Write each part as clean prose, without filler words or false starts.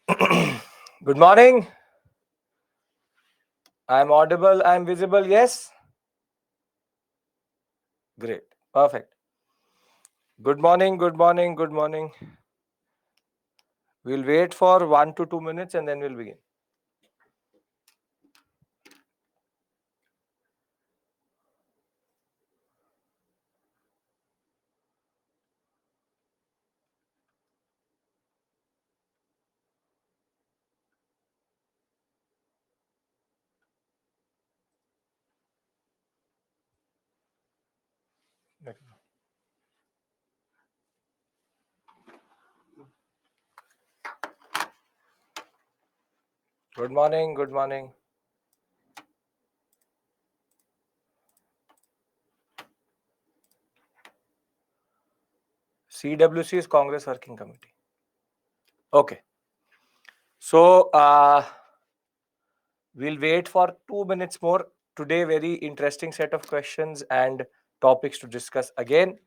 Good morning. I'm audible. I'm visible. Yes. Great. Perfect. Good morning. Good morning. Good morning. We'll wait for 1 to 2 minutes and then we'll begin. Good morning. Good morning. CWC is Congress Working Committee. Okay. So we'll wait for 2 minutes more. Today, very interesting set of questions and topics to discuss again.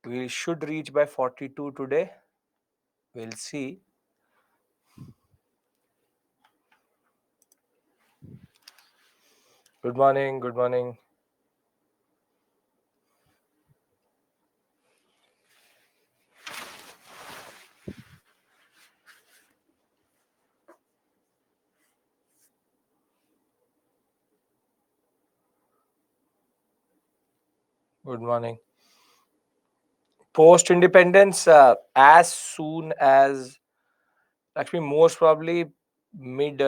We should reach by 42 today. We'll see. Good morning. Good morning. Good morning. Post independence, as soon as actually most probably mid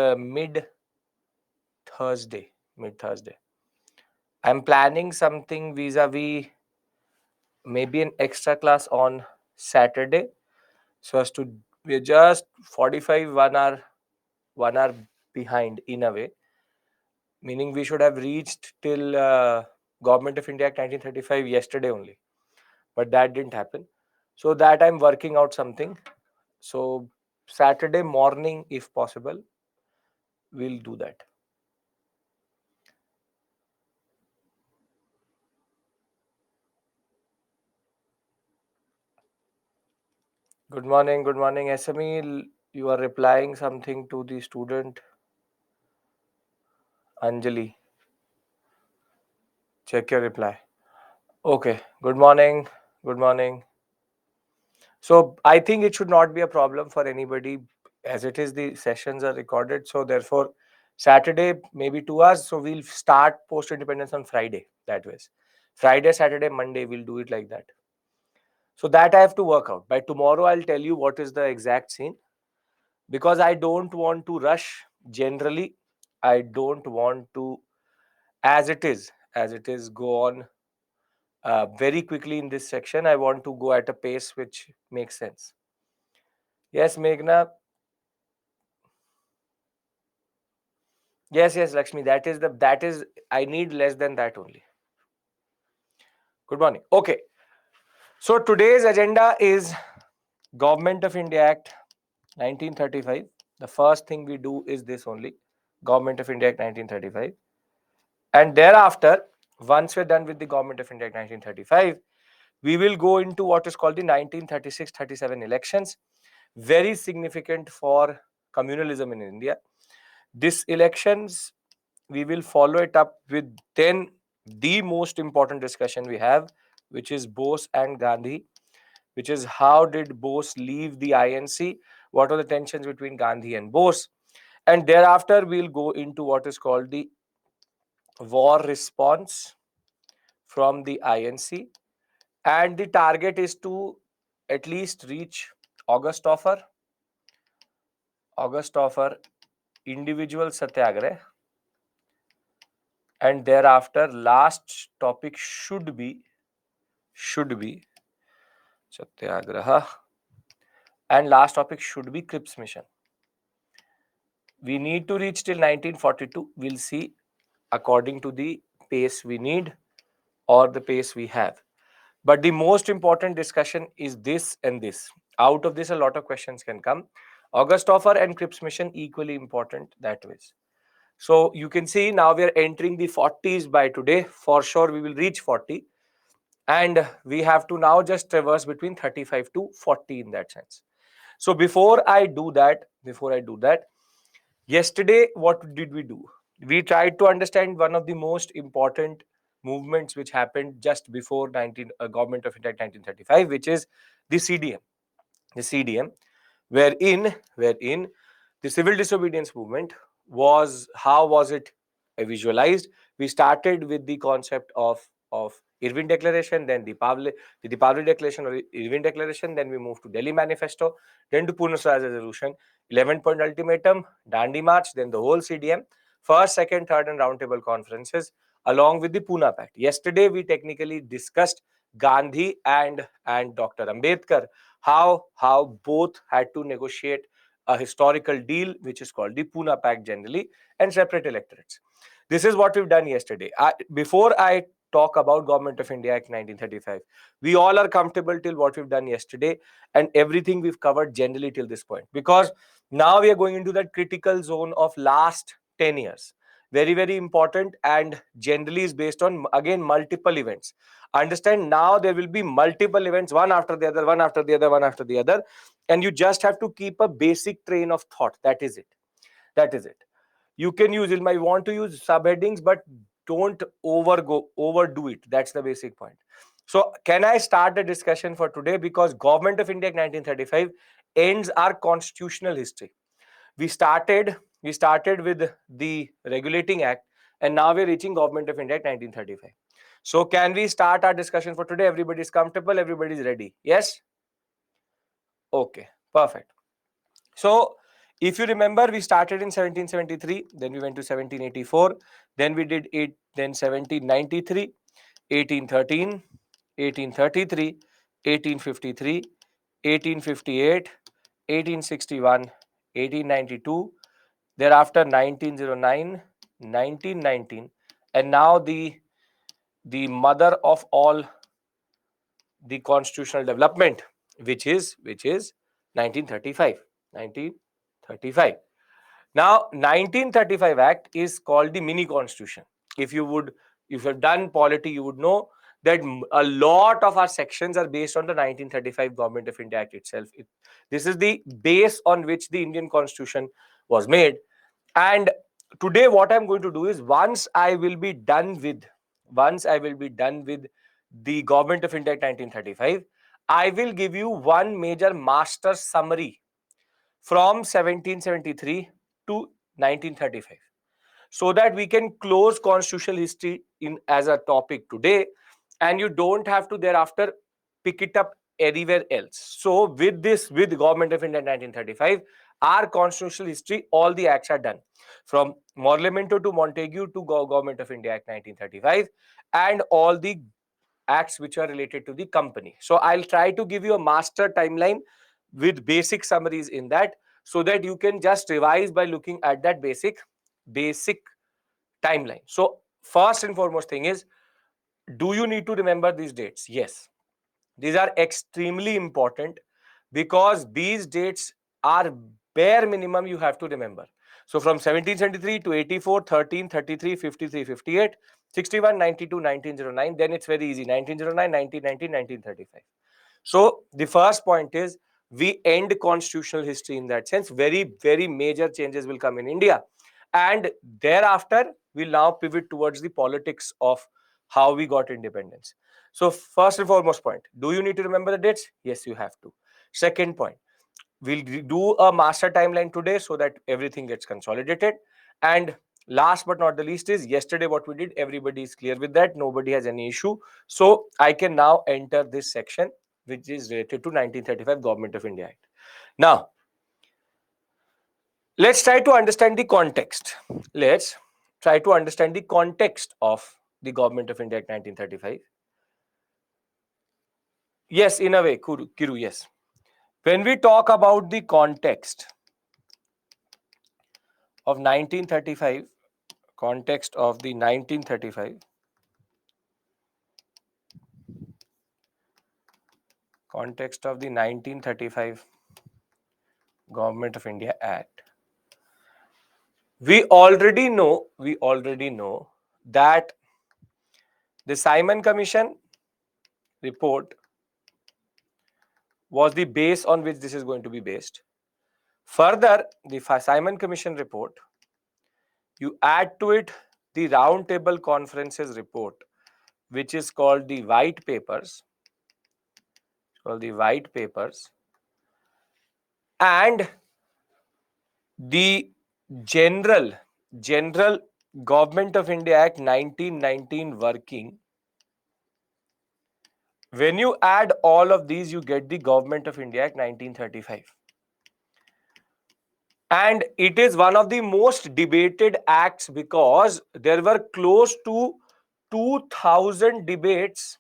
Thursday. Mid Thursday. I'm planning something vis-a-vis maybe an extra class on Saturday, so as to we're just 45 1 hour behind in a way, meaning we should have reached till Government of India Act 1935 yesterday only, but that didn't happen. So that I'm working out something. So Saturday morning, if possible, we'll do that. Good morning, SME. You are replying something to the student Anjali. Check your reply. Okay. Good morning. Good morning. So I think it should not be a problem for anybody, as it is the sessions are recorded. So therefore, Saturday maybe 2 hours. So we'll start post independence on Friday. That way, Friday, Saturday, Monday. We'll do it like that. So that I have to work out. By tomorrow, I'll tell you what is the exact scene, because I don't want to rush. Generally, I don't want to, as it is, go on very quickly in this section. I want to go at a pace which makes sense. Yes, Meghna. Yes, Lakshmi. That is. I need less than that only. Good morning. Okay. So today's agenda is Government of India Act 1935. The first thing we do is this only, Government of India Act 1935. And thereafter, once we're done with the Government of India Act 1935, we will go into what is called the 1936-37 elections, very significant for communalism in India. These elections, we will follow it up with then the most important discussion we have, which is Bose and Gandhi, which is how did Bose leave the INC, what are the tensions between Gandhi and Bose, and thereafter we'll go into what is called the war response from the INC, and the target is to at least reach August offer individual satyagrah, and thereafter last topic should be satyagraha, and last topic should be Cripps mission. We need to reach till 1942. We'll see according to the pace we need or the pace we have. But the most important discussion is this and this. Out of this, a lot of questions can come. August offer and Cripps mission equally important that ways. So you can see now we are entering the 40s by today. For sure, we will reach 40. And we have to now just traverse between 35 to 40 in that sense. So before I do that, yesterday what did we do? We tried to understand one of the most important movements which happened just before Government of India Act 1935, which is the CDM. The CDM, wherein the civil disobedience movement was, how was it visualized? We started with the concept of Irwin Declaration, then the Deepavali Declaration or Irwin Declaration, then we moved to Delhi Manifesto, then to Pune Swaraj Resolution, 11-point ultimatum, Dandi March, then the whole CDM, first, second, third, and roundtable conferences, along with the Pune Pact. Yesterday, we technically discussed Gandhi and Dr. Ambedkar, how both had to negotiate a historical deal, which is called the Pune Pact generally, and separate electorates. This is what we've done yesterday. Before I talk about Government of India Act 1935, we all are comfortable till what we've done yesterday and everything we've covered generally till this point, because now we are going into that critical zone of last 10 years. Very, very important, and generally is based on, again, multiple events. Understand, now there will be multiple events, one after the other, one after the other, one after the other, and you just have to keep a basic train of thought. That is it. That is it. You can use, you might want to use subheadings, but don't overdo it. That's the basic point. So can I start the discussion for today? Because Government of India 1935 ends our constitutional history. We started with the Regulating Act, and now we're reaching Government of India Act 1935. So can we start our discussion for today? Everybody's comfortable, everybody's ready. Yes? Okay, perfect. So if you remember, we started in 1773, then we went to 1784, then we did it, then 1793, 1813, 1833, 1853, 1858, 1861, 1892, thereafter 1909, 1919, and now the mother of all the constitutional development, which is 1935. 1935. Now, 1935 Act is called the mini constitution. If you've done polity, you would know that a lot of our sections are based on the 1935 Government of India Act itself. This is the base on which the Indian Constitution was made. And today, what I'm going to do is, once I will be done with the Government of India Act 1935, I will give you one major master summary from 1773 to 1935, so that we can close constitutional history in as a topic today, and you don't have to thereafter pick it up anywhere else. So with Government of India 1935, our constitutional history, all the acts are done from Morlamento to Montague to Government of India Act 1935, and all the acts which are related to the company. So I'll try to give you a master timeline with basic summaries in that, so that you can just revise by looking at that basic timeline. So first and foremost thing is, do you need to remember these dates? Yes, these are extremely important, because these dates are bare minimum you have to remember. So from 1773 to 84, 13, 33, 53, 58, 61, 92, 1909, then it's very easy, 1909, 1990, 1935. So the first point is, we end constitutional history in that sense. Very, very major changes will come in India. And thereafter, we'll now pivot towards the politics of how we got independence. So first and foremost point, do you need to remember the dates? Yes, you have to. Second point, we'll do a master timeline today so that everything gets consolidated. And last but not the least is, yesterday what we did, everybody is clear with that. Nobody has any issue. So I can now enter this section, which is related to 1935 Government of India Act. Now, let's try to understand the context. Let's try to understand the context of the Government of India Act 1935. Yes, in a way, Kiru, yes. When we talk about the context of 1935, context of the 1935, context of the 1935 Government of India Act, we already know that the Simon Commission report was the base on which this is going to be based. Further, the Simon Commission report, you add to it the Roundtable Conferences report, which is called the White Papers, and the General Government of India Act 1919 working. When you add all of these, you get the Government of India Act 1935. And it is one of the most debated acts because there were close to 2000 debates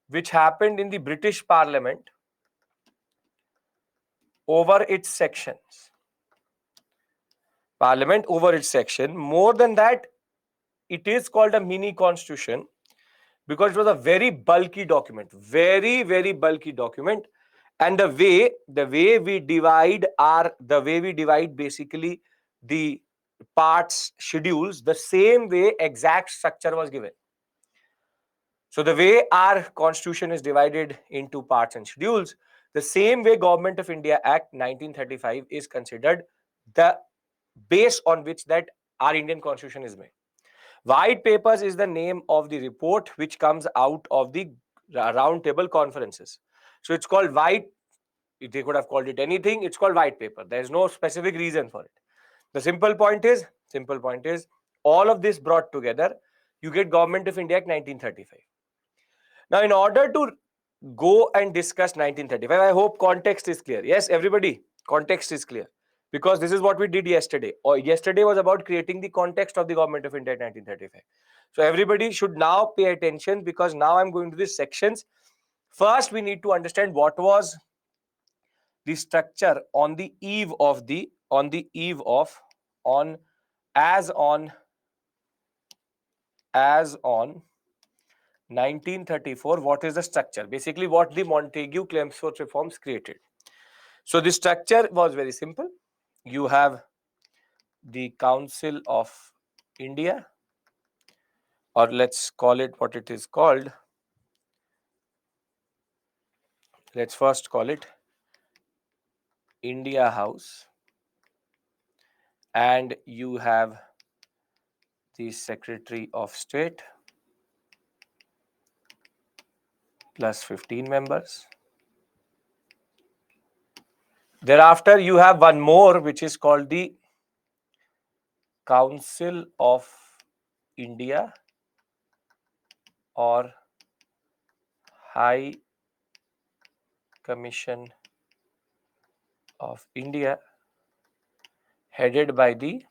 which happened in the British Parliament over its sections. More than that, it is called a mini constitution because it was a very bulky document, very bulky document. And the way we divide basically the parts schedules, the same way exact structure was given. So the way our constitution is divided into parts and schedules, the same way Government of India Act 1935 is considered the base on which that our Indian constitution is made. White Papers is the name of the report which comes out of the round table conferences. So it's called white. They could have called it anything. It's called white paper. There is no specific reason for it. The simple point is all of this brought together, you get Government of India Act 1935. Now, in order to go and discuss 1935, I hope context is clear. Yes, everybody, context is clear. Because this is what we did yesterday. Or yesterday was about creating the context of the Government of India 1935. So everybody should now pay attention because now I'm going to these sections. First, we need to understand what was the structure on the eve of as on 1934. What is the structure? Basically, what the Montagu-Chelmsford reforms created. So the structure was very simple. You have the Council of India, or let's call it what it is called. Let's first call it India House, and you have the Secretary of State plus 15 members. Thereafter, you have one more which is called the Council of India or High Commission of India, headed by the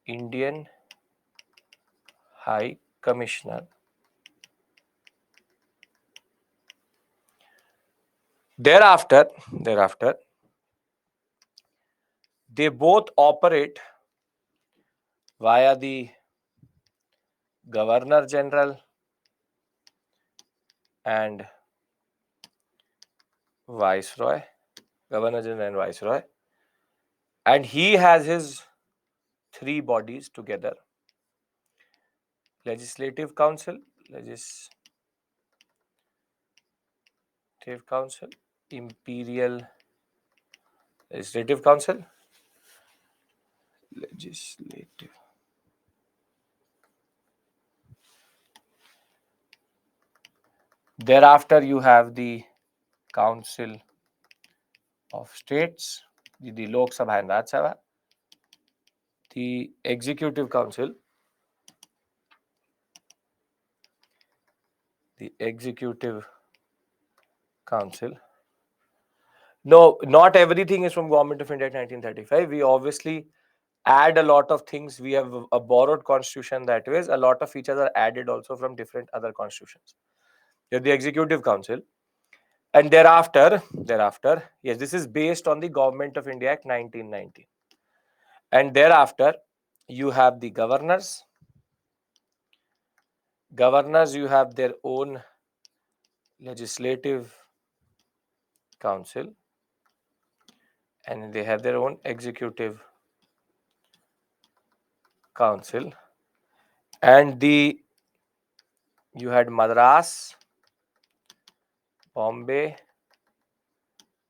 Indian High Commissioner. Thereafter, they both operate via the Governor General and Viceroy, Governor General and Viceroy, and he has his three bodies together: Legislative Council, Imperial Legislative Council, Legislative. Thereafter, you have the Council of States, the Lok Sabha and Raj Sabha, the Executive Council, No, not everything is from Government of India 1935. We obviously add a lot of things. We have a borrowed constitution that way. A lot of features are added also from different other constitutions. You have the Executive Council. And thereafter, yes, this is based on the Government of India Act 1990. And thereafter, you have the governors. Governors, you have their own Legislative Council and they have their own Executive Council. And you had Madras Bombay,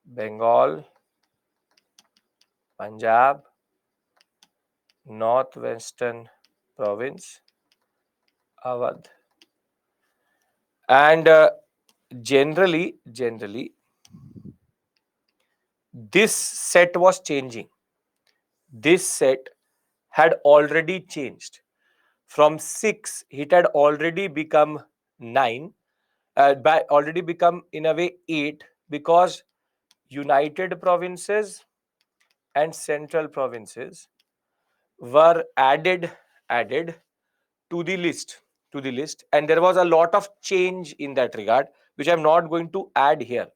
Bengal, Punjab, Northwestern Province, Awadh. And generally, this set was changing. This set had already changed. From 6, it had already become 9, already become in a way 8, because United Provinces and Central Provinces were added to the list, and there was a lot of change in that regard, which I'm not going to add here.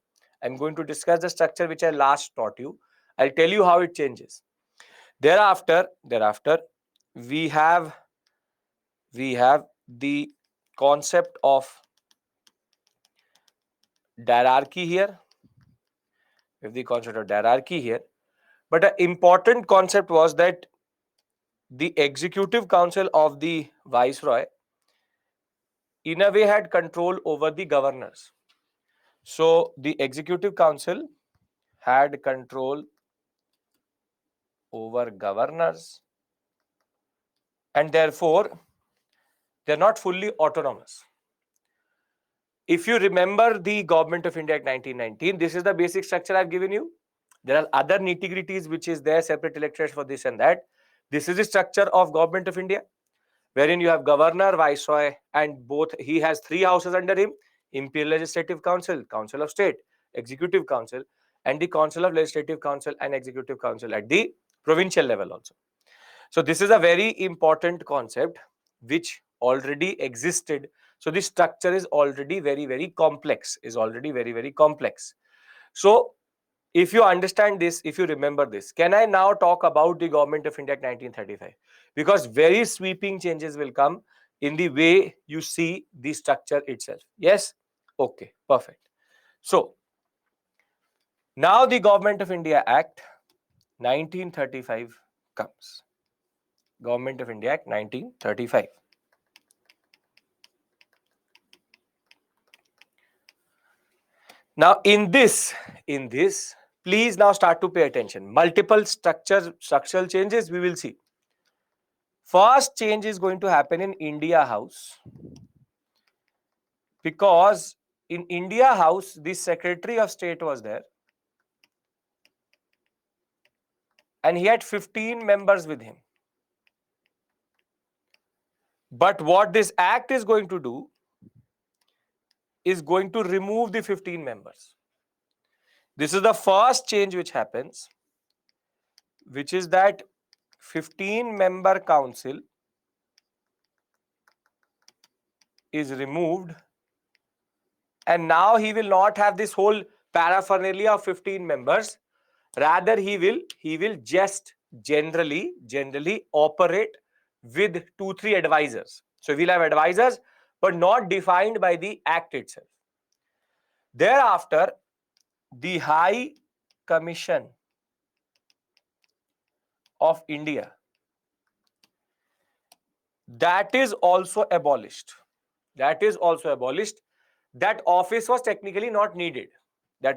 I'm going to discuss the structure which I last taught you. I'll tell you how it changes. Thereafter, we have the concept of hierarchy here. We have the concept of hierarchy here. But an important concept was that the executive council of the viceroy in a way had control over the governors. So the executive council had control over governors, and therefore they're not fully autonomous. If you remember the Government of India Act 1919, this is the basic structure I've given you. There are other nitty-gritties which is there, separate electors for this and that. This is the structure of Government of India, wherein you have governor, viceroy, and both. He has 3 houses under him: Imperial Legislative Council, Council of State, Executive Council, and the Council of Legislative Council and Executive Council at the provincial level also. So this is a very important concept which already existed. So this structure is already very complex, So if you understand this, if you remember this, can I now talk about the Government of India Act 1935? Because very sweeping changes will come in the way you see the structure itself. Yes? Okay, perfect. So now the Government of India Act 1935 comes. Government of India Act 1935. Now in this, please now start to pay attention. Multiple structural changes we will see. First change is going to happen in India House, because in India House the Secretary of State was there and he had 15 members with him. But what this act is going to do is going to remove the 15 members. This is the first change which happens, which is that 15-member council is removed, and now he will not have this whole paraphernalia of 15 members. Rather, he will just generally operate with 2-3 advisors. So we'll have advisors, but not defined by the act itself. Thereafter, the High Commission of India, that is also abolished. That office was technically not needed. So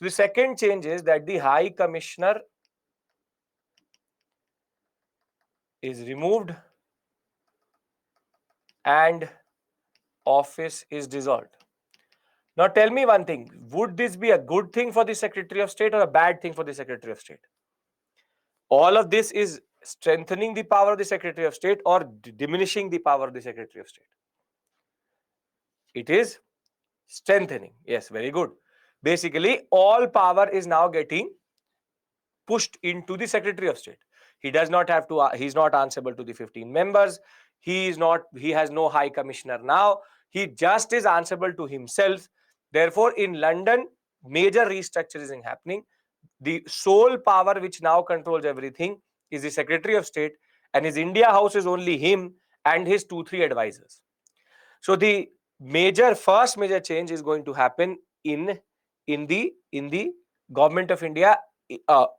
the second change is that the High Commissioner is removed and office is dissolved. Now tell me one thing, would this be a good thing for the Secretary of State or a bad thing for the Secretary of State? All of this is strengthening the power of the Secretary of State or diminishing the power of the Secretary of State? It is strengthening. Yes, very good. Basically, all power is now getting pushed into the Secretary of State. He does not have to, he's not answerable to the 15 members. He has no High Commissioner now. He just is answerable to himself. Therefore, in London, major restructuring is happening. The sole power which now controls everything is the Secretary of State, and his India House is only him and his 2-3 advisors. So the first major change is going to happen in the Government of India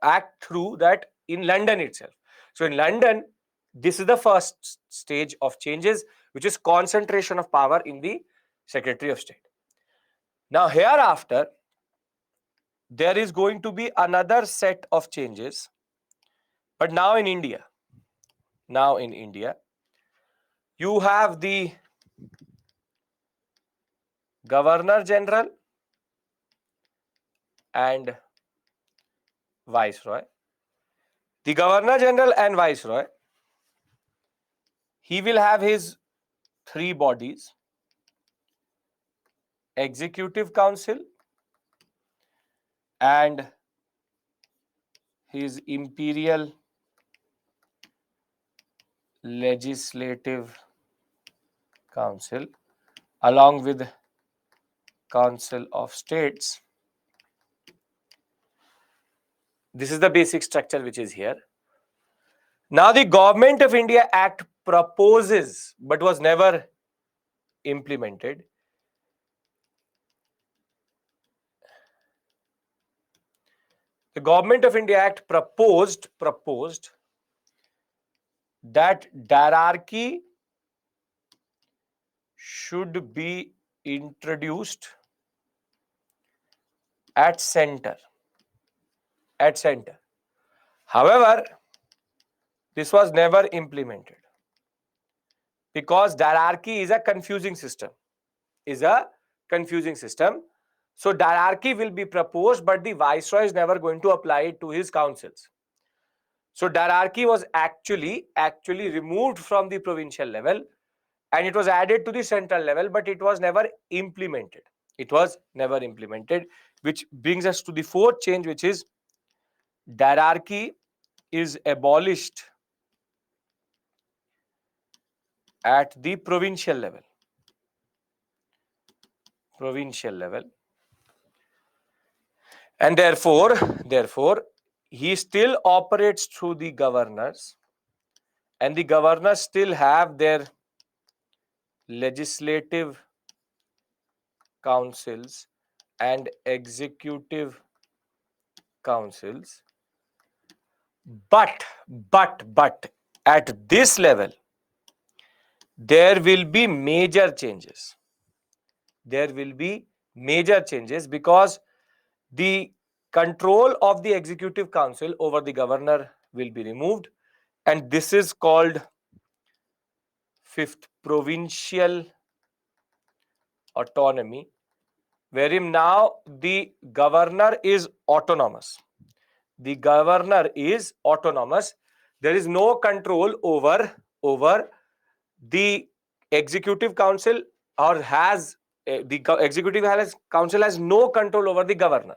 Act through that in London itself. So in London, this is the first stage of changes, which is concentration of power in the Secretary of State. Now hereafter, there is going to be another set of changes, but now in India. Now in India, you have the Governor General and Viceroy. The Governor General and Viceroy, he will have his three bodies: Executive Council and his Imperial Legislative Council, along with Council of States. This is the basic structure which is here. Now the Government of India Act proposes, but was never implemented. The Government of India Act proposed that hierarchy should be introduced at center. However, this was never implemented because hierarchy is a confusing system. So hierarchy will be proposed, but the Viceroy is never going to apply it to his councils. So hierarchy was actually removed from the provincial level and it was added to the central level, but it was never implemented. Which brings us to the fourth change, which is hierarchy is abolished at the provincial level. And therefore, he still operates through the governors, and the governors still have their legislative councils and executive councils. But at this level, there will be major changes. Because the control of the executive council over the governor will be removed, and this is called fifth provincial autonomy, wherein now the governor is autonomous. There is no control over the executive council, or has the executive council has no control over the governor.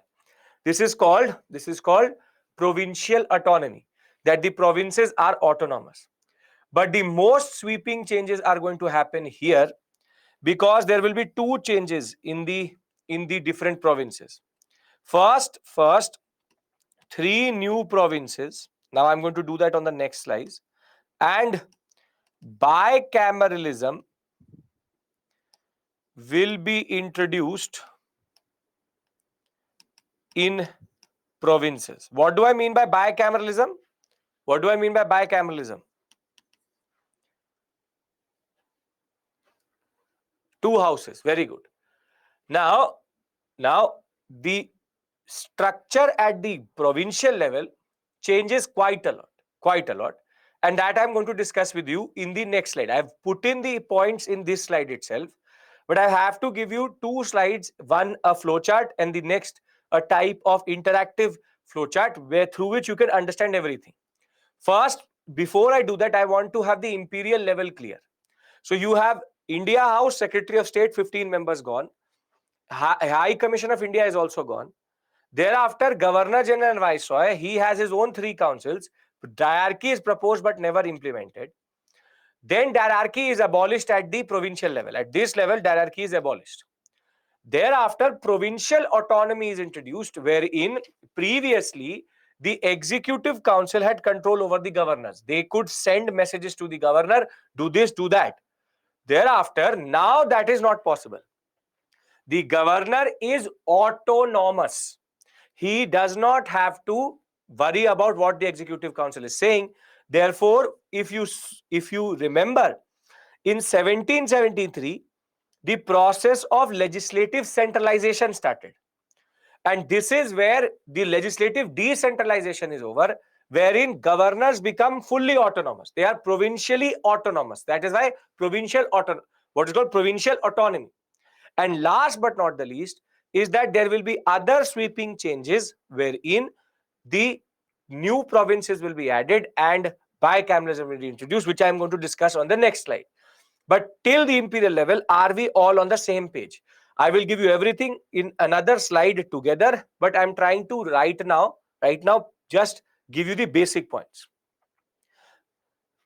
This is called provincial autonomy, that the provinces are autonomous. But the most sweeping changes are going to happen here, because there will be two changes in the different provinces. First, three new provinces. Now I'm going to do that on the next slides. And bicameralism will be introduced in provinces. What do I mean by bicameralism? Two houses. Very good. Now the structure at the provincial level changes quite a lot, and that I'm going to discuss with you in the next slide. I've put in the points in this slide itself, but I have to give you two slides, one a flowchart and the next a type of interactive flowchart through which you can understand everything. First, before I do that, I want to have the imperial level clear. So you have India House, Secretary of State, 15 members gone. High Commission of India is also gone. Thereafter, Governor General and Viceroy, he has his own three councils. Hierarchy is proposed but never implemented. Then hierarchy is abolished at the provincial level. At this level, hierarchy is abolished. Thereafter, provincial autonomy is introduced, wherein previously the executive council had control over the governors. They could send messages to the governor, do this, do that. Thereafter, now that is not possible. The governor is autonomous. He does not have to worry about what the executive council is saying. Therefore, if you remember, in 1773, the process of legislative centralization started. And this is where the legislative decentralization is over, wherein governors become fully autonomous. They are provincially autonomous. That is why what is called provincial autonomy. And last but not the least is that there will be other sweeping changes wherein the new provinces will be added and bicameralism will be introduced, which I am going to discuss on the next slide. But till the imperial level, are we all on the same page? I will give you everything in another slide together, but I'm trying to right now, just give you the basic points.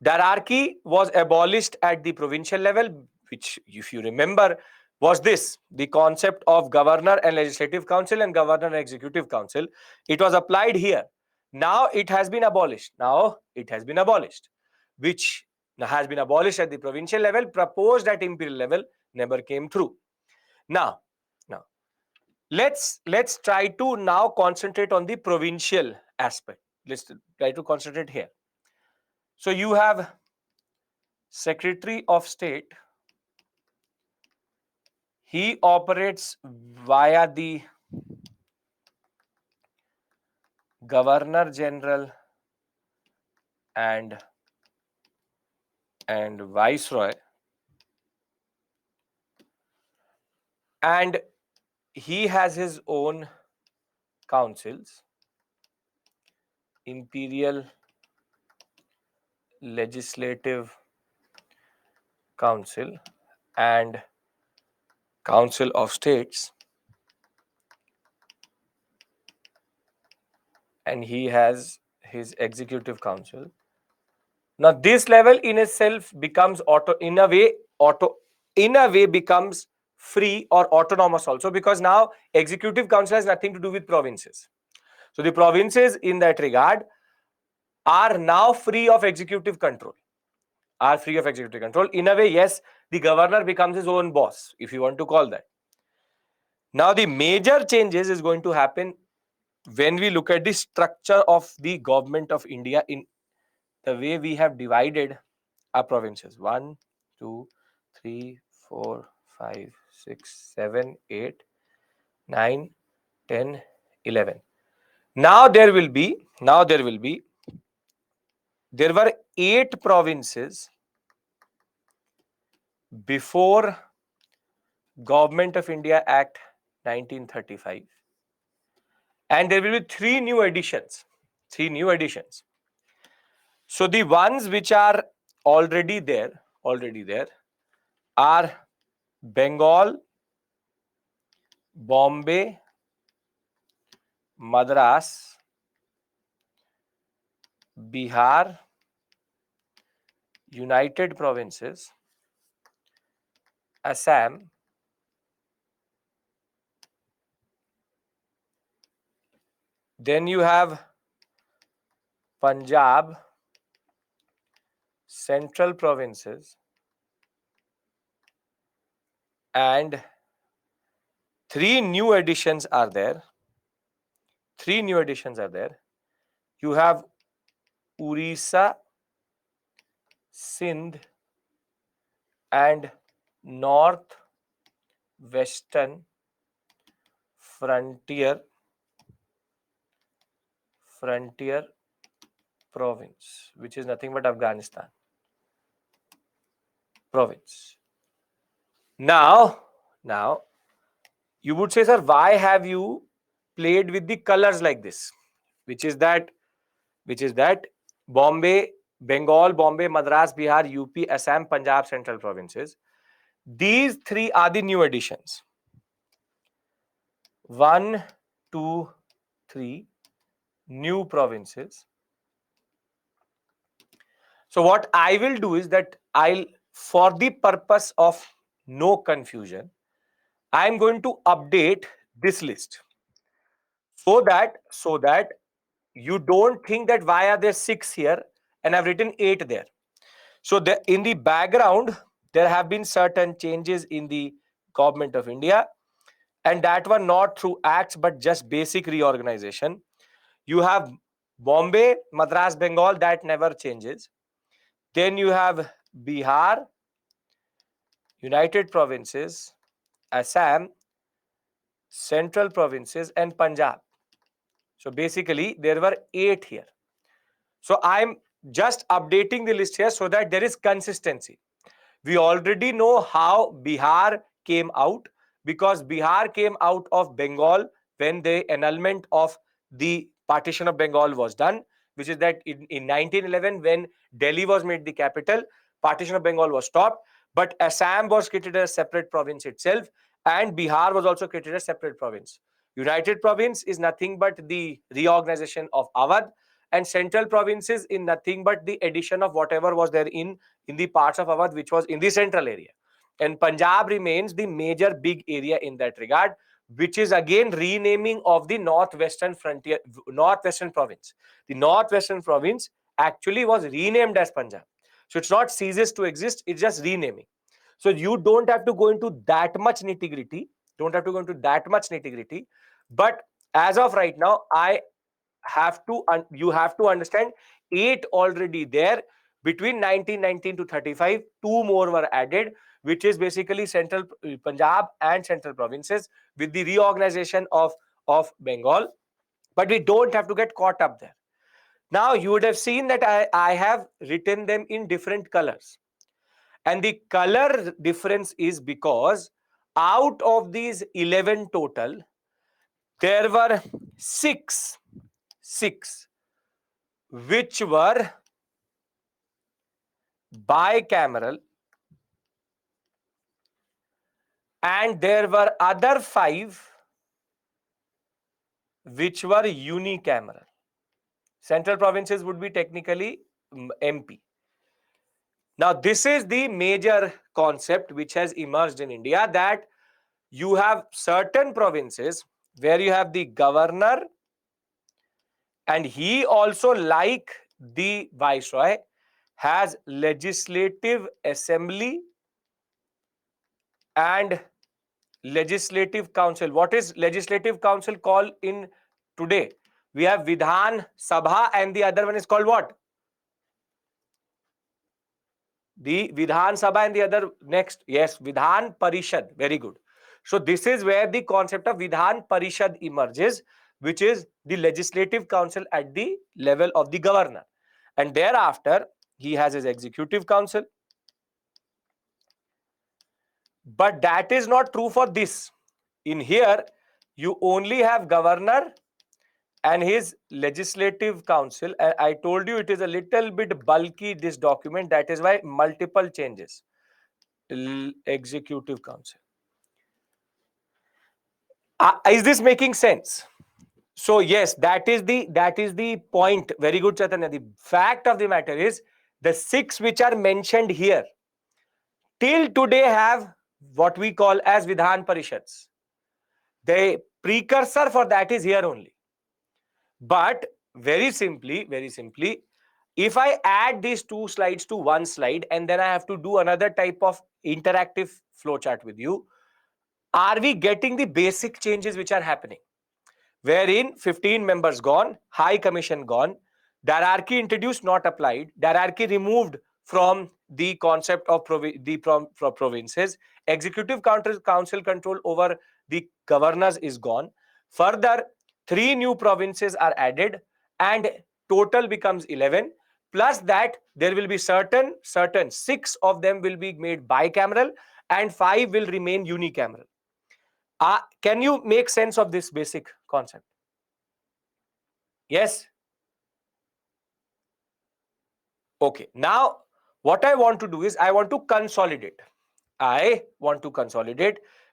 Hierarchy was abolished at the provincial level, which, if you remember, was this the concept of governor and legislative council and governor and executive council. It was applied here. Now it has been abolished. Which has been abolished at the provincial level, proposed at imperial level, never came through. Now, let's try to now concentrate on the provincial aspect. Let's try to concentrate here. So you have Secretary of State. He operates via the Governor General and Viceroy, and he has his own councils: Imperial Legislative Council and Council of States, and he has his Executive Council. Now this level in itself becomes in a way becomes free or autonomous also, because now Executive Council has nothing to do with provinces. So the provinces in that regard are now free of executive control. In a way, yes, the governor becomes his own boss, if you want to call that. Now the major changes is going to happen when we look at the structure of the government of India, in the way we have divided our provinces: 1, 2, 3, 4, 5, 6, 7, 8, 9, 10, 11. There were 8 provinces before Government of India Act 1935, and there will be 3 new additions. So the ones which are already there are Bengal, Bombay, Madras, Bihar, United Provinces, Assam, then you have Punjab, Central Provinces, and 3 new additions are there. You have Orissa, Sindh, and North Western Frontier Province, which is nothing but Afghanistan province. Now, you would say, sir, why have you played with the colors like this? Which is that Bombay, Bengal, Bombay, Madras, Bihar, UP, Assam, Punjab, Central Provinces. These 3 are the new additions. 1, 2, 3 new provinces. So what I will do is that for the purpose of no confusion, I am going to update this list so that you don't think that why are there 6 here and I've written 8 there. So in the background, there have been certain changes in the Government of India, and that were not through acts but just basic reorganization. You have Bombay, Madras, Bengal, that never changes. Then you have Bihar, United Provinces, Assam, Central Provinces, and Punjab. So basically, there were 8 here. So I'm just updating the list here so that there is consistency. We already know how Bihar came out, because Bihar came out of Bengal when the annulment of the partition of Bengal was done, which is that in 1911, when Delhi was made the capital, partition of Bengal was stopped, but Assam was created as a separate province itself, and Bihar was also created as a separate province. United Province is nothing but the reorganization of Awadh, and central provinces in nothing but the addition of whatever was there in the parts of Awadh which was in the central area. And Punjab remains the major big area in that regard, which is again renaming of the northwestern frontier, northwestern province. The northwestern province actually was renamed as Punjab. So it's not ceases to exist, it's just renaming. So you don't have to go into that much nitty gritty, but as of right now, you have to understand 8 already there. Between 1919 to 35, 2 more were added, which is basically central Punjab and central provinces with the reorganization of Bengal. But we don't have to get caught up there. Now you would have seen that I have written them in different colors, and the color difference is because out of these 11 total, there were six which were bicameral, and there were other 5 which were unicameral. Central provinces would be technically MP. Now, this is the major concept which has emerged in India, that you have certain provinces where you have the governor, and he also, like the viceroy, has legislative assembly and legislative council. What is legislative council called in today? We have Vidhan Sabha, and the other one is called what? The Vidhan Sabha, and the other next, yes, Vidhan Parishad. Very good. So this is where the concept of Vidhan Parishad emerges, which is the legislative council at the level of the governor, and thereafter he has his executive council. But that is not true for this. In here, you only have governor and his legislative council. And I told you it is a little bit bulky, this document. That is why multiple changes. Executive council. Is this making sense? So yes, that is the point. Very good, Chaitanya. The fact of the matter is, the 6 which are mentioned here till today have what we call as Vidhan Parishads. The precursor for that is here only. But very simply, if I add these 2 slides to one slide and then I have to do another type of interactive flowchart with you, are we getting the basic changes which are happening? Wherein 15 members gone, High Commission gone, diarchy introduced, not applied, diarchy removed from the concept of provinces, executive council control over the governors is gone. Further, 3 new provinces are added, and total becomes 11. Plus that, there will be certain 6 of them will be made bicameral, and 5 will remain unicameral. Can you make sense of this basic concept? Yes? Okay. Now, what I want to do is I want to consolidate.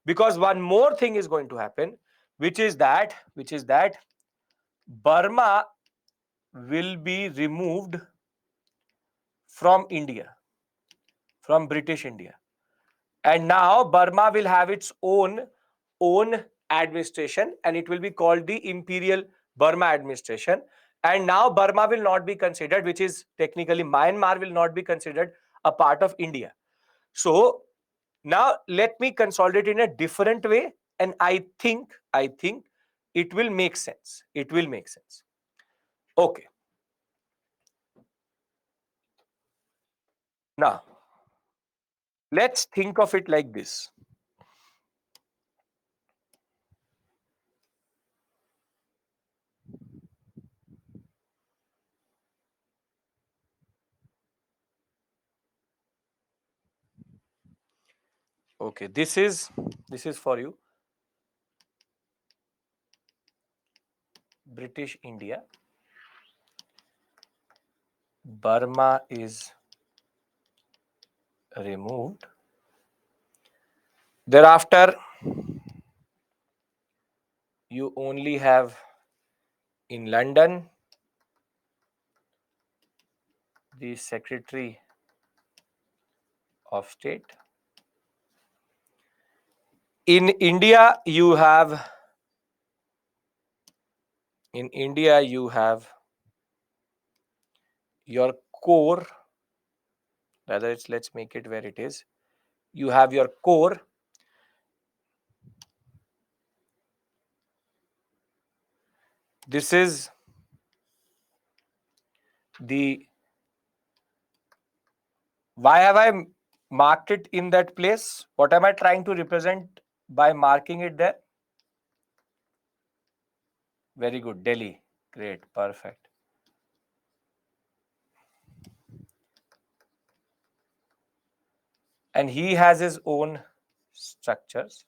Because one more thing is going to happen, which is that Burma will be removed from India, from British India. And now Burma will have its own administration, and it will be called the Imperial Burma Administration. And now Burma will not be considered, which is technically Myanmar, will not be considered a part of India. So now let me consolidate in a different way, and I think it will make sense. Okay. Now Let's think of it like this. Okay, this is for you. British India. Burma is removed. Thereafter, you only have in London the Secretary of State. In India, you have your core. Rather, let's make it where it is. You have your core. This is the. Why have I marked it in that place? What am I trying to represent by marking it there? Very good. Delhi. Great. Perfect. And he has his own structures.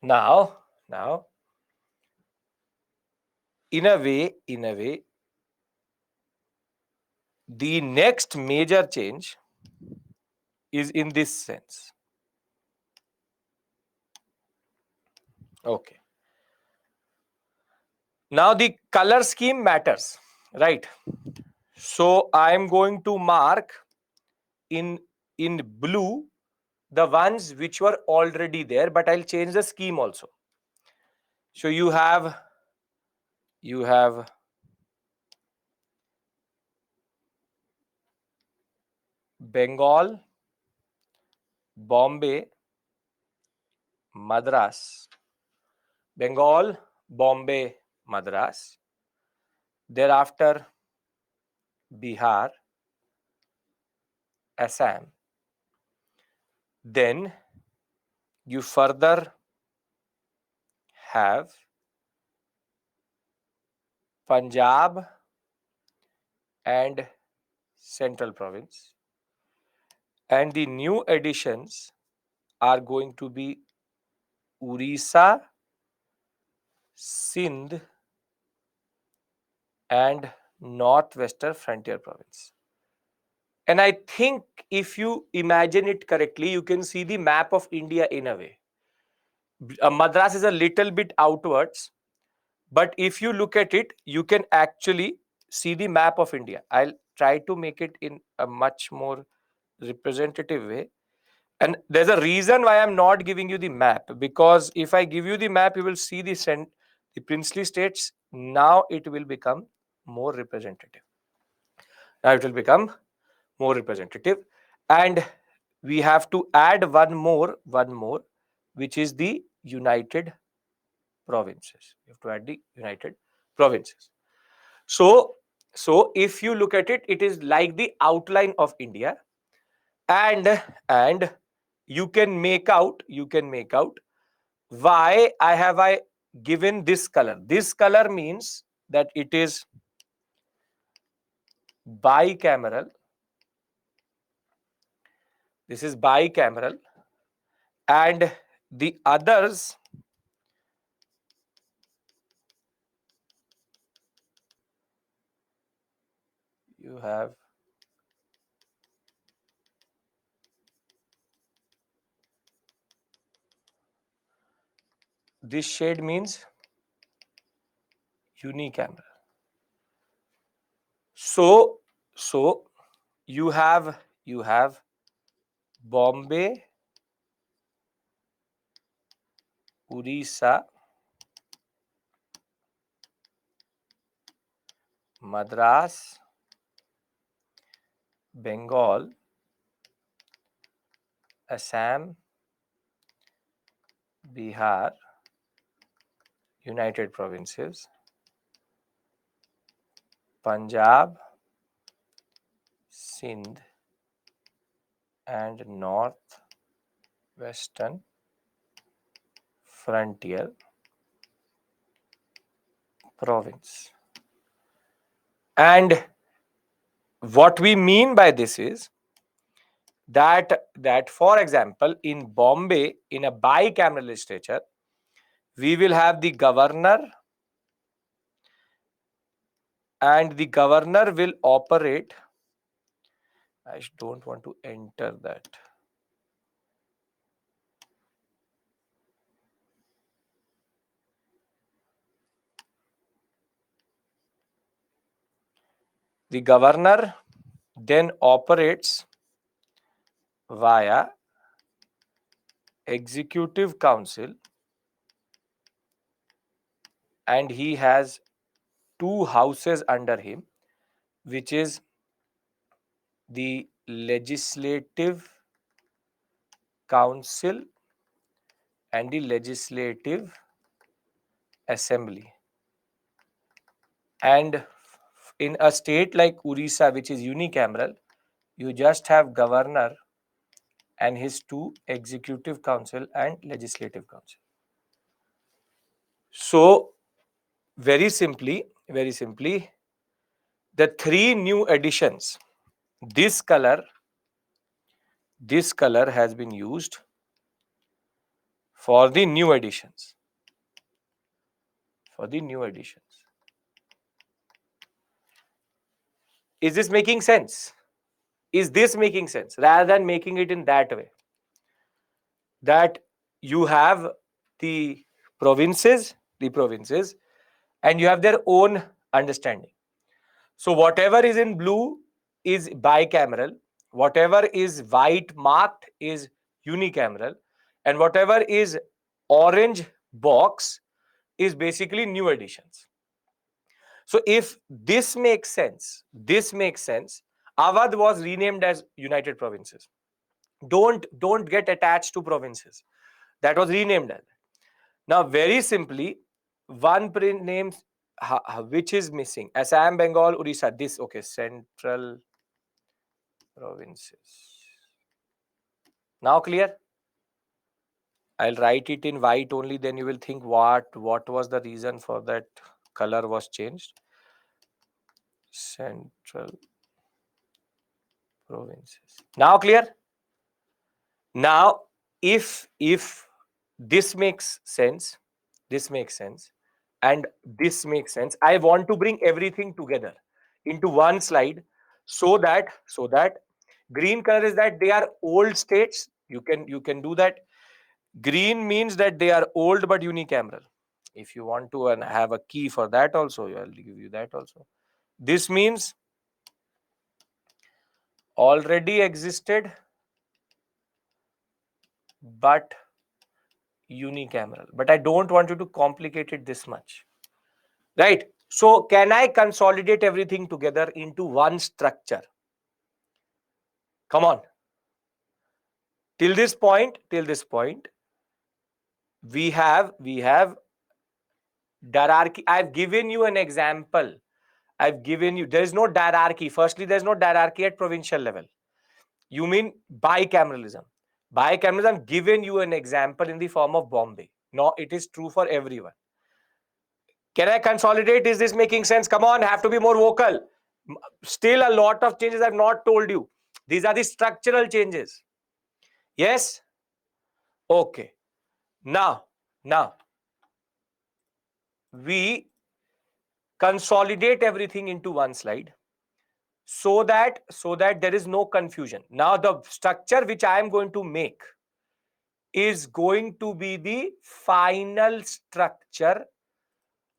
Now, in a way, the next major change is in this sense. Okay. Now the color scheme matters, right? So I am going to mark in blue the ones which were already there, but I'll change the scheme also. So you have Bengal, Bombay, Madras. Bengal, Bombay, Madras. Thereafter, Bihar, Assam. Then you further have Punjab and Central Province. And the new additions are going to be Orissa, Sindh, and Northwestern Frontier Province. And I think if you imagine it correctly, you can see the map of India in a way. Madras is a little bit outwards, but if you look at it, you can actually see the map of India. I'll try to make it in a much more representative way. And there's a reason why I'm not giving you the map, because if I give you the map, you will see the princely states. Now it will become more representative. And we have to add one more, which is the United Provinces. You have to add the United Provinces. So, if you look at it, it is like the outline of India, and you can make out why I given this color. This color means that it is bicameral. This is bicameral, and the others you have this shade means unicameral. So you have Bombay, Orissa, Madras, Bengal, Assam, Bihar, United Provinces, Punjab, Sindh, and North Western Frontier Province. And what we mean by this is that for example, in Bombay, in a bicameral legislature, we will have the governor, and the governor will operate. I don't want to enter that. The governor then operates via executive council, and he has two houses under him, which is the legislative council and the legislative assembly. And in a state like Orissa, which is unicameral, you just have governor and his two executive council and legislative council. So very simply, the three new additions, this color has been used for the new additions. Is this making sense? Rather than making it in that way, that you have the provinces, and you have their own understanding. So whatever is in blue is bicameral, whatever is white marked is unicameral, and whatever is orange box is basically new additions. So if this makes sense, Awadh was renamed as United Provinces. Don't get attached to provinces. That was renamed as. Now, very simply, one print names which is missing: Assam, Bengal, Orissa. This, okay, central provinces. Now clear? I'll write it in white only. Then you will think what was the reason for that color was changed. Central provinces. Now clear? Now, if this makes sense, and this makes sense, I want to bring everything together into one slide, so that green color is that they are old states. You can do that. Green means that they are old but unicameral. If you want to and have a key for that also, I'll give you that also. This means already existed but unicameral. But I don't want you to complicate it this much. Right? So can I consolidate everything together into one structure? Come on. Till this point, we have hierarchy. I've given you an example. There is no hierarchy. Firstly, there's no hierarchy at provincial level. You mean bicameralism. I've given you an example in the form of Bombay. No, it is true for everyone. Can I consolidate? Is this making sense? Come on, have to be more vocal. Still a lot of changes I've not told you. These are the structural changes. Yes? Okay. Now, we consolidate everything into one slide, so that there is no confusion. Now, the structure which I am going to make is going to be the final structure,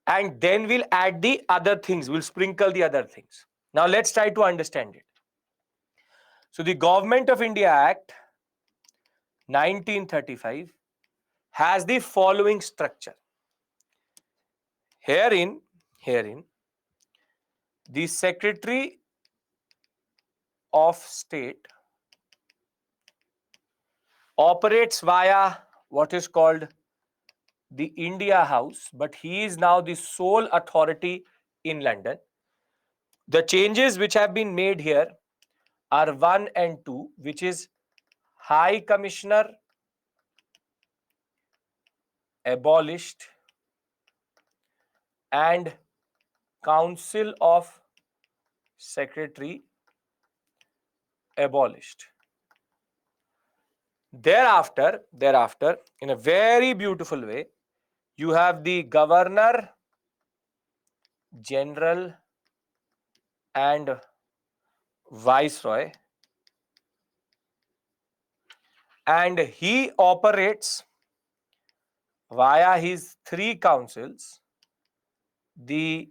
and then we'll add the other things. We'll sprinkle the other things. Now, let's try to understand it. So, the Government of India Act 1935 has the following structure. Herein, the Secretary of State operates via what is called the India House, but he is now the sole authority in London. The changes which have been made here are 1 and 2, which is High Commissioner abolished and Council of Secretary abolished. Thereafter, in a very beautiful way, you have the Governor General and Viceroy, and he operates via his three councils: the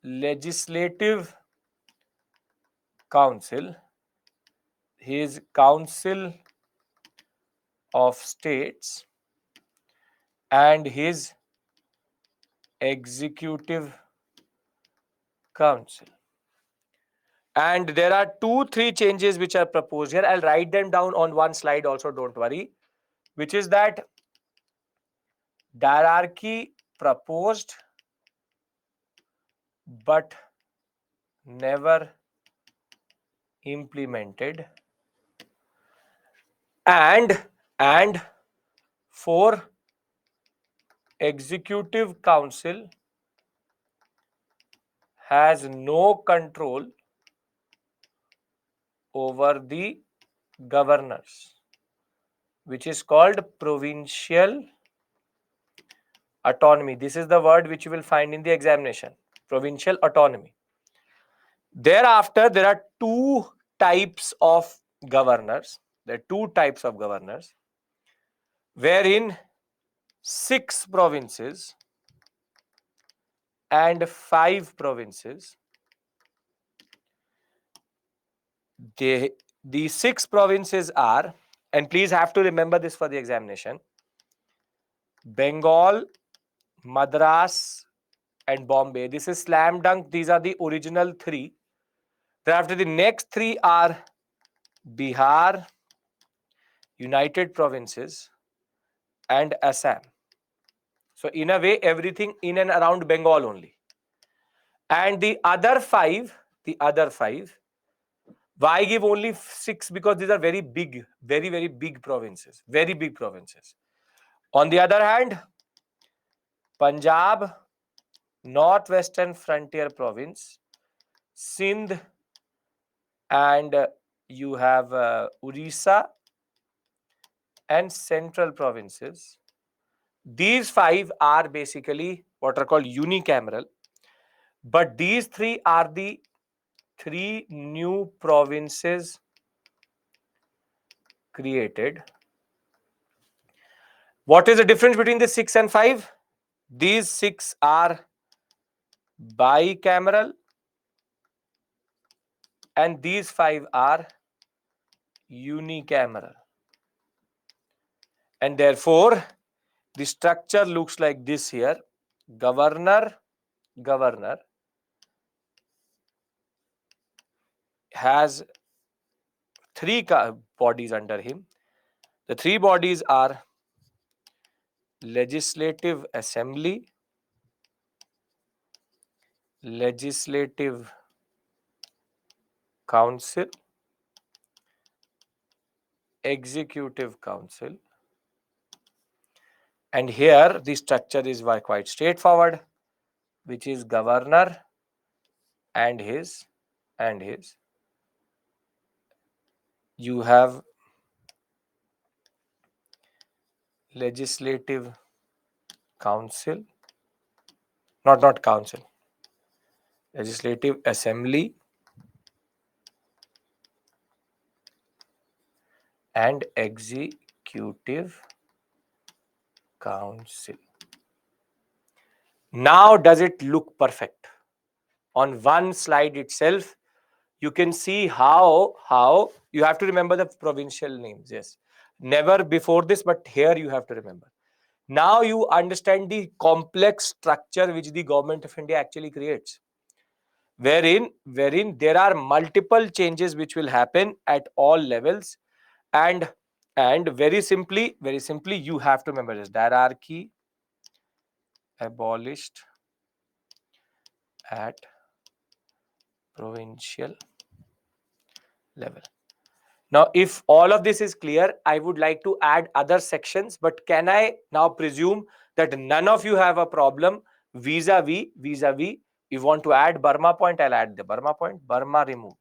Legislative Council, his Council of States, and his Executive Council. And there are 2-3 changes which are proposed here. I'll write them down on one slide also, don't worry, which is that hierarchy proposed but never implemented, and for Executive Council has no control over the governors, which is called provincial autonomy. This is the word which you will find in the examination, provincial autonomy. Thereafter, there are two types of governors. There are two types of governors, wherein 6 provinces and 5 provinces. The 6 provinces are, and please have to remember this for the examination: Bengal, Madras, and Bombay. This is slam dunk. These are the original 3. Thereafter, the next 3 are Bihar, United Provinces, and Assam. So in a way, everything in and around Bengal only. And the other 5, why give only 6? Because these are very big, very, very big provinces, very big provinces. On the other hand, Punjab, Northwestern Frontier Province, Sindh, and you have Orissa and Central Provinces. These 5 are basically what are called unicameral, but these 3 are the 3 new provinces created. What is the difference between the 6 and 5? These 6 are bicameral and these 5 are unicameral. And therefore, the structure looks like this here. Governor has 3 bodies under him. The 3 bodies are Legislative Assembly, Legislative Council, Executive Council. And here the structure is quite straightforward, which is governor and his. You have Legislative Council, not council, Legislative Assembly and Executive Council. Now does it look perfect? On one slide itself, you can see how you have to remember the provincial names. Yes, never before this, but here you have to remember. Now you understand the complex structure which the government of India actually creates, wherein there are multiple changes which will happen at all levels, and And very simply, you have to remember this: diarchy abolished at provincial level. Now, if all of this is clear, I would like to add other sections, but can I now presume that none of you have a problem vis-a-vis, you want to add Burma point, I'll add the Burma point, Burma removed.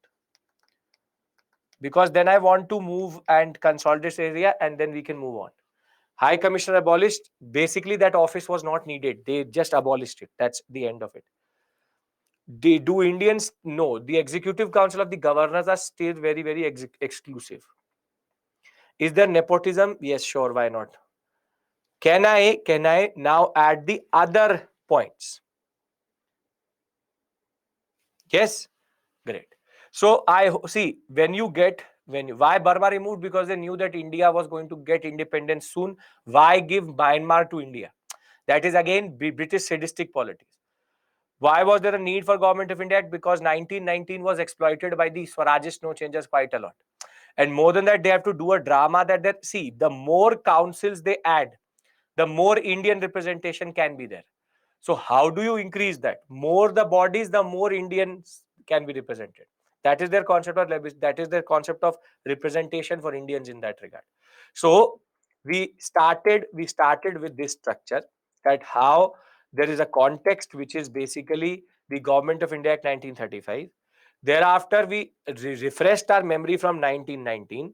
Because then I want to move and consolidate this area and then we can move on. High Commissioner abolished, basically that office was not needed. They just abolished it. That's the end of it. Do Indians? No. The Executive Council of the Governors are still very, very exclusive. Is there nepotism? Yes, sure. Why not? Can I now add the other points? Yes, great. So I see why Burma removed, because they knew that India was going to get independence soon. Why give Myanmar to India? That is again British sadistic politics. Why was there a need for Government of India Act? Because 1919 was exploited by the Swarajist no changes quite a lot. And more than that, they have to do a drama that see, the more councils they add, the more Indian representation can be there. So how do you increase that? More the bodies, the more Indians can be represented. That is their concept of representation for Indians in that regard. So we started with this structure, that how there is a context which is basically the Government of India Act 1935. Thereafter, we refreshed our memory from 1919.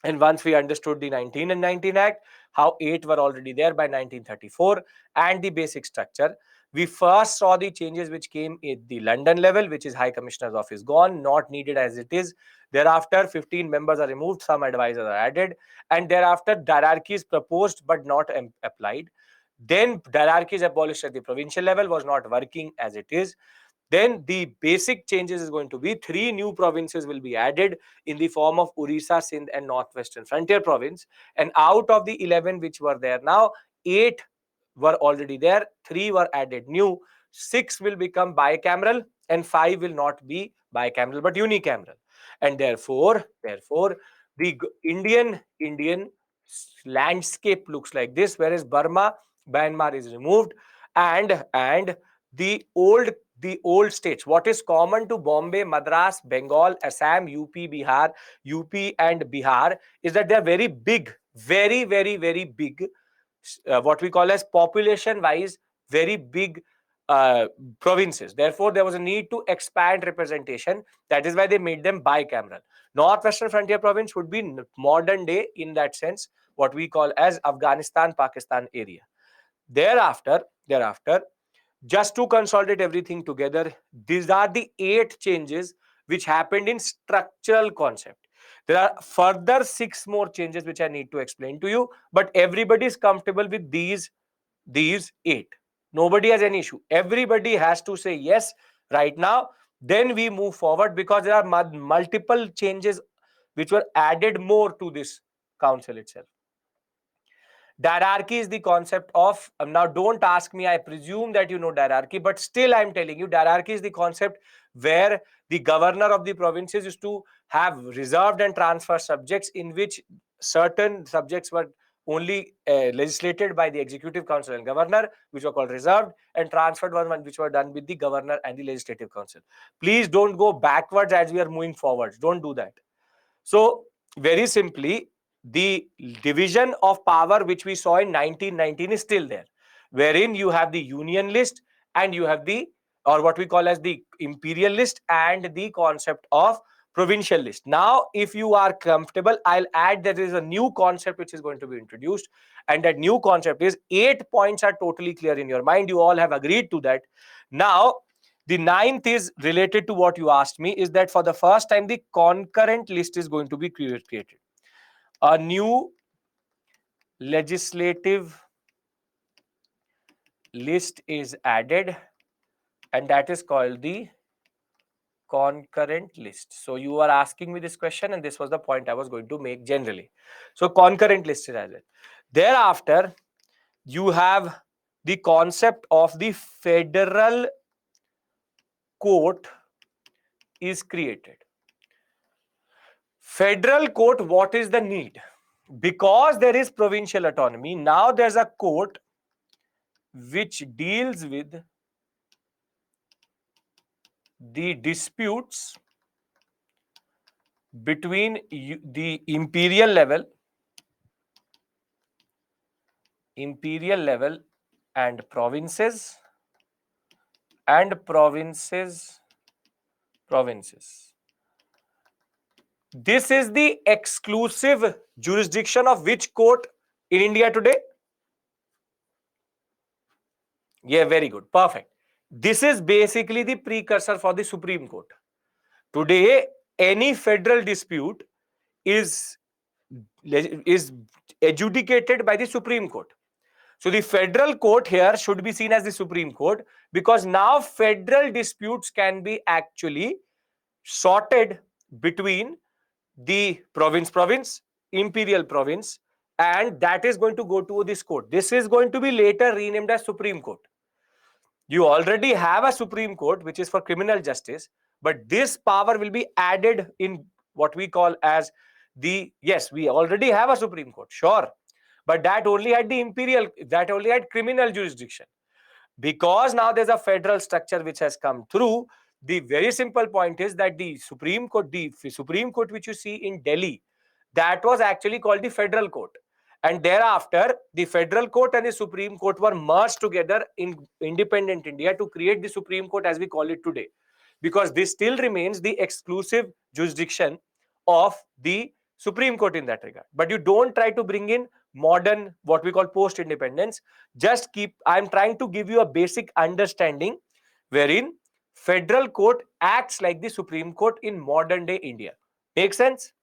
And once we understood the 19 and 19 Act, how 8 were already there by 1934, and the basic structure, we first saw the changes which came at the London level, which is High Commissioner's office gone, not needed as it is. Thereafter, 15 members are removed, some advisors are added, and thereafter, hierarchy is proposed but not applied. Then hierarchy is abolished at the provincial level, was not working as it is. Then the basic changes is going to be 3 new provinces will be added in the form of Orissa, Sindh and Northwestern Frontier Province. And out of the 11 which were there now, 8 were already there, 3 were added new, 6 will become bicameral and 5 will not be bicameral but unicameral. And therefore, the Indian landscape looks like this, whereas Myanmar is removed, and the old states, what is common to Bombay, Madras, Bengal, Assam, UP and Bihar, is that they are very big, very, very, very big, what we call as population wise, very big provinces. Therefore, there was a need to expand representation. That is why they made them bicameral. Northwestern Frontier Province would be modern day, in that sense, what we call as Afghanistan, Pakistan area. Thereafter, just to consolidate everything together, these are the 8 changes which happened in structural concept. There are further 6 more changes which I need to explain to you, but everybody is comfortable with these 8. Nobody has any issue. Everybody has to say yes right now. Then we move forward, because there are multiple changes which were added more to this council itself. Diarchy is the concept of, now don't ask me, I presume that you know diarchy, but still I'm telling you, diarchy is the concept where the governor of the provinces used to have reserved and transfer subjects, in which certain subjects were only legislated by the executive council and governor, which were called reserved, and transferred one which were done with the governor and the legislative council. Please don't go backwards as we are moving forwards. Don't do that. So very simply, the division of power which we saw in 1919 is still there, wherein you have the union list and you have the, or what we call as the imperial list, and the concept of provincial list. Now, if you are comfortable, I'll add that there is a new concept which is going to be introduced, and that new concept is 8 points are totally clear in your mind. You all have agreed to that. Now, the 9th is related to what you asked me, is that for the first time, the concurrent list is going to be created. A new legislative list is added, and that is called the concurrent list. So you are asking me this question, and this was the point I was going to make generally. So concurrent list is added. Thereafter, you have the concept of the federal court is created. Federal court, what is the need? because there is provincial autonomy, now there's a court which deals with the disputes between the imperial level and provinces. This is the exclusive jurisdiction of which court in India today? Yeah, very good. Perfect. This is basically the precursor for the Supreme Court. Today, any federal dispute is adjudicated by the Supreme Court. So the federal court here should be seen as the Supreme Court, because now federal disputes can be actually sorted between the province, imperial province, and that is going to go to this court. This is going to be later renamed as Supreme Court. You already have a Supreme Court which is for criminal justice, but this power will be added in what we call as yes, we already have a Supreme Court, sure, but that only had criminal jurisdiction. Because now there's a federal structure which has come through, the very simple point is that the Supreme Court which you see in Delhi, that was actually called the Federal Court. And thereafter, the Federal Court and the Supreme Court were merged together in independent India to create the Supreme Court as we call it today. Because this still remains the exclusive jurisdiction of the Supreme Court in that regard. But you don't try to bring in modern, what we call post-independence. I'm trying to give you a basic understanding wherein Federal Court acts like the Supreme Court in modern day India. Make sense?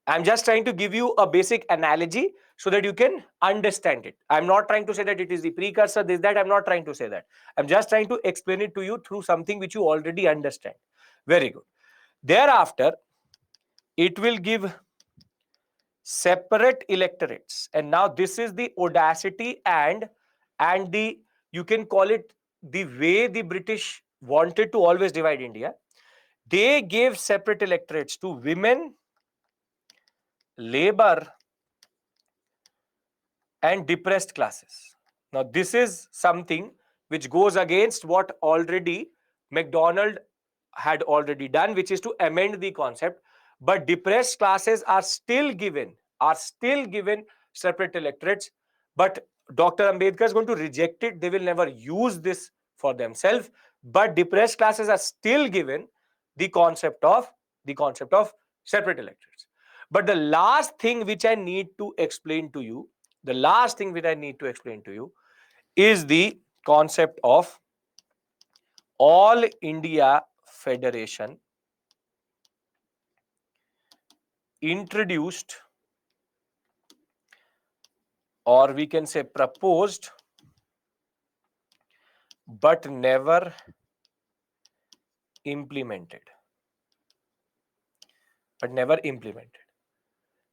I'm just trying to give you a basic analogy so that you can understand it. I'm not trying to say that it is the precursor, this, that. I'm not trying to say that. I'm just trying to explain it to you through something which you already understand. Very good. Thereafter, it will give separate electorates. And now this is the audacity and the, you can call it the way the British wanted to always divide India. They gave separate electorates to women, labor, and depressed classes. Now, this is something which goes against what already MacDonald had already done, which is to amend the concept. But depressed classes are still given separate electorates. But Dr. Ambedkar is going to reject it. They will never use this for themselves. But depressed classes are still given the concept of separate electorates. But the last thing which I need to explain to you is the concept of All India Federation, introduced, or we can say proposed, but never implemented.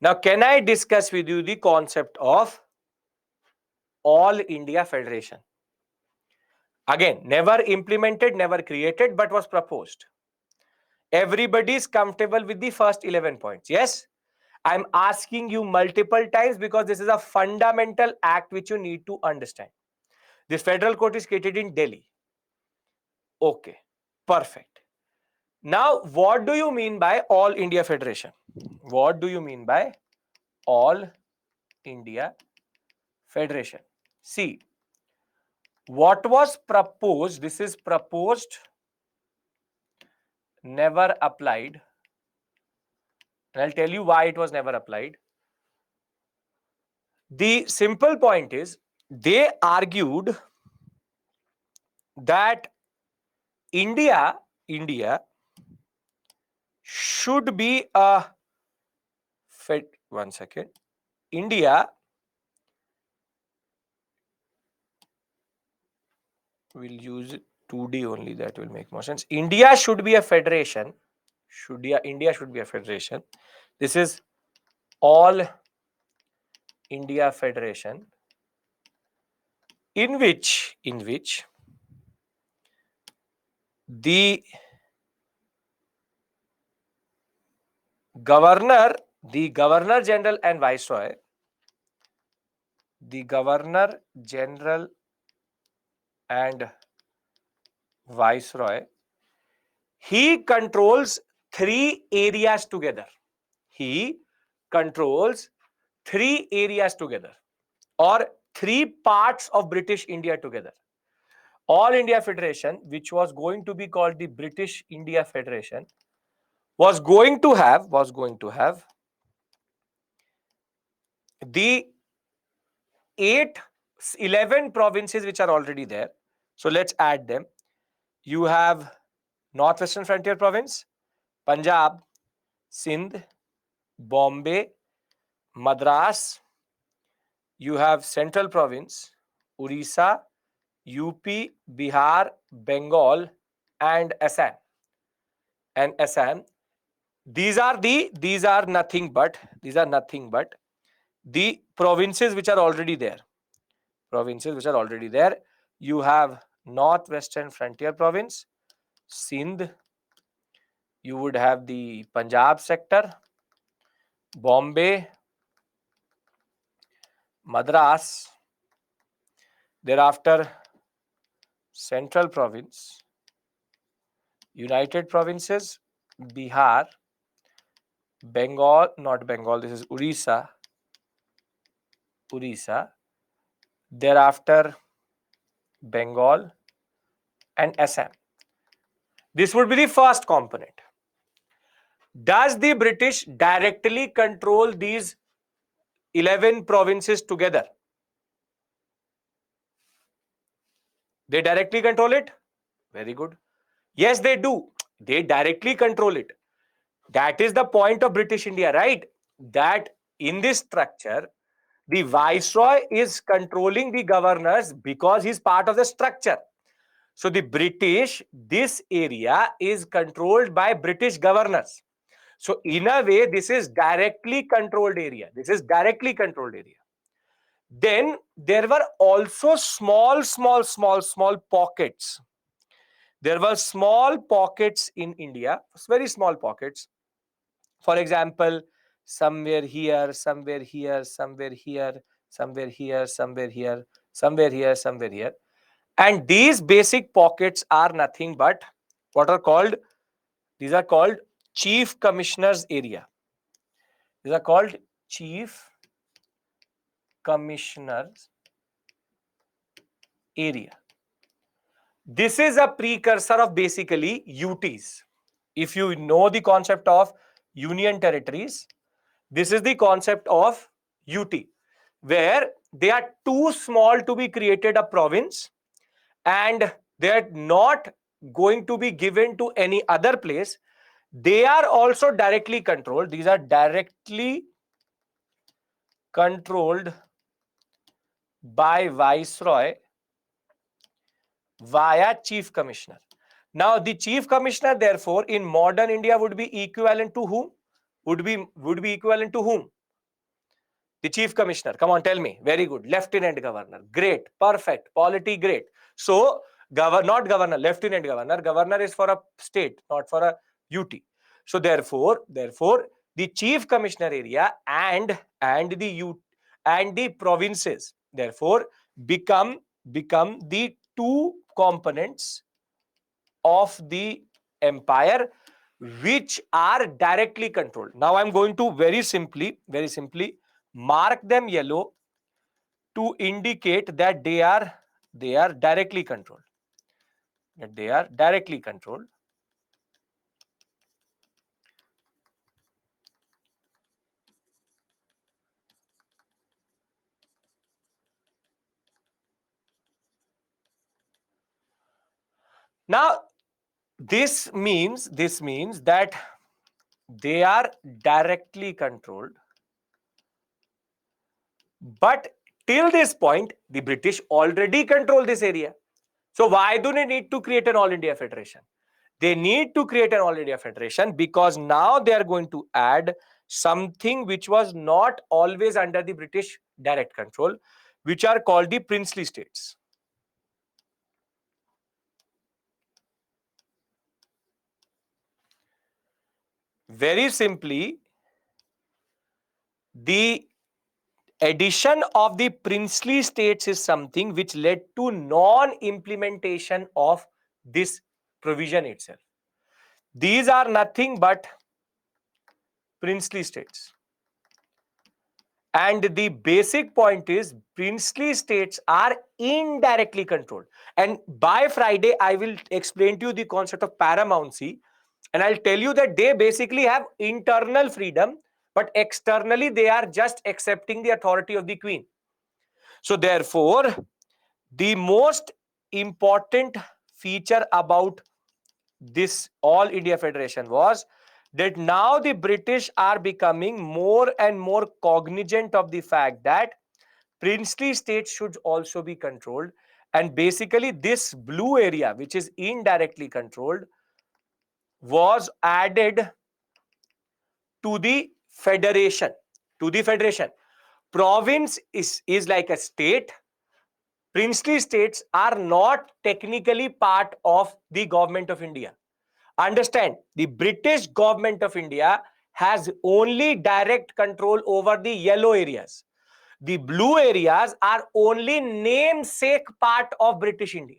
Now, can I discuss with you the concept of All India Federation? Again, never implemented, never created, but was proposed. Everybody is comfortable with the first 11 points. Yes? I'm asking you multiple times because this is a fundamental act which you need to understand. This federal court is created in Delhi. Okay, perfect. Now, what do you mean by All India Federation? What do you mean by All India Federation? See, what was proposed, this is proposed, never applied. And I'll tell you why it was never applied. The simple point is, they argued that India should be a one second. India will use 2D only, that will make more sense. India should be a federation. India should be a federation. This is All India Federation, in which the governor the Governor General and Viceroy, the Governor General and Viceroy, he controls three areas together. He controls three areas together, or three parts of British India together. All India Federation, which was going to be called the British India Federation, was going to have the 8 11 provinces which are already there. So let's add them. You have Northwestern Frontier Province, Punjab, Sindh, Bombay, Madras. You have Central Province, Orissa, UP, Bihar, Bengal, and Assam. These are nothing but the provinces which are already there. You have Northwestern Frontier Province, Sindh. You would have the Punjab sector, Bombay, Madras. Thereafter, Central Province, United Provinces, Bihar, Bengal, not Bengal, this is Orissa. Thereafter, Bengal and Assam. This would be the first component. Does the British directly control these 11 provinces together? They directly control it? Very good. Yes, they do. They directly control it. That is the point of British India, right? That in this structure, the Viceroy is controlling the governors because he's part of the structure. So the British, this area is controlled by British governors. So in a way, this is directly controlled area. Then there were also small pockets. There were small pockets in India, very small pockets. For example, somewhere here, somewhere here, somewhere here, somewhere here, somewhere here, somewhere here, somewhere here. And these basic pockets are nothing but what are called, these are called Chief Commissioner's area. These are called Chief Commissioner's area. This is a precursor of basically UTs. If you know the concept of union territories, this is the concept of UT, where they are too small to be created a province and they are not going to be given to any other place. They are also directly controlled. These are directly controlled by Viceroy via Chief Commissioner. Now, the Chief Commissioner, therefore, in modern India would be equivalent to whom? Would be equivalent to whom? The Chief Commissioner. Come on, tell me. Very good. Lieutenant Governor. Great. Perfect. Polity, great. So, not Governor, Lieutenant Governor. Governor is for a state, not for a UT. So, therefore, the Chief Commissioner area and the provinces, therefore, become the two components of the empire which are directly controlled. Now I'm going to very simply mark them yellow to indicate that they are directly controlled. Now this means that they are directly controlled, but till this point the British already control this area. So why do they need to create an all India federation? They need to create an all India federation because now they are going to add something which was not always under the British direct control, which are called the princely states. Very simply, The addition of the princely states is something which led to non-implementation of this provision itself. These are nothing but princely states. And the basic point is princely states are indirectly controlled. And by Friday, I will explain to you the concept of paramountcy. And I'll tell you that they basically have internal freedom, but externally they are just accepting the authority of the queen. So therefore, the most important feature about this All India Federation was that now the British are becoming more and more cognizant of the fact that princely states should also be controlled. And basically, this blue area, which is indirectly controlled, was added to the federation. To the federation. Province is like a state. Princely states are not technically part of the government of India. Understand, the British government of India has only direct control over the yellow areas. The blue areas are only namesake part of British India.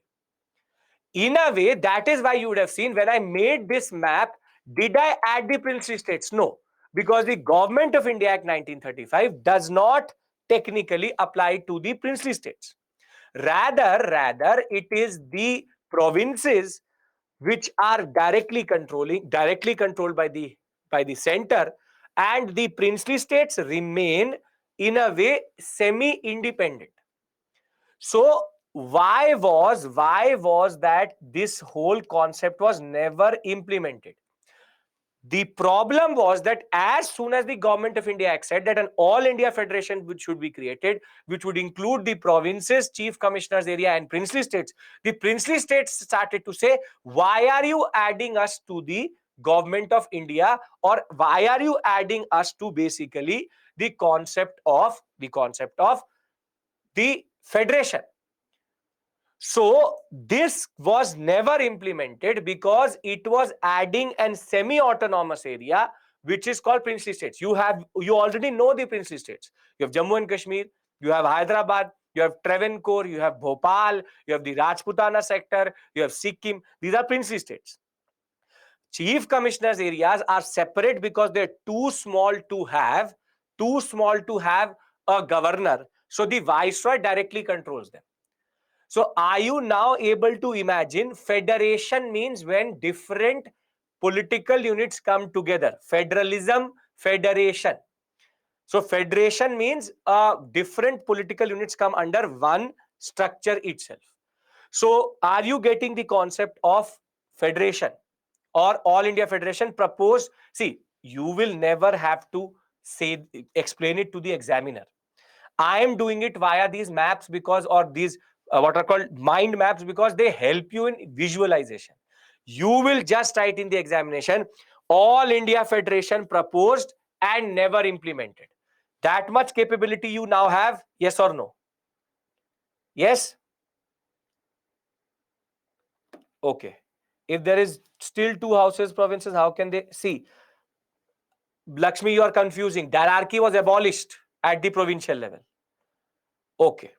In a way, that is why you would have seen when I made this map, did I add the princely states? No, because the Government of India Act 1935 does not technically apply to the princely states. Rather, it is the provinces which are directly controlled by the center, and the princely states remain in a way semi-independent. So why was that this whole concept was never implemented? The problem was that as soon as the Government of India Act said that an all India federation which should be created, which would include the provinces, chief commissioners area and princely states, the princely states started to say, why are you adding us to the Government of India, or why are you adding us to basically the concept of the federation? So this was never implemented because it was adding an semi-autonomous area which is called princely states. You already know the princely states. You have Jammu and Kashmir, you have Hyderabad, you have Travancore, you have Bhopal, you have the Rajputana sector, you have Sikkim. These are princely states. Chief commissioners areas are separate because they're too small to have a governor. So the viceroy directly controls them. So are you now able to imagine? Federation means when different political units come together. Federalism, federation. So federation means different political units come under one structure itself. So are you getting the concept of federation or all India federation proposed? See, you will never have to explain it to the examiner. I am doing it via these maps because, or these what are called mind maps, because they help you in visualization. You will just write in the examination, All India Federation proposed and never implemented. That much capability you now have, yes or no? Yes? Okay. If there is still two houses, provinces, how can they see? Lakshmi, you are confusing. Hierarchy was abolished at the provincial level. Okay.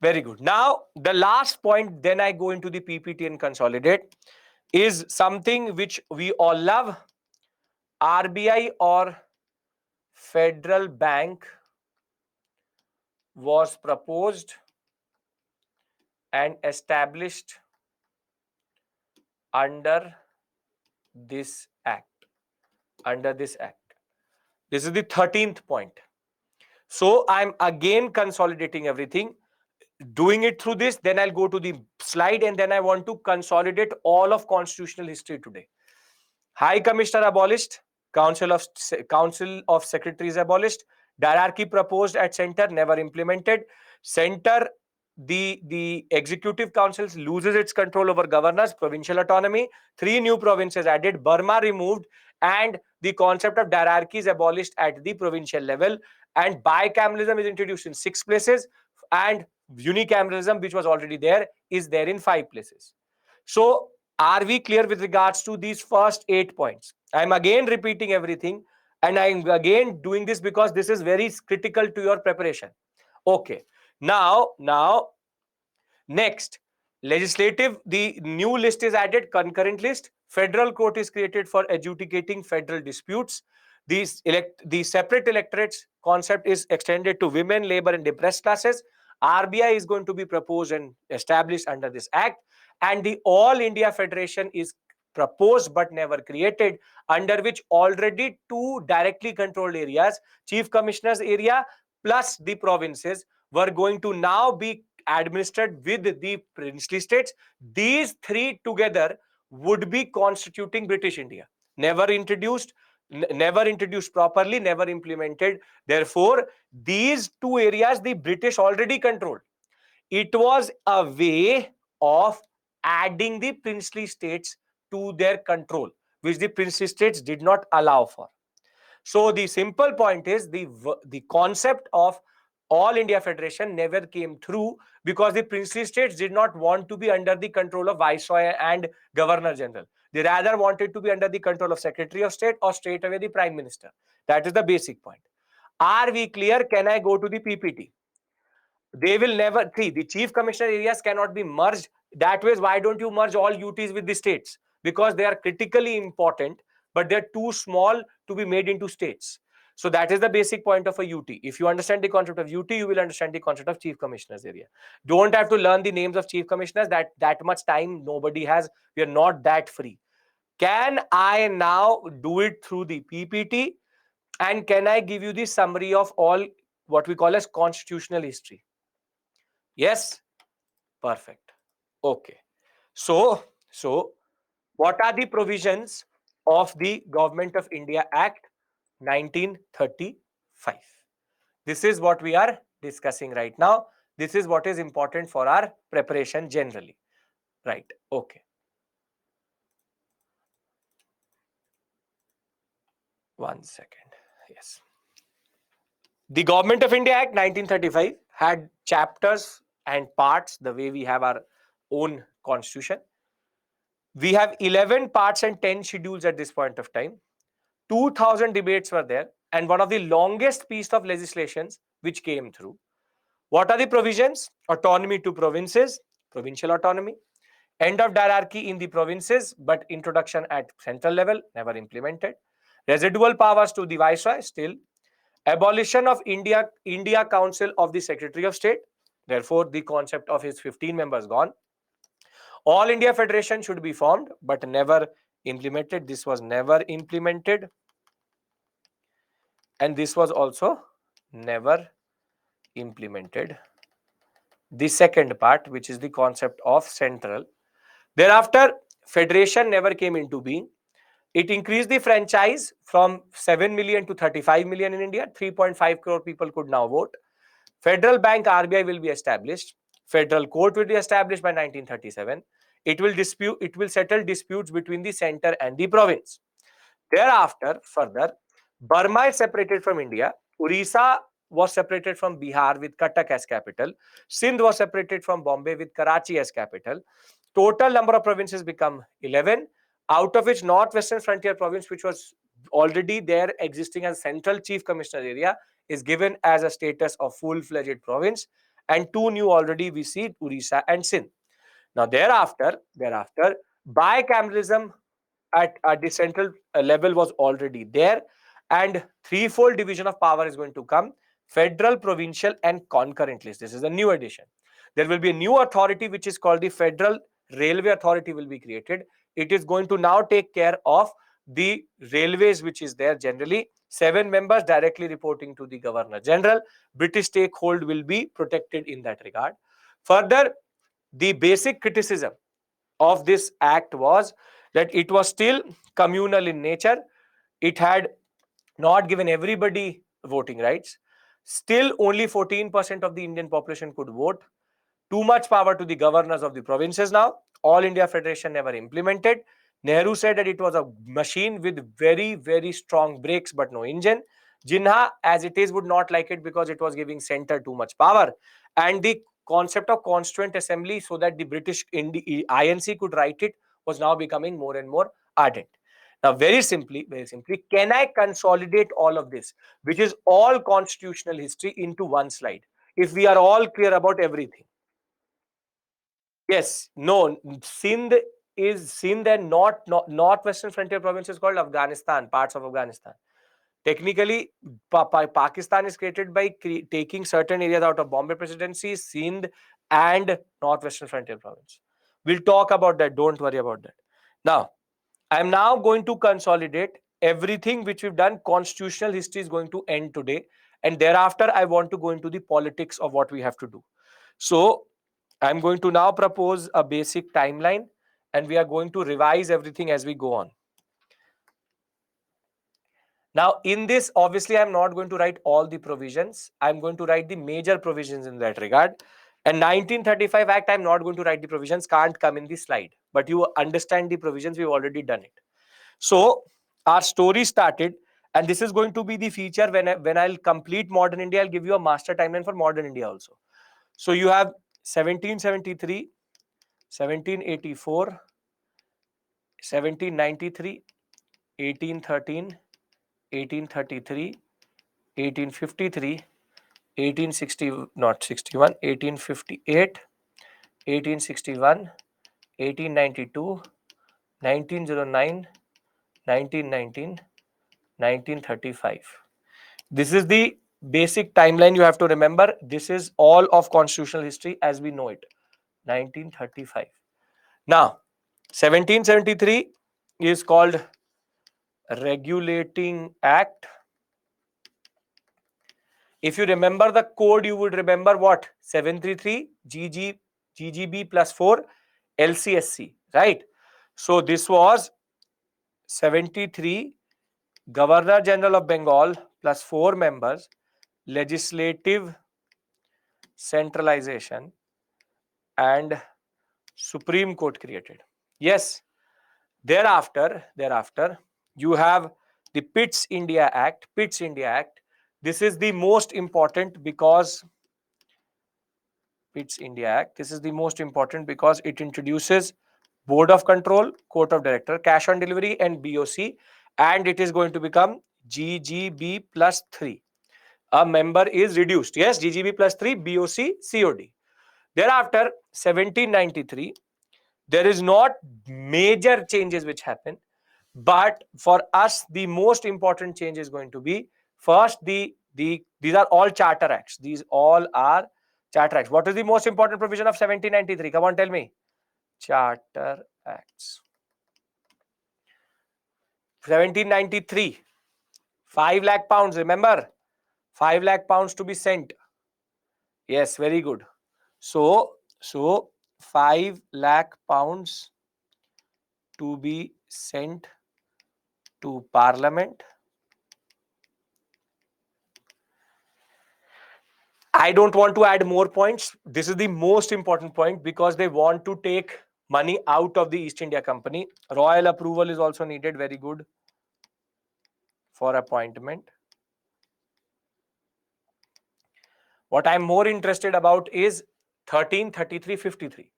Very good. Now, the last point, then I go into the PPT and consolidate, is something which we all love. RBI or Federal Bank was proposed and established under this act. Under this act. This is the 13th point. So I'm again consolidating everything, doing it through this. Then I'll go to the slide, and then I want to consolidate all of constitutional history today. High Commissioner abolished, Council of Secretaries abolished, hierarchy proposed at center, never implemented. Center, the Executive Council loses its control over governors, provincial autonomy. 3 new provinces added, Burma removed, and the concept of hierarchy is abolished at the provincial level. And bicameralism is introduced in 6 places, and unicameralism, which was already there, is there in 5 places. So are we clear with regards to these first 8 points? I'm again repeating everything. And I'm again doing this because this is very critical to your preparation. Okay. Now, next, legislative, the new list is added, concurrent list. Federal court is created for adjudicating federal disputes. The separate electorates concept is extended to women, labor, and depressed classes. RBI is going to be proposed and established under this act, and the All India Federation is proposed but never created, under which already two directly controlled areas, chief commissioner's area plus the provinces, were going to now be administered with the princely states. These three together would be constituting British India. Never introduced, never introduced properly, never implemented. Therefore, these two areas the British already controlled. It was a way of adding the princely states to their control, which the princely states did not allow for. So the simple point is the concept of all India Federation never came through because the princely states did not want to be under the control of Viceroy and Governor General. They rather wanted to be under the control of Secretary of State or straight away the Prime Minister. That is the basic point. Are we clear? Can I go to the PPT? They will never see, the chief commissioner areas cannot be merged. That way, why don't you merge all UTs with the states? Because they are critically important, but they're too small to be made into states. So that is the basic point of a UT. If you understand the concept of UT, you will understand the concept of chief commissioners area. Don't have to learn the names of chief commissioners. That much time nobody has. We are not that free. Can I now do it through the PPT? And can I give you the summary of all what we call as constitutional history? Yes, perfect. Okay. So what are the provisions of the Government of India Act 1935? This is what we are discussing right now. This is what is important for our preparation generally. Right. Okay. One second. Yes. The Government of India Act 1935 had chapters and parts the way we have our own constitution. We have 11 parts and 10 schedules at this point of time. 2000 debates were there, and one of the longest piece of legislations which came through. What are the provisions? Autonomy to provinces, provincial autonomy, end of hierarchy in the provinces, but introduction at central level, never implemented. Residual powers to the Viceroy, still. Abolition of India Council of the Secretary of State, therefore the concept of his 15 members gone. All India Federation should be formed, but never implemented. This was never implemented. And this was also never implemented. The second part, which is the concept of central. Thereafter, federation never came into being. It increased the franchise from 7 million to 35 million in India. 3.5 crore people could now vote. Federal Bank RBI will be established. Federal Court will be established by 1937. It will settle disputes between the center and the province. Thereafter, further, Burma is separated from India. Orissa was separated from Bihar with Cuttack as capital. Sindh was separated from Bombay with Karachi as capital. Total number of provinces become 11, out of which Northwestern Frontier Province, which was already there existing as Central Chief Commissioner area, is given as a status of full-fledged province, and two new already we see, Orissa and Sindh. Now thereafter, bicameralism at the central level was already there, and threefold division of power is going to come: federal, provincial, and concurrent list. This is a new addition. There will be a new authority which is called the Federal Railway Authority will be created. It is going to now take care of the railways which is there generally. 7 members directly reporting to the Governor General. British stakehold will be protected in that regard. Further, the basic criticism of this act was that it was still communal in nature. It had not given everybody voting rights. Still, only 14% of the Indian population could vote. Too much power to the governors of the provinces now. All India Federation never implemented. Nehru said that it was a machine with very, very strong brakes but no engine. Jinnah, as it is, would not like it because it was giving center too much power. And the concept of constituent assembly, so that the British INC could write it, was now becoming more and more ardent. Now, very simply, can I consolidate all of this, which is all constitutional history, into one slide? If we are all clear about everything. Yes, no, Sindh and Northwestern Frontier province is called Afghanistan, parts of Afghanistan. Technically, Pakistan is created by taking certain areas out of Bombay Presidency, Sindh, and Northwestern Frontier Province. We'll talk about that. Don't worry about that. Now, I'm now going to consolidate everything which we've done. Constitutional history is going to end today. And thereafter, I want to go into the politics of what we have to do. So, I'm going to now propose a basic timeline, and we are going to revise everything as we go on. Now, in this, obviously, I'm not going to write all the provisions. I'm going to write the major provisions in that regard. And 1935 Act, I'm not going to write the provisions, can't come in the slide. But you understand the provisions, we've already done it. So, our story started, and this is going to be the feature when I'll complete modern India, I'll give you a master timeline for modern India also. So, you have 1773, 1784, 1793, 1813, 1833, 1853, 1860, not 61, 1858, 1861, 1892, 1909, 1919, 1935. This is the basic timeline you have to remember. This is all of constitutional history as we know it. 1935. Now, 1773 is called Regulating Act. If you remember the code, you would remember what? 733 GGB plus 4 LCSC, right? So this was 73 Governor General of Bengal plus 4 members, legislative centralization, and Supreme Court created. Yes, thereafter, you have the Pitt's India Act. This is the most important because Pitt's India Act. This is the most important because it introduces Board of Control, Court of Director, Cash on Delivery, and BOC, and it is going to become GGB plus 3. A member is reduced. Yes, GGB plus 3, BOC, COD. Thereafter, 1793, there is not major changes which happen, but for us, the most important change is going to be first these are all charter acts. These all are charter acts. What is the most important provision of 1793? Come on, tell me. Charter acts. 1793. 5 lakh pounds. Remember, 5 lakh pounds to be sent. Yes, very good. So 5 lakh pounds to be sent to Parliament. I don't want to add more points. This is the most important point because they want to take money out of the East India Company. Royal approval is also needed. Very good for appointment. What I'm more interested about is 13, 33, 53.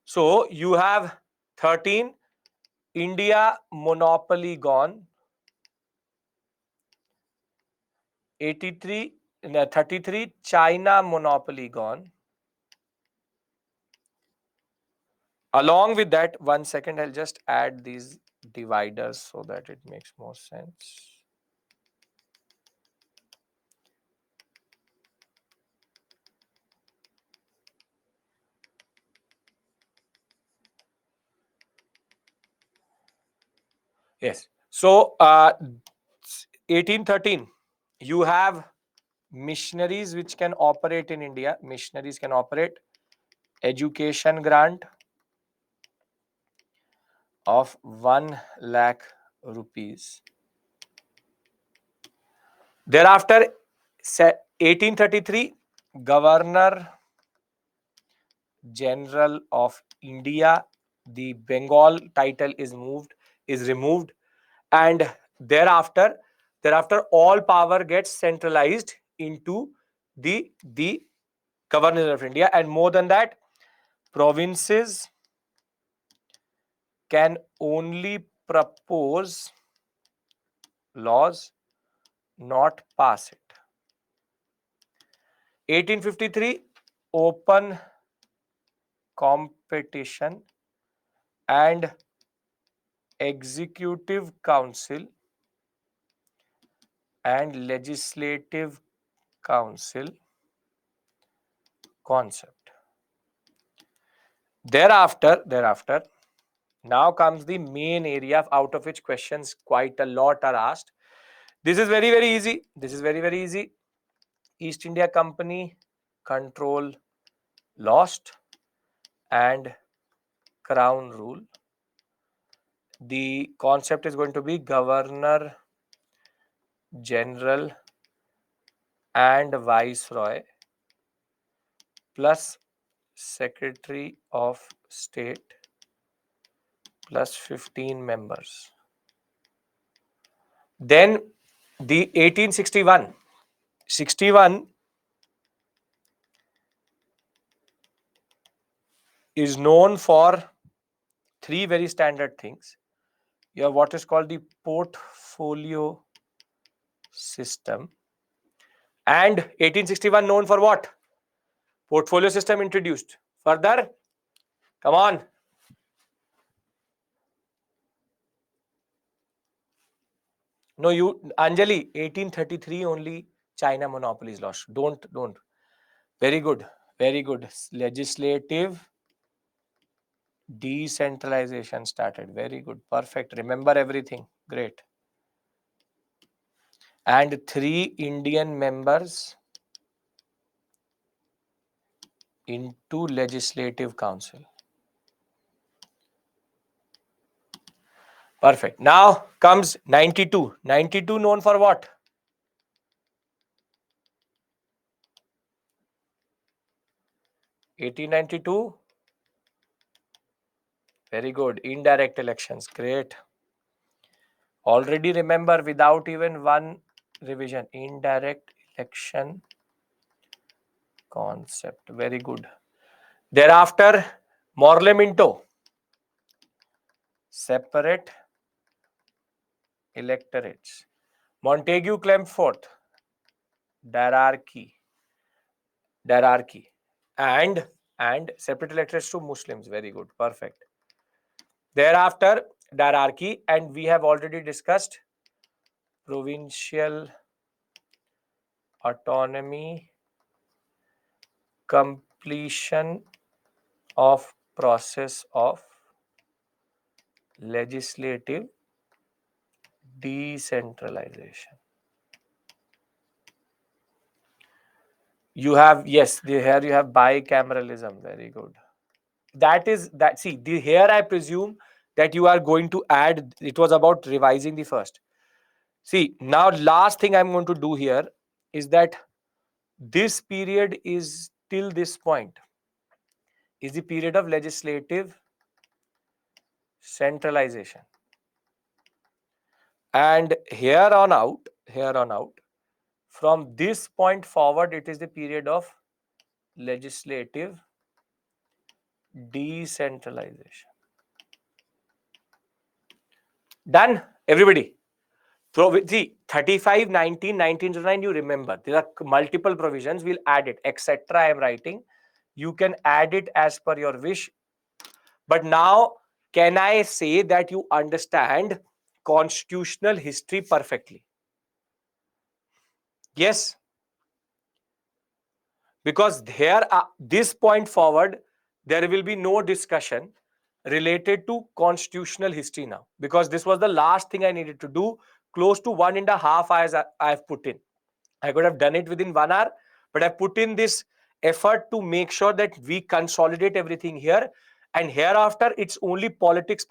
So you have 13, India monopoly gone. 83, 33, China monopoly gone. Along with that, 1 second, I'll just add these dividers so that it makes more sense. Yes. So 1813, you have missionaries which can operate in India. Missionaries can operate. Education grant of 1 lakh rupees. Thereafter, 1833, Governor General of India. The Bengal title is removed, and thereafter all power gets centralized into the Governor of India, and more than that, provinces can only propose laws, not pass it. 1853, open competition and executive council and legislative council concept. Thereafter, now comes the main area out of which questions quite a lot are asked. This is very, very easy. This is very, very easy. East India Company control lost and crown rule. The concept is going to be Governor General and Viceroy plus Secretary of State plus 15 members. Then the 1861 is known for three very standard things. You have what is called the portfolio system, and 1861 known for what? Portfolio system introduced. Further, come on. No, you Anjali, 1833 only China monopolies lost. Don't. Very good. Very good. Legislative decentralization started. Very good. Perfect. Remember everything. Great. And 3 Indian members into Legislative Council. Perfect. Now comes 92. 92 known for what? (1892). Very good. Indirect elections. Great. Already remember without even one revision. Indirect election concept. Very good. Thereafter, Morley Minto. Separate electorates. Montague Chelmsford. Hierarchy. And separate electorates to Muslims. Very good. Perfect. Thereafter, hierarchy, and we have already discussed provincial autonomy, completion of process of legislative decentralization. You have, yes, here you have bicameralism. Very good. See, here I presume that you are going to add, it was about revising the first. See, now last thing I'm going to do here is that this period is till this point is the period of legislative centralization. And here on out, from this point forward, it is the period of legislative decentralization. Done, everybody. So, see, 35, 19, 1909, you remember. There are multiple provisions. We'll add it, etc. I am writing. You can add it as per your wish. But now, can I say that you understand constitutional history perfectly? Yes. Because here, this point forward, there will be no discussion related to constitutional history now. Because this was the last thing I needed to do. Close to 1.5 hours I've put in. I could have done it within 1 hour, but I put in this effort to make sure that we consolidate everything here. And hereafter, it's only politics.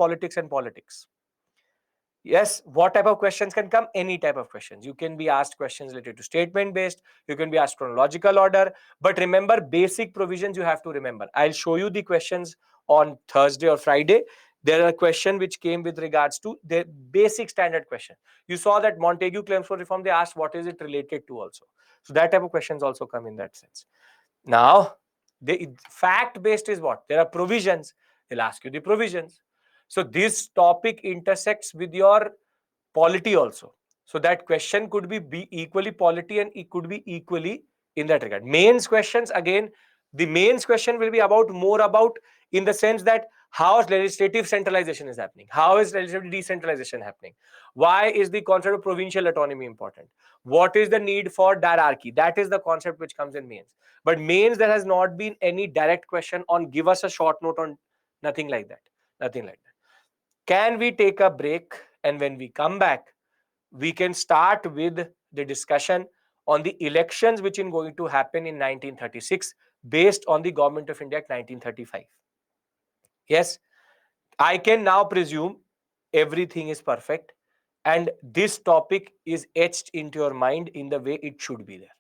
Yes, what type of questions can come? Any type of questions. You can be asked questions related to statement based. You can be asked chronological order. But remember, basic provisions you have to remember. I'll show you the questions on Thursday or Friday. There are a question which came with regards to the basic standard question. You saw that Montague Chelmsford reform, they asked what is it related to also. So that type of questions also come in that sense. Now, the fact based is what? There are provisions. They'll ask you the provisions. So this topic intersects with your polity also. So that question could be equally polity and it could be equally in that regard. Mains questions, again, the mains question will be about more about in the sense that how legislative centralization is happening, how is legislative decentralization happening, why is the concept of provincial autonomy important, what is the need for hierarchy. That is the concept which comes in mains. But mains, there has not been any direct question on give us a short note on, nothing like that, nothing like that. Can we take a break, and when we come back we can start with the discussion on the elections which are going to happen in 1936 based on the Government of India Act 1935. Yes, I can now presume everything is perfect and this topic is etched into your mind in the way it should be there.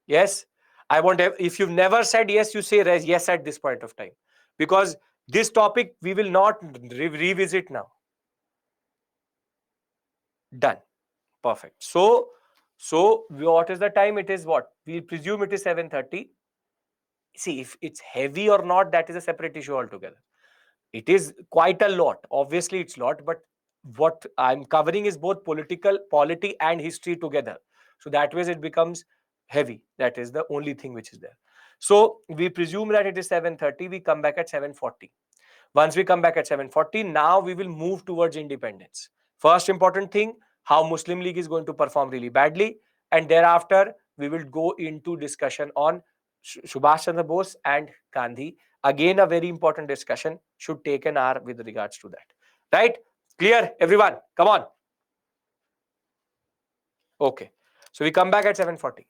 Yes, I want, if you've never said yes, you say yes at this point of time, because this topic we will not revisit now. Done. Perfect. So what is the time? It is what? We presume it is 7:30. See, if it's heavy or not, that is a separate issue altogether. It is quite a lot. Obviously, it's a lot, but what I'm covering is both political, polity, and history together. So that way it becomes heavy. That is the only thing which is there. So we presume that it is 7:30. We come back at 7:40. Once we come back at 7:40, now we will move towards independence. First important thing, how Muslim League is going to perform really badly, and thereafter we will go into discussion on Subhash Chandra Bose and Gandhi. Again, a very important discussion, should take an hour with regards to that. Right? Clear, everyone? Come on. Okay. So we come back at 7:40.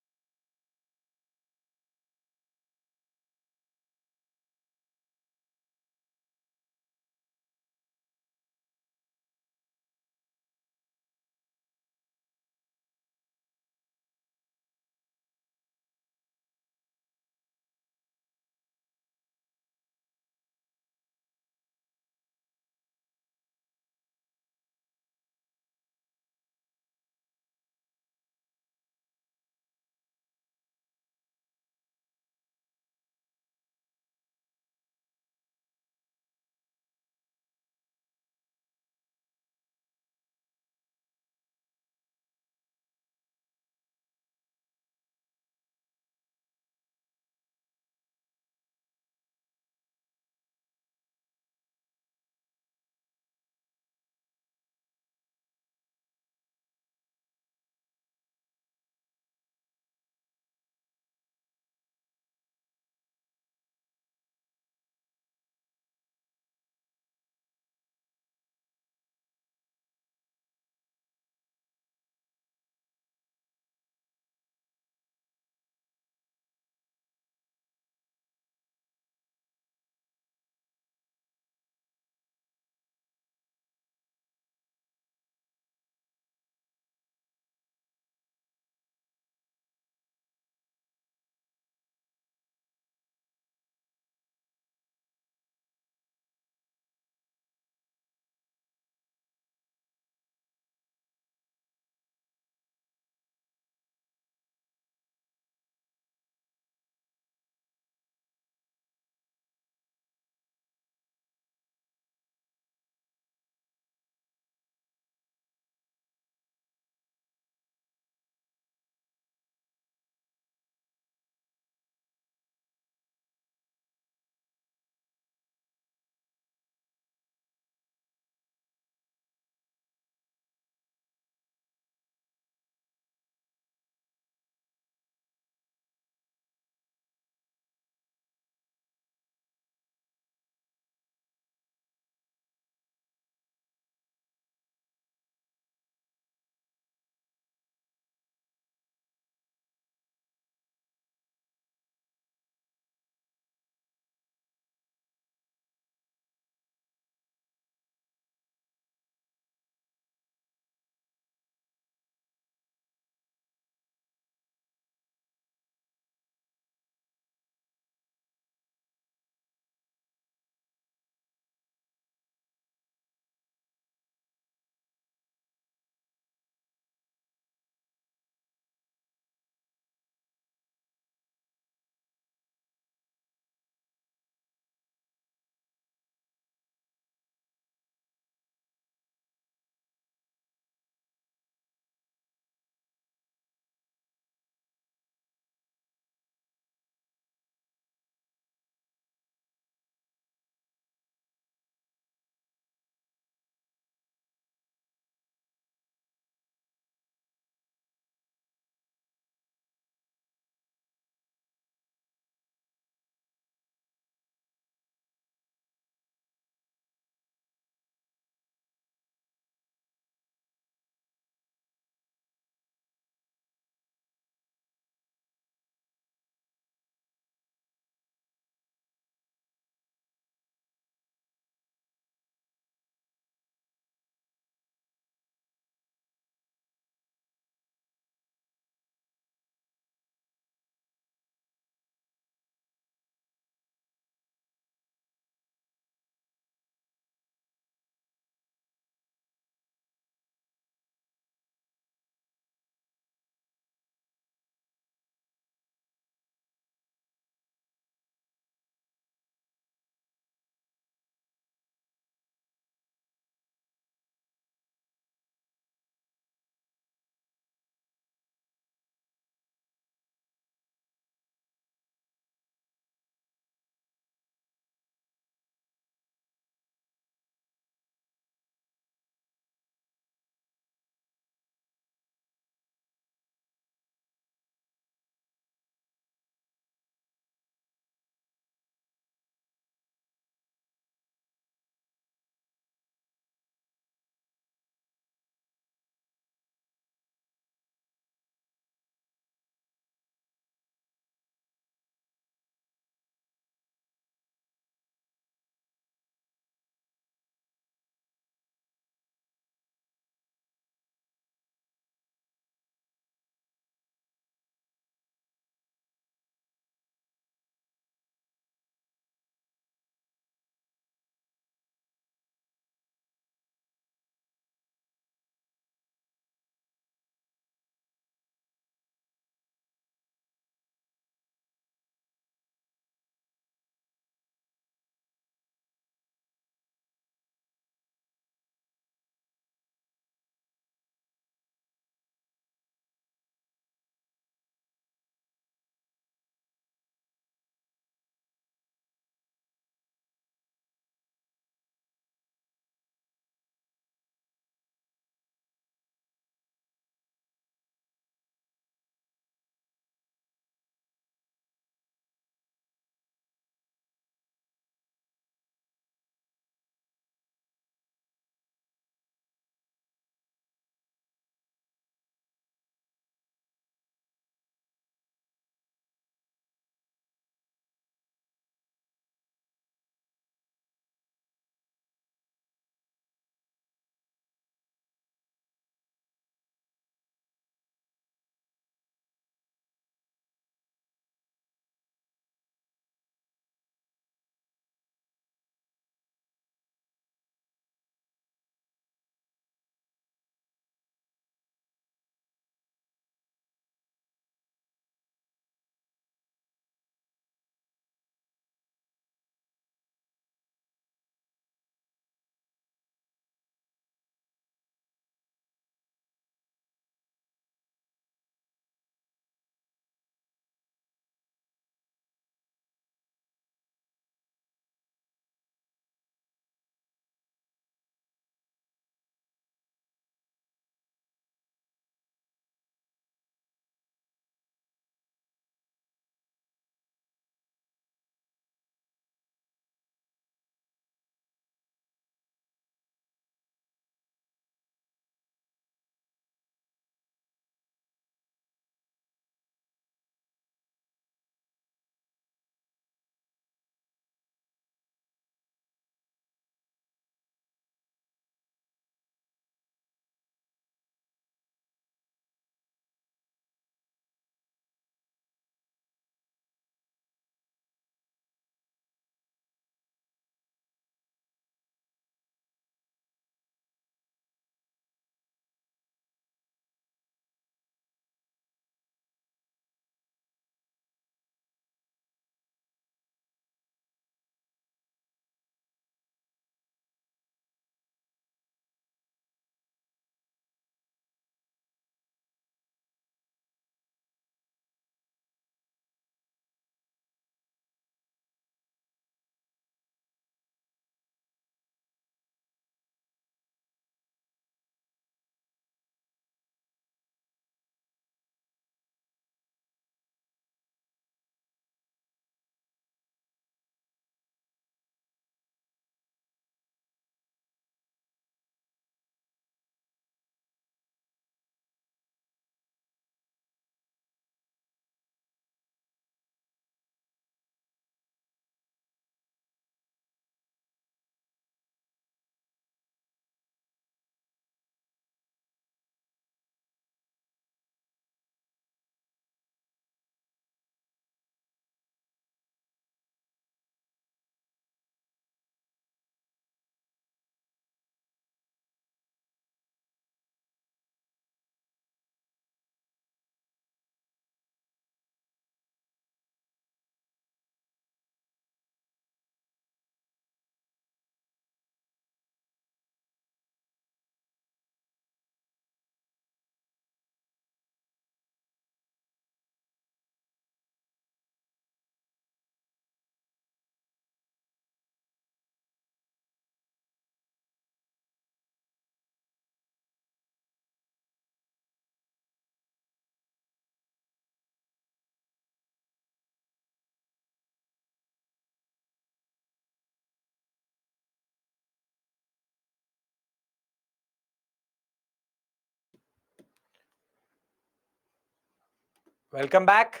Welcome back.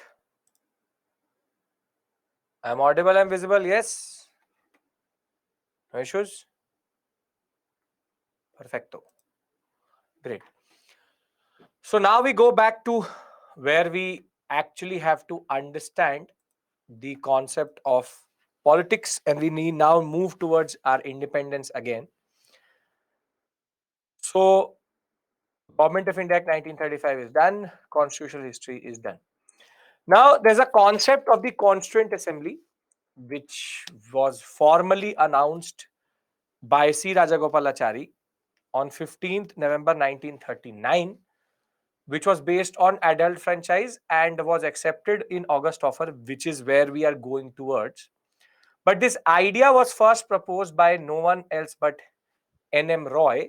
I'm audible, I'm visible. Yes. No issues. Perfecto. Great. So now we go back to where we actually have to understand the concept of politics, and we need now move towards our independence again. So Government of India Act 1935 is done, constitutional history is done. Now there's a concept of the Constituent Assembly which was formally announced by C. Rajagopalachari on 15th November 1939, which was based on adult franchise and was accepted in August offer, which is where we are going towards. But this idea was first proposed by no one else but N.M. Roy,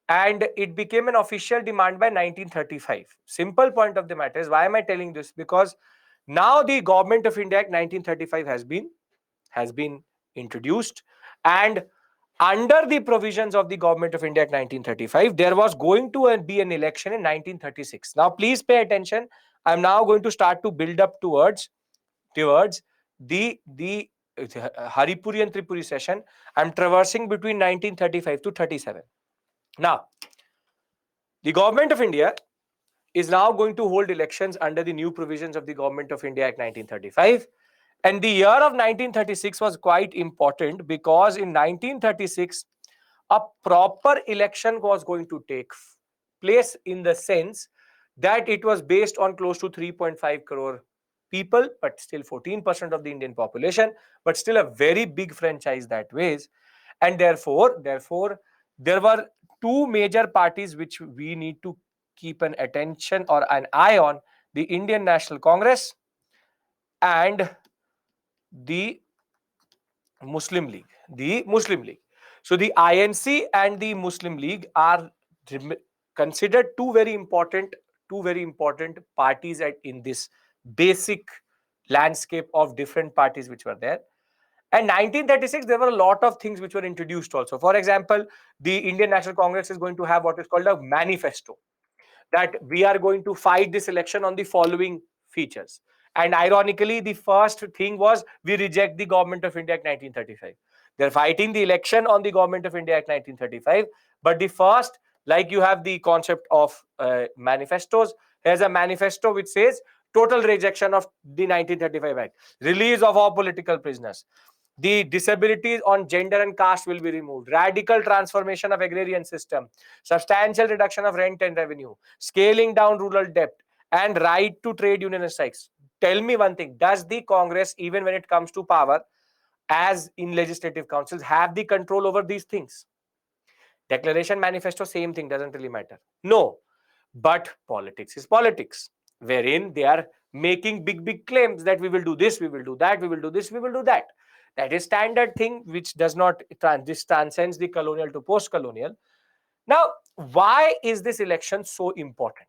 and it became an official demand by 1935. Simple point of the matter is, why am I telling this? Because now the Government of India Act 1935 has been introduced, and under the provisions of the Government of India Act 1935, there was going to be an election in 1936. Now, please pay attention. I'm now going to start to build up towards the Haripuri and Tripuri session. I'm traversing between 1935 to 37. Now, the Government of India is now going to hold elections under the new provisions of the Government of India Act 1935. And the year of 1936 was quite important because in 1936, a proper election was going to take place, in the sense that it was based on close to 3.5 crore people, but still 14% of the Indian population, but still a very big franchise that ways. And therefore, there were two major parties which we need to keep an attention or an eye on: the Indian National Congress and the Muslim League. So the INC and the Muslim League are considered two very important parties in this basic landscape of different parties which were there. And 1936, there were a lot of things which were introduced also. For example, the Indian National Congress is going to have what is called a manifesto, that we are going to fight this election on the following features. And ironically, the first thing was, we reject the Government of India Act 1935. They're fighting the election on the Government of India Act 1935. But the first, like you have the concept of manifestos. Here's a manifesto which says total rejection of the 1935 Act, release of all political prisoners, the disabilities on gender and caste will be removed, radical transformation of agrarian system, substantial reduction of rent and revenue, scaling down rural debt, and right to trade union and strikes. Tell me one thing: does the Congress, even when it comes to power as in legislative councils, have the control over these things? Declaration, manifesto, same thing, doesn't really matter. No. But politics is politics, wherein they are making big claims that we will do this, we will do that, we will do this, we will do that. That is standard thing which does not this transcends the colonial to post-colonial. Now, why is this election so important?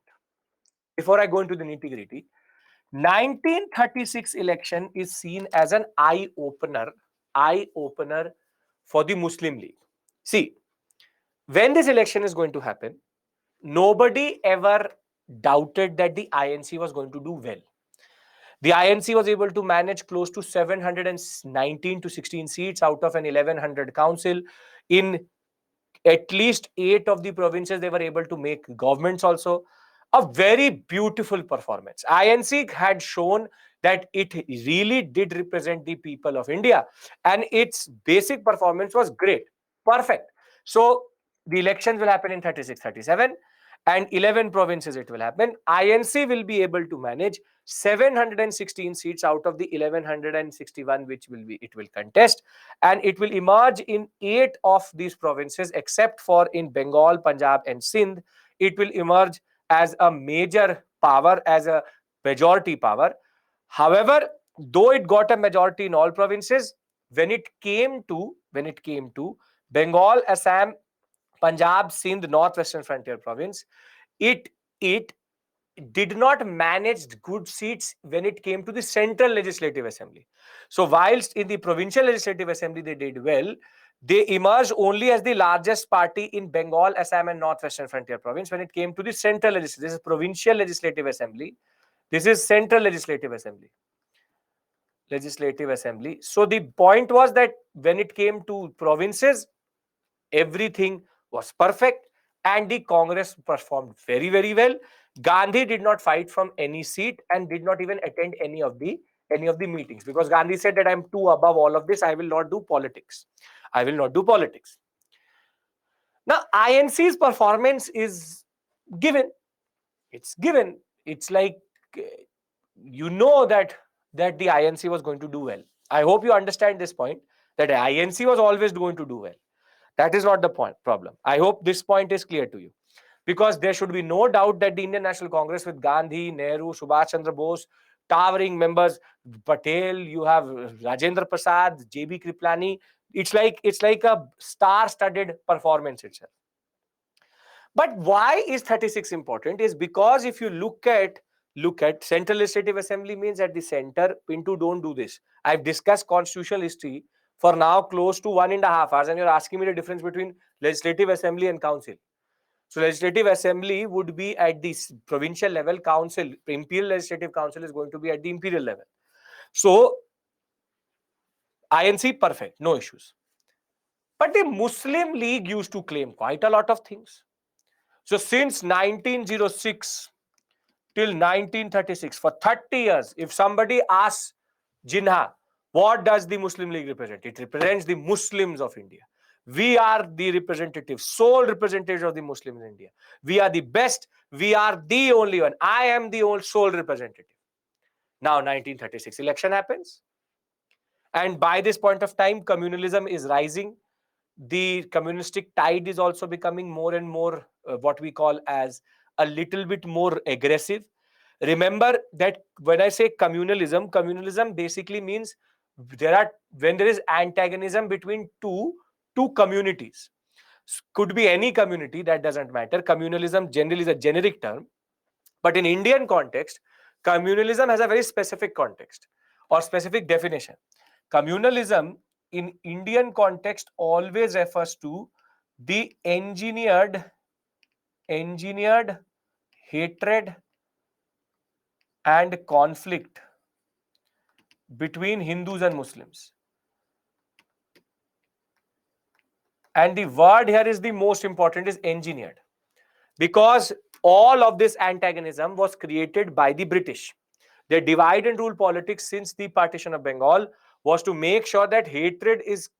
Before I go into the nitty-gritty, 1936 election is seen as an eye-opener for the Muslim League. See, when this election is going to happen, nobody ever doubted that the INC was going to do well. The INC was able to manage close to 719 to 16 seats out of an 1100 council. In at least 8 of the provinces, they were able to make governments also. A very beautiful performance. INC had shown that it really did represent the people of India, and its basic performance was great. Perfect. So the elections will happen in 36, 37, and 11 provinces it will happen. INC will be able to manage 716 seats out of the 1161 which it will contest, and it will emerge in 8 of these provinces, except for in Bengal, Punjab and Sindh. It will emerge as a major power, as a majority power. However, though it got a majority in all provinces, when it came to Bengal, Assam, Punjab, Sindh, Northwestern Frontier Province, it did not manage good seats when it came to the Central Legislative Assembly. So whilst in the Provincial Legislative Assembly they did well, they emerged only as the largest party in Bengal, Assam and Northwestern Frontier Province when it came to the Central Legislative. This is Provincial Legislative Assembly. This is Central Legislative Assembly. Legislative Assembly. So the point was that when it came to provinces, everything was perfect and the Congress performed very, very well. Gandhi did not fight from any seat and did not even attend any of the meetings, because Gandhi said that I'm too above all of this. I will not do politics. I will not do politics. Now, INC's performance is given. It's given. It's like, you know that the INC was going to do well. I hope you understand this point, that INC was always going to do well. That is not the problem. I hope this point is clear to you, because there should be no doubt that the Indian National Congress with Gandhi, Nehru, Subhash Chandra Bose, towering members, Patel, you have Rajendra Prasad, JB Kriplani. It's like a star-studded performance itself. But why is 36 important? Is because if you look at Central Legislative Assembly, means at the center, Pinto, don't do this. I've discussed constitutional history for now close to 1.5 hours, and you're asking me the difference between Legislative Assembly and Council. So Legislative Assembly would be at the provincial level, Council, Imperial Legislative Council is going to be at the imperial level. So INC, perfect, no issues. But the Muslim League used to claim quite a lot of things. So since 1906 till 1936, for 30 years, if somebody asks Jinnah, what does the Muslim League represent? It represents the Muslims of India. We are the representatives, sole representatives of the Muslims in India. We are the best. We are the only one. I am the sole representative. Now 1936 election happens. And by this point of time, communalism is rising. The communistic tide is also becoming more and more what we call as a little bit more aggressive. Remember that when I say communalism basically means when there is antagonism between two communities. Could be any community, that doesn't matter. Communalism generally is a generic term, but in Indian context, communalism has a very specific context or specific definition. Communalism in Indian context always refers to the engineered hatred and conflict between Hindus and Muslims. And the word here is the most important, is engineered, because all of this antagonism was created by the British. Their divide and rule politics since the partition of Bengal was to make sure that hatred is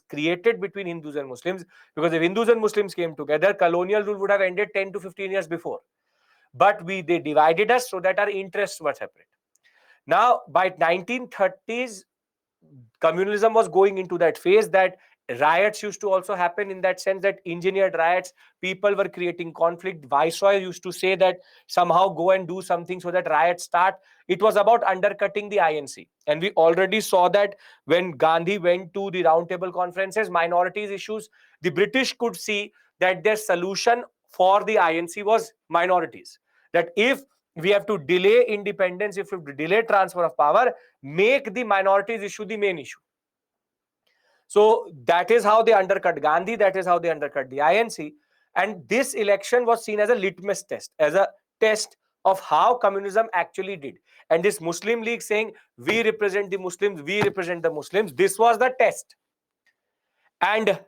created between Hindus and Muslims, because if Hindus and Muslims came together, colonial rule would have ended 10 to 15 years before. But they divided us so that our interests were separate. Now, by 1930s, communalism was going into that phase that riots used to also happen, in that sense that engineered riots, people were creating conflict. Viceroy used to say that somehow go and do something so that riots start. It was about undercutting the INC. And we already saw that when Gandhi went to the roundtable conferences, minorities issues, the British could see that their solution for the INC was minorities. That if we have to delay independence, if we have to delay transfer of power, make the minorities issue the main issue. So that is how they undercut Gandhi, that is how they undercut the INC. And this election was seen as a litmus test, as a test of how communism actually did. And this Muslim League saying, we represent the Muslims, we represent the Muslims, this was the test. And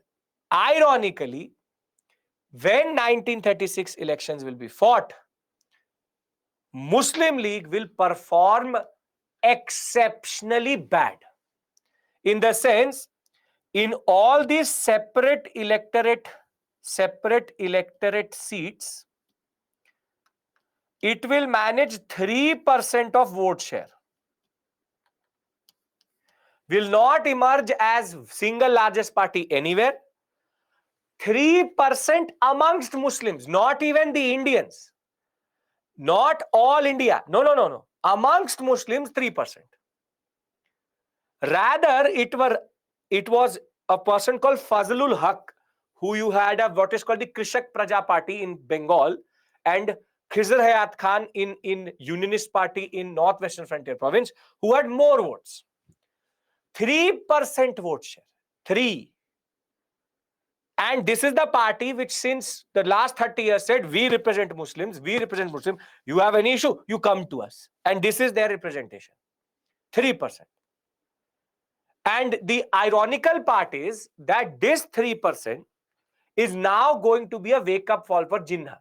ironically, when 1936 elections will be fought, Muslim League will perform exceptionally bad. In the sense, in all these separate electorate seats, it will manage 3% of vote share. Will not emerge as single largest party anywhere. 3% amongst Muslims, not even the Indians. Not all India. No. Amongst Muslims, 3%. Rather, it was a person called Fazlul Haq, who you had what is called the Krishak Praja Party in Bengal, and Khizr Hayat Khan in Unionist Party in Northwestern Frontier Province, who had more votes. 3% vote share. 3. And this is the party which since the last 30 years said, we represent Muslims, we represent Muslims. You have an issue, you come to us. And this is their representation, 3%. And the ironical part is that this 3% is now going to be a wake-up call for Jinnah.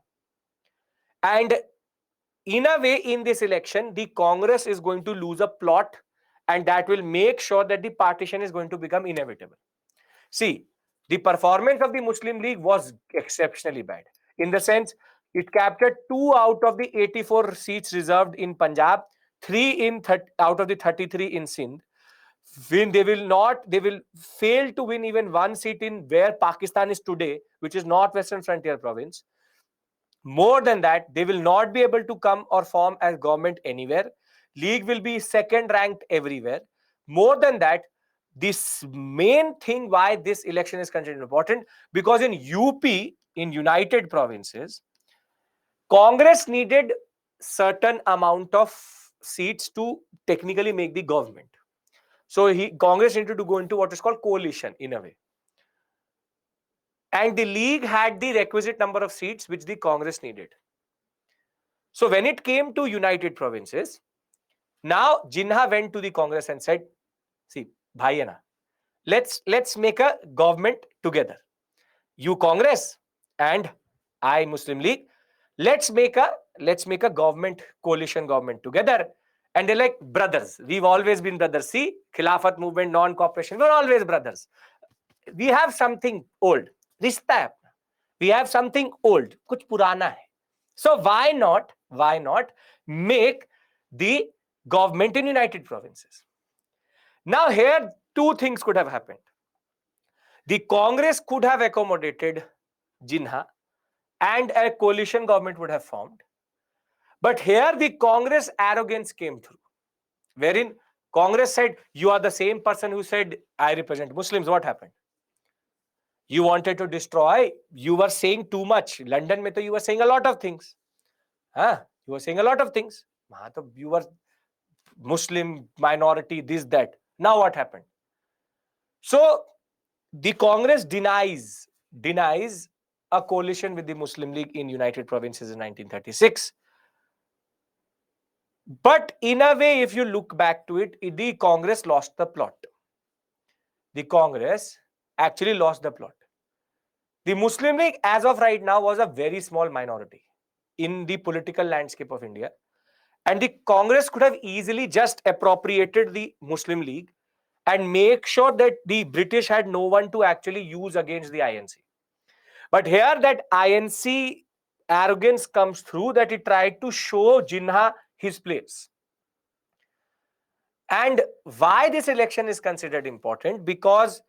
And in a way, in this election, the Congress is going to lose a plot, and that will make sure that the partition is going to become inevitable. See, the performance of the Muslim League was exceptionally bad. In the sense, it captured 2 out of the 84 seats reserved in Punjab, 3 out of the 33 in Sindh. They will fail to win even 1 seat in where Pakistan is today, which is Northwestern Frontier Province. More than that, they will not be able to come or form as government anywhere. League will be second ranked everywhere. More than that, this main thing why this election is considered important, because in UP, in United Provinces, Congress needed certain amount of seats to technically make the government. So Congress needed to go into what is called coalition in a way. And the League had the requisite number of seats which the Congress needed. So when it came to United Provinces, now Jinnah went to the Congress and said, see, bhaiya, let's make a government together. You Congress and I Muslim League, let's make a government, coalition government together. And they're like brothers. We've always been brothers. See, Khilafat movement, non-cooperation, we're always brothers. We have something old. Rishta hai apna. We have something old. Kuch purana hai. So why not make the government in United Provinces? Now here 2 things could have happened. The Congress could have accommodated Jinnah and a coalition government would have formed. But here the Congress arrogance came through, wherein Congress said, you are the same person who said, I represent Muslims. What happened? You wanted to destroy, you were saying too much. London mein to you were saying a lot of things. You were saying a lot of things. You were Muslim minority, this, that. Now what happened? So the Congress denies a coalition with the Muslim League in United Provinces in 1936. But in a way, if you look back to it, the Congress lost the plot. The Congress actually lost the plot. The Muslim League, as of right now, was a very small minority in the political landscape of India. And the Congress could have easily just appropriated the Muslim League and make sure that the British had no one to actually use against the INC. But here that INC arrogance comes through, that it tried to show Jinnah his place. And why this election is considered important? Because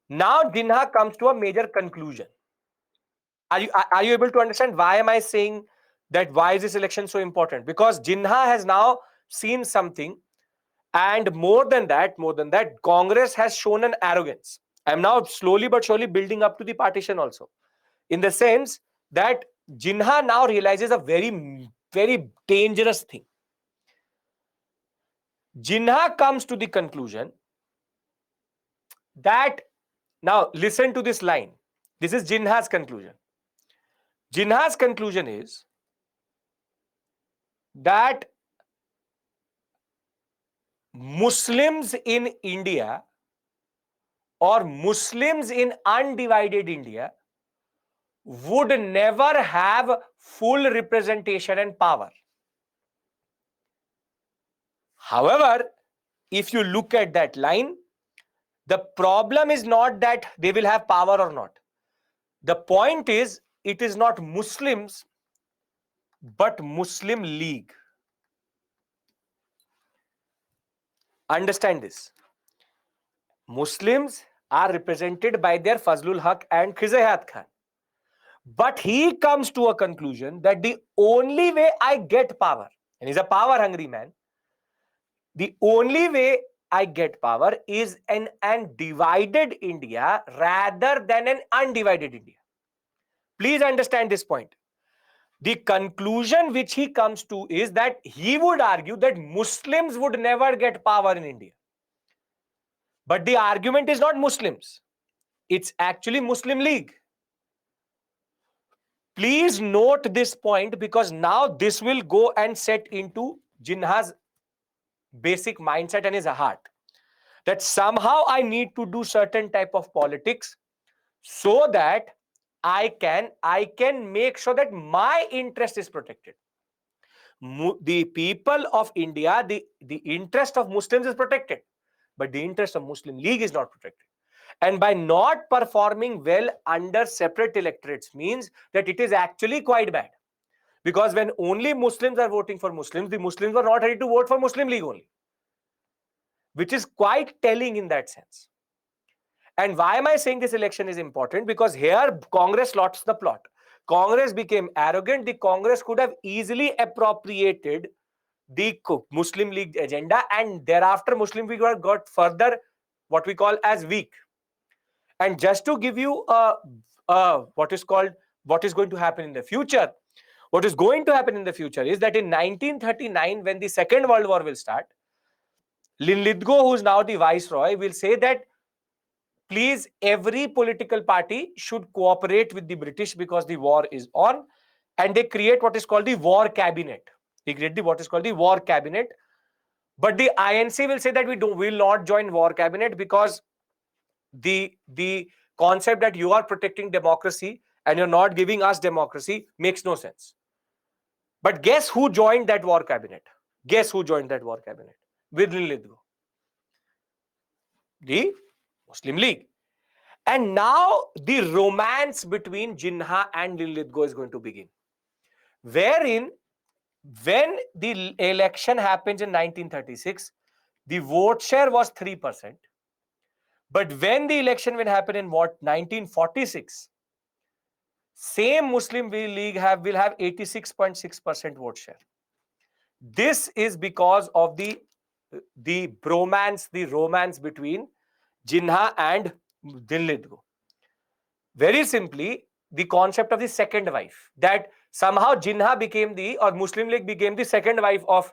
now Jinnah comes to a major conclusion. Are you able to understand why am I saying that why is this election so important? Because Jinnah has now seen something, and more than that, Congress has shown an arrogance. I'm now slowly but surely building up to the partition also, in the sense that Jinnah now realizes a very, very dangerous thing. Jinnah comes to the conclusion that, now listen to this line. This is Jinnah's conclusion. Jinnah's conclusion is that Muslims in India or Muslims in undivided India would never have full representation and power. However, if you look at that line, the problem is not that they will have power or not. The point is, it is not Muslims, but Muslim League. Understand this. Muslims are represented by their Fazlul Haq and Khizayat Khan. But he comes to a conclusion that the only way I get power, and he's a power hungry man, the only way I get power is an divided India rather than an undivided India. Please understand this point. The conclusion which he comes to is that he would argue that Muslims would never get power in India. But the argument is not Muslims. It's actually Muslim League. Please note this point, because now this will go and set into Jinnah's basic mindset and his heart, that somehow I need to do certain type of politics so that I can make sure that my interest is protected. The people of India, the interest of Muslims is protected, but the interest of Muslim League is not protected. And by not performing well under separate electorates means that it is actually quite bad. Because when only Muslims are voting for Muslims, the Muslims were not ready to vote for Muslim League only, which is quite telling in that sense. And why am I saying this election is important? Because here Congress lost the plot. Congress became arrogant. The Congress could have easily appropriated the Muslim League agenda, and thereafter Muslim League got further what we call as weak. And just to give you what is called what is going to happen in the future, what is going to happen in the future is that in 1939, when the Second World War will start, Linlithgow, who is now the viceroy, will say that please, every political party should cooperate with the British because the war is on, and they create what is called the war cabinet. They create what is called the war cabinet, but the INC will say that will not join war cabinet because the concept that you are protecting democracy and you're not giving us democracy makes no sense. But guess who joined that war cabinet? Guess who joined that war cabinet with Linlithgow? The Muslim League. And now the romance between Jinnah and Linlithgow is going to begin. Wherein, when the election happens in 1936, the vote share was 3%. But when the election will happen in 1946, same Muslim League will have 86.6% vote share. This is because of the bromance, the romance between Jinnah and Linlithgow. Very simply, the concept of the second wife, that somehow Jinnah became or Muslim League became the second wife of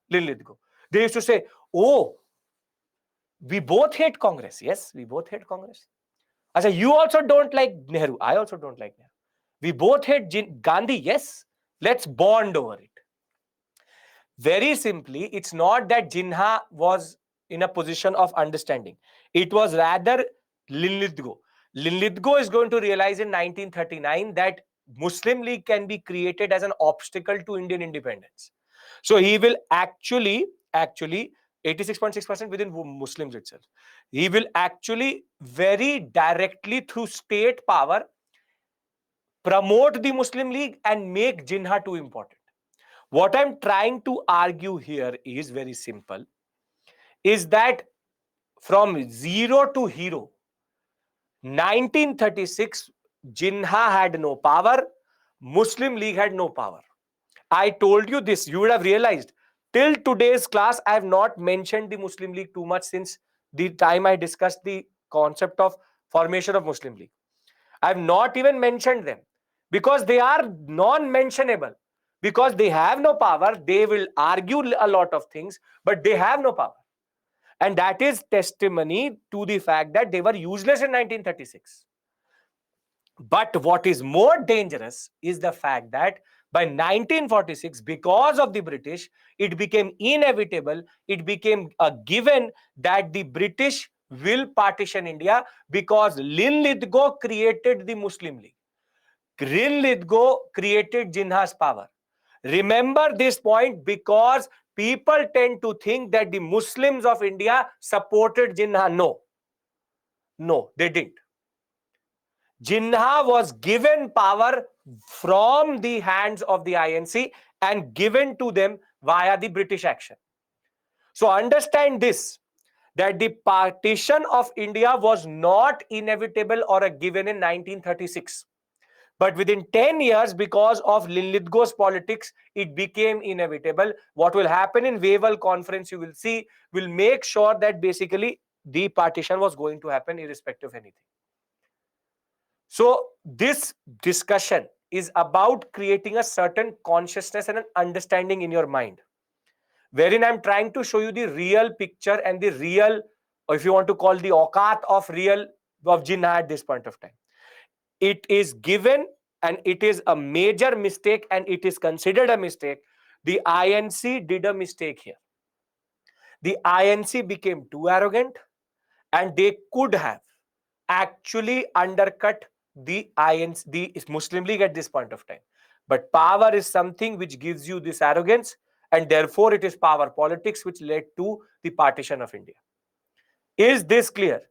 Linlithgow. They used to say, oh, we both hate Congress. Yes, we both hate Congress. I say, you also don't like Nehru. I also don't like Nehru. We both hate Gandhi. Yes, let's bond over it. Very simply, it's not that Jinnah was in a position of understanding. It was rather Linlithgow. Linlithgow is going to realize in 1939 that Muslim League can be created as an obstacle to Indian independence. So he will actually 86.6% within Muslims itself. He will actually very directly through state power promote the Muslim League and make Jinnah too important. What I'm trying to argue here is very simple, is that from zero to hero, 1936, Jinnah had no power, Muslim League had no power. I told you this, you would have realized. Till today's class, I have not mentioned the Muslim League too much since the time I discussed the concept of formation of Muslim League. I have not even mentioned them because they are non-mentionable. Because they have no power, they will argue a lot of things, but they have no power. And that is testimony to the fact that they were useless in 1936. But what is more dangerous is the fact that by 1946, because of the British, it became inevitable, it became a given that the British will partition India because Linlithgow created the Muslim League. Linlithgow created Jinnah's power. Remember this point, because people tend to think that the Muslims of India supported Jinnah. No, they didn't. Jinnah was given power from the hands of the INC and given to them via the British action. So understand this, that the partition of India was not inevitable or a given in 1936. But within 10 years, because of Linlithgow's politics, it became inevitable. What will happen in Wavell conference, you will see, will make sure that basically the partition was going to happen irrespective of anything. So this discussion is about creating a certain consciousness and an understanding in your mind, wherein I'm trying to show you the real picture and the real, or if you want to call the auqat of Jinnah at this point of time. It is given and it is a major mistake and it is considered a mistake. The INC did a mistake here. The INC became too arrogant and they could have actually undercut the INC, the Muslim League at this point of time. But power is something which gives you this arrogance, and therefore it is power politics which led to the partition of India. Is this clear?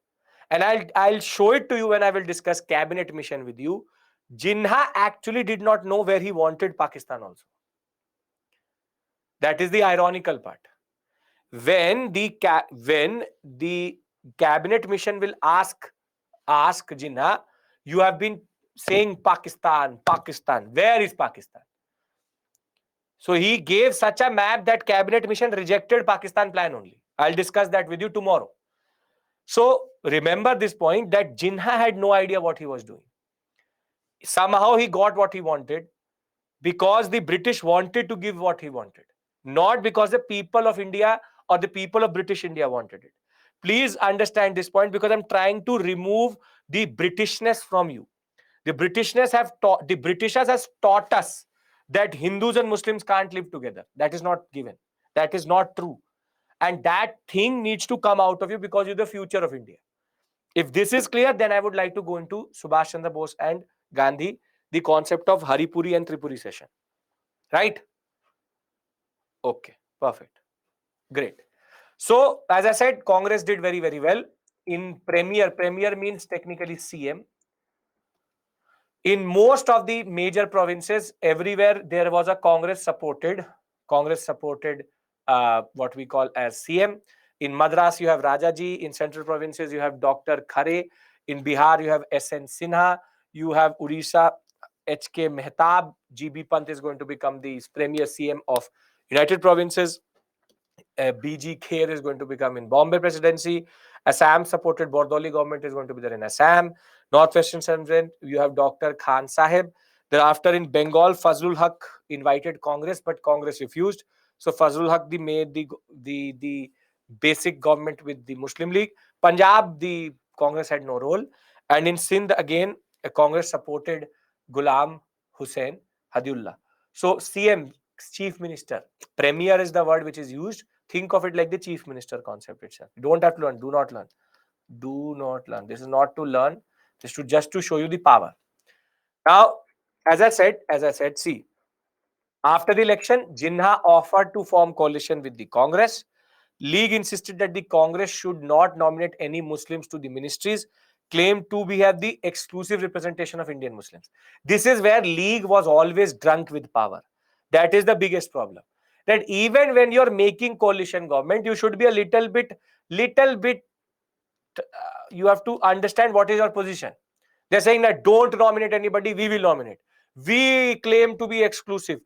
And I'll show it to you when I will discuss cabinet mission with you. Jinnah actually did not know where he wanted Pakistan also. That is the ironical part. When the cabinet mission will ask Jinnah, you have been saying Pakistan, Pakistan. Where is Pakistan? So he gave such a map that cabinet mission rejected Pakistan plan only. I'll discuss that with you tomorrow. So remember this point that Jinnah had no idea what he was doing. Somehow he got what he wanted because the British wanted to give what he wanted, not because the people of India or the people of British India wanted it. Please understand this point because I'm trying to remove the Britishness from you. The Britishers has taught us that Hindus and Muslims can't live together. That is not given. That is not true. And that thing needs to come out of you because you're the future of India. If this is clear, then I would like to go into Subhash Chandra Bose and Gandhi, the concept of Haripuri and Tripuri session. Right? Okay, perfect. Great. So, as I said, Congress did very, very well. In Premier means technically CM. In most of the major provinces, everywhere there was a Congress supported what we call as CM. In Madras, you have Rajaji. In central provinces, you have Dr. Khare. In Bihar, you have S.N. Sinha. You have Odisha, H.K. Mehtab. G.B. Pant is going to become the premier CM of United Provinces. B.G. Kher is going to become in Bombay Presidency. Assam supported Bordoli government is going to be there in Assam. Northwestern Central, you have Dr. Khan Sahib. Thereafter in Bengal, Fazlul Haq invited Congress, but Congress refused. So Fazlul Haq made the basic government with the Muslim League. Punjab, the Congress had no role. And in Sindh, again, Congress supported Ghulam Hussain Hadiullah. So CM, Chief Minister, Premier is the word which is used. Think of it like the Chief Minister concept itself. You don't have to learn. Do not learn. Do not learn. This is not to learn. This is just to show you the power. Now, as I said, see, after the election, Jinnah offered to form coalition with the Congress. League insisted that the Congress should not nominate any Muslims to the ministries, claimed to have the exclusive representation of Indian Muslims. This is where League was always drunk with power. That is the biggest problem. That even when you're making coalition government, you should be a little bit, you have to understand what is your position. They're saying that don't nominate anybody, we will nominate. We claim to be exclusive.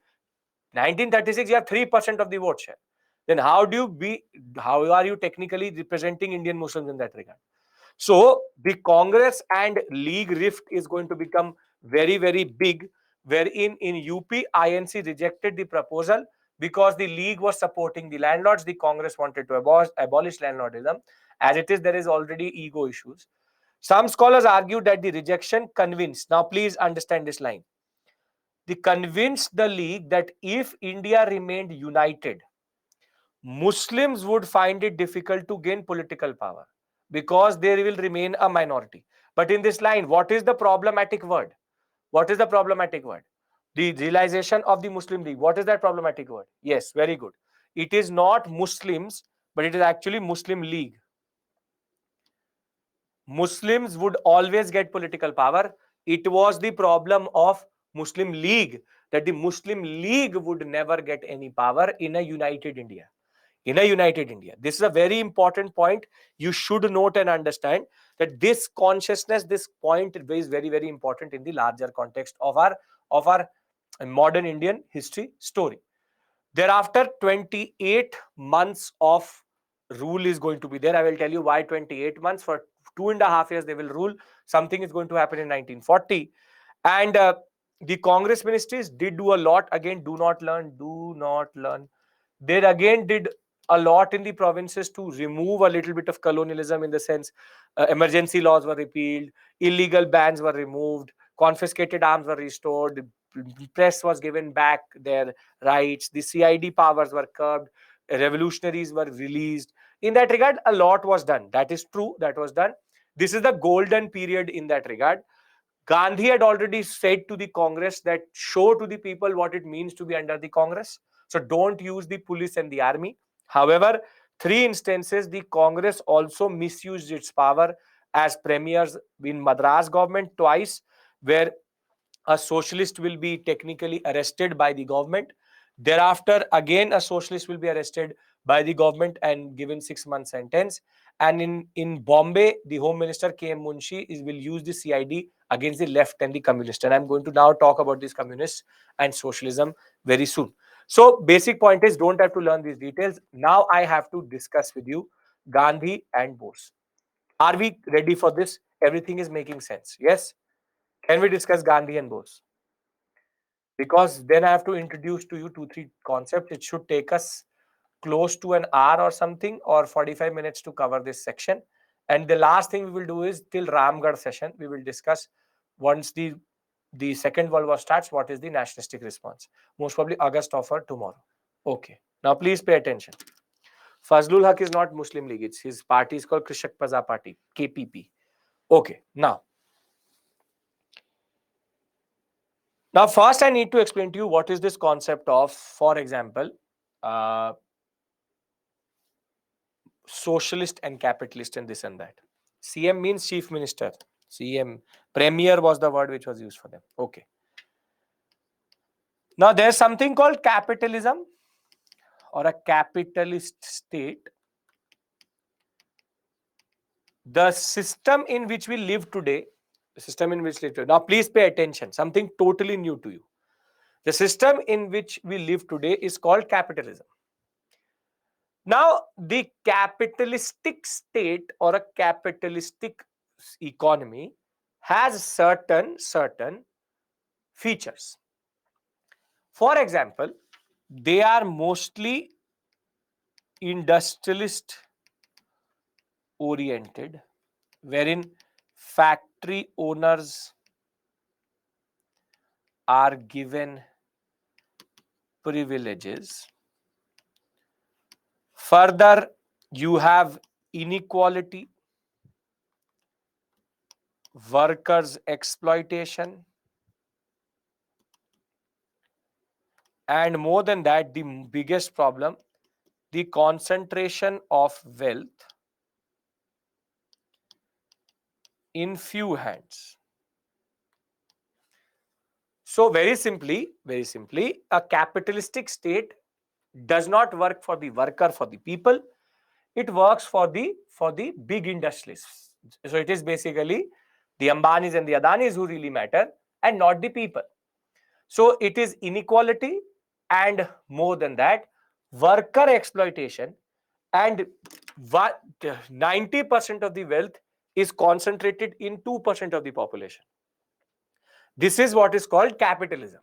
1936, you have 3% of the vote share. Then how are you technically representing Indian Muslims in that regard? So the Congress and League rift is going to become very, very big, wherein in UP, INC rejected the proposal because the League was supporting the landlords. The Congress wanted to abolish landlordism. As it is, there is already ego issues. Some scholars argue that the rejection convinced. Now, please understand this line. They convinced the League that if India remained united, Muslims would find it difficult to gain political power because they will remain a minority. But in this line, what is the problematic word? What is the problematic word? The realization of the Muslim League. What is that problematic word? Yes, very good. It is not Muslims, but it is actually Muslim League. Muslims would always get political power. It was the problem of Muslim League that the Muslim League would never get any power in a united India. In a united India. This is a very important point. You should note and understand that this consciousness, this point is very, very important in the larger context of our modern Indian history story. Thereafter, 28 months of rule is going to be there. I will tell you why 28 months. For 2.5 years, they will rule. Something is going to happen in 1940. And the Congress ministries did do a lot. Again, do not learn. They again did a lot in the provinces to remove a little bit of colonialism in the sense emergency laws were repealed, illegal bans were removed, confiscated arms were restored, the press was given back their rights, the CID powers were curbed, revolutionaries were released. In that regard, a lot was done. That is true, that was done. This is the golden period in that regard. Gandhi had already said to the Congress that show to the people what it means to be under the Congress. So don't use the police and the army. However, three instances the Congress also misused its power as premiers in Madras government twice, where a socialist will be technically arrested by the government. Thereafter, again, a socialist will be arrested by the government and given 6 month sentence. And in Bombay, the Home Minister K.M. Munshi will use the CID against the left and the communists. And I'm going to now talk about these communists and socialism very soon. So, basic point is don't have to learn these details. Now I have to discuss with you Gandhi and Bose. Are we ready for this? Everything is making sense. Yes? Can we discuss Gandhi and Bose? Because then I have to introduce to you 2 3 concepts. It should take us close to an hour or something, or 45 minutes to cover this section. And the last thing we will do is till Ramgarh session, we will discuss once the Second World War starts, what is the nationalistic response? Most probably August offer tomorrow. Okay. Now please pay attention. Fazlul Haq is not Muslim League. It's his party is called Krishak Praza Party, KPP. Okay. Now, first I need to explain to you what is this concept of, for example, uh, socialist and capitalist and this and that. CM means chief minister. CM, premier was the word which was used for them. Okay. Now, there's something called capitalism or a capitalist state. The system in which we live today, now please pay attention, something totally new to you. The system in which we live today is called capitalism. Now, the capitalistic state or a capitalistic economy has certain features. For example, they are mostly industrialist oriented, wherein factory owners are given privileges. Further, you have inequality, workers' exploitation, and more than that, the biggest problem, the concentration of wealth in few hands. So very simply, a capitalistic state does not work for the worker, for the people. It works for the big industrialists. So it is basically the Ambanis and the Adanis who really matter and not the people. So it is inequality and more than that, worker exploitation, and 90% of the wealth is concentrated in 2% of the population. This is what is called capitalism.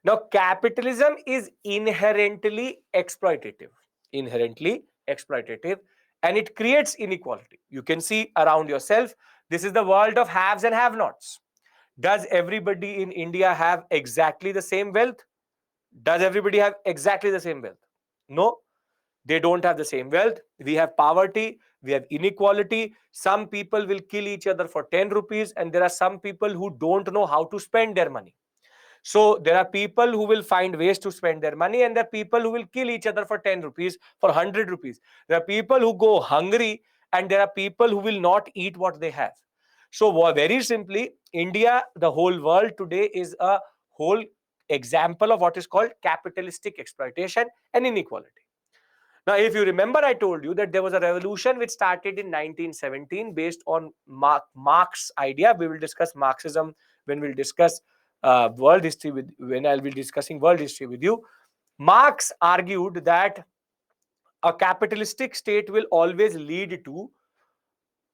Now, capitalism is inherently exploitative, and it creates inequality. You can see around yourself, this is the world of haves and have-nots. Does everybody in India have exactly the same wealth? Does everybody have exactly the same wealth? No, they don't have the same wealth. We have poverty, we have inequality. Some people will kill each other for 10 rupees, and there are some people who don't know how to spend their money. So there are people who will find ways to spend their money, and there are people who will kill each other for 10 rupees, for 100 rupees. There are people who go hungry, and there are people who will not eat what they have. So very simply, India, the whole world today is a whole example of what is called capitalistic exploitation and inequality. Now, if you remember, I told you that there was a revolution which started in 1917 based on Marx's idea. We will discuss Marxism when we'll discuss world history when I'll be discussing world history with you. Marx argued that a capitalistic state will always lead to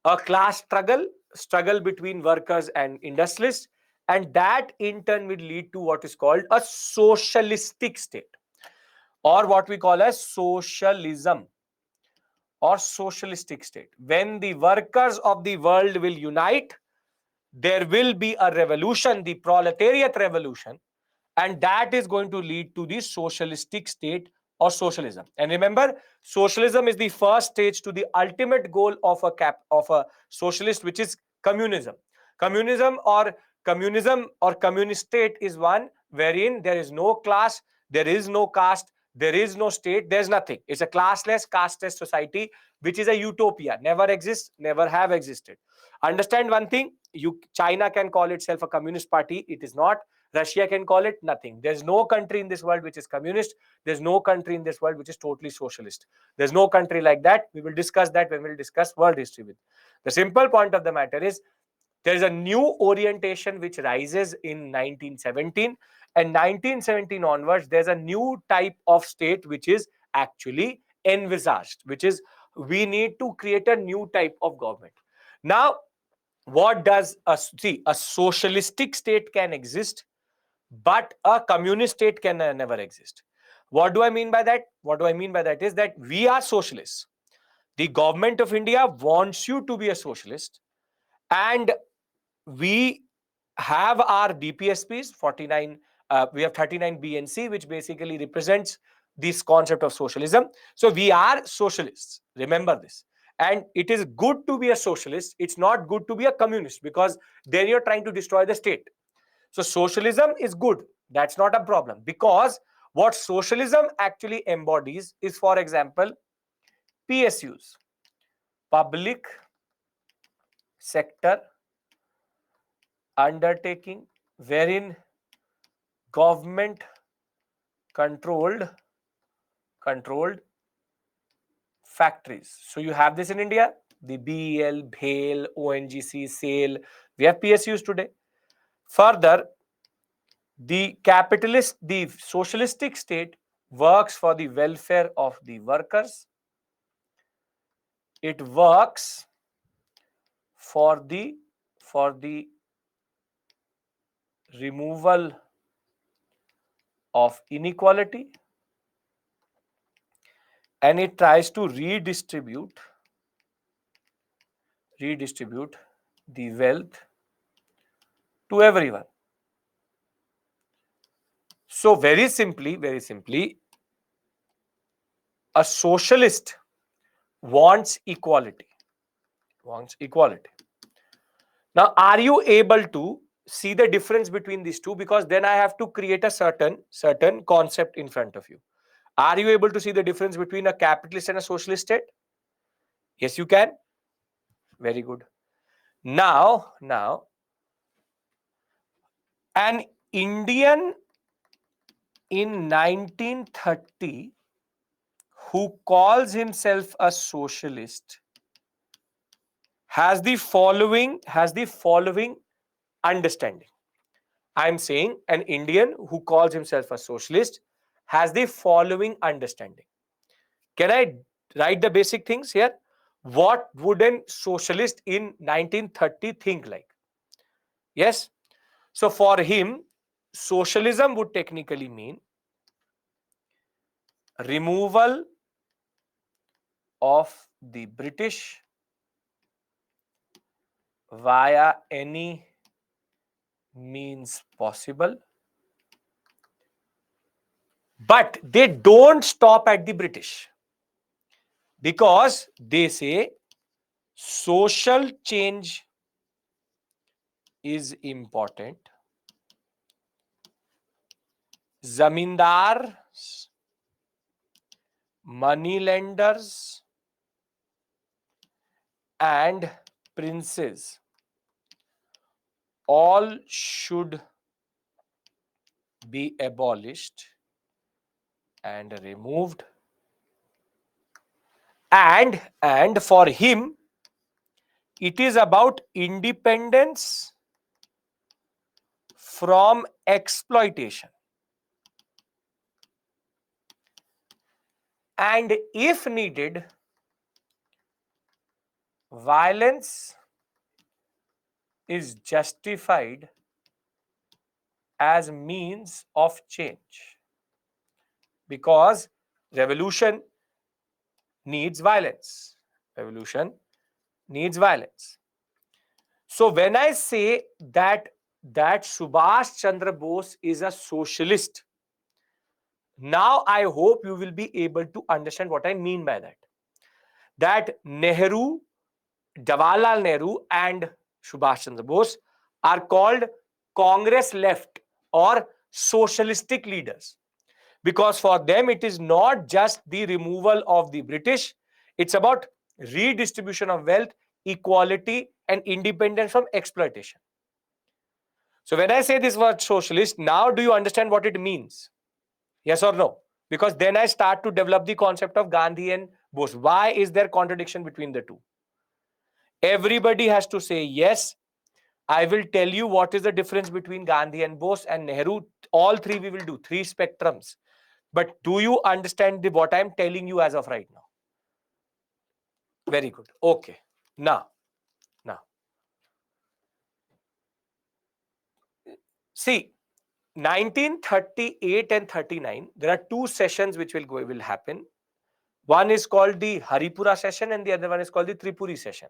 a class struggle between workers and industrialists, and that in turn will lead to what is called a socialistic state, or what we call as socialism or socialistic state. When the workers of the world will unite there will be a revolution, the proletariat revolution, and that is going to lead to the socialistic state or socialism. And remember, socialism is the first stage to the ultimate goal of a socialist, which is communism. Communism or communist state is one wherein there is no class, there is no caste, there is no state, there's nothing. It's a classless, casteless society, which is a utopia, never exists, never have existed. Understand one thing, China can call itself a communist party, it is not. Russia can call it nothing. There's no country in this world which is communist. There's no country in this world which is totally socialist. There's no country like that. We will discuss that when we'll discuss world history with. The simple point of the matter is there is a new orientation which rises in 1917, and 1917 onwards there's a new type of state which is actually envisaged, which is we need to create a new type of government. Now, what does a socialistic state can exist, but a communist state can never exist. What do I mean by that? What do I mean by that is that we are socialists. The government of India wants you to be a socialist, and we have our DPSPs 49. We have 39 BNC, which basically represents this concept of socialism. So we are socialists. Remember this. And it is good to be a socialist. It's not good to be a communist, because then you're trying to destroy the state. So socialism is good. That's not a problem, because what socialism actually embodies is, for example, PSUs, public sector undertaking, wherein government controlled factories. So you have this in India, the BEL, BHEL, ONGC, SAIL. We have PSUs today. Further, the socialistic state works for the welfare of the workers. It works for the removal of inequality, and it tries to redistribute the wealth to everyone. So very simply, a socialist wants equality. Now, are you able to see the difference between these two? Because then I have to create a certain concept in front of you. Are you able to see the difference between a capitalist and a socialist state? Yes, you can. Very good. Now, an Indian in 1930 who calls himself a socialist has the following understanding. I'm saying an Indian who calls himself a socialist has the following understanding. Can I write the basic things here? What would a socialist in 1930 think like? Yes. So for him, socialism would technically mean removal of the British via any means possible. But they don't stop at the British, because they say social change is important. Zamindars, money lenders, and princes all should be abolished and removed. And for him, it is about independence from exploitation. And if needed, violence is justified as means of change, because revolution needs violence. So when I say that Subhash Chandra Bose is a socialist, now I hope you will be able to understand what I mean by that. That Nehru, Jawaharlal Nehru and Subhash Chandra Bose are called Congress left or socialistic leaders, because for them it is not just the removal of the British, it's about redistribution of wealth, equality and independence from exploitation. So when I say this word socialist, now do you understand what it means? Yes or no? Because then I start to develop the concept of Gandhi and Bose. Why is there contradiction between the two? Everybody has to say yes. I will tell you what is the difference between Gandhi and Bose and Nehru. All three we will do, three spectrums. But do you understand what I'm telling you as of right now? Very good. Okay. Now, see, 1938 and 39, there are two sessions which will happen. One is called the Haripura session and the other one is called the Tripuri session.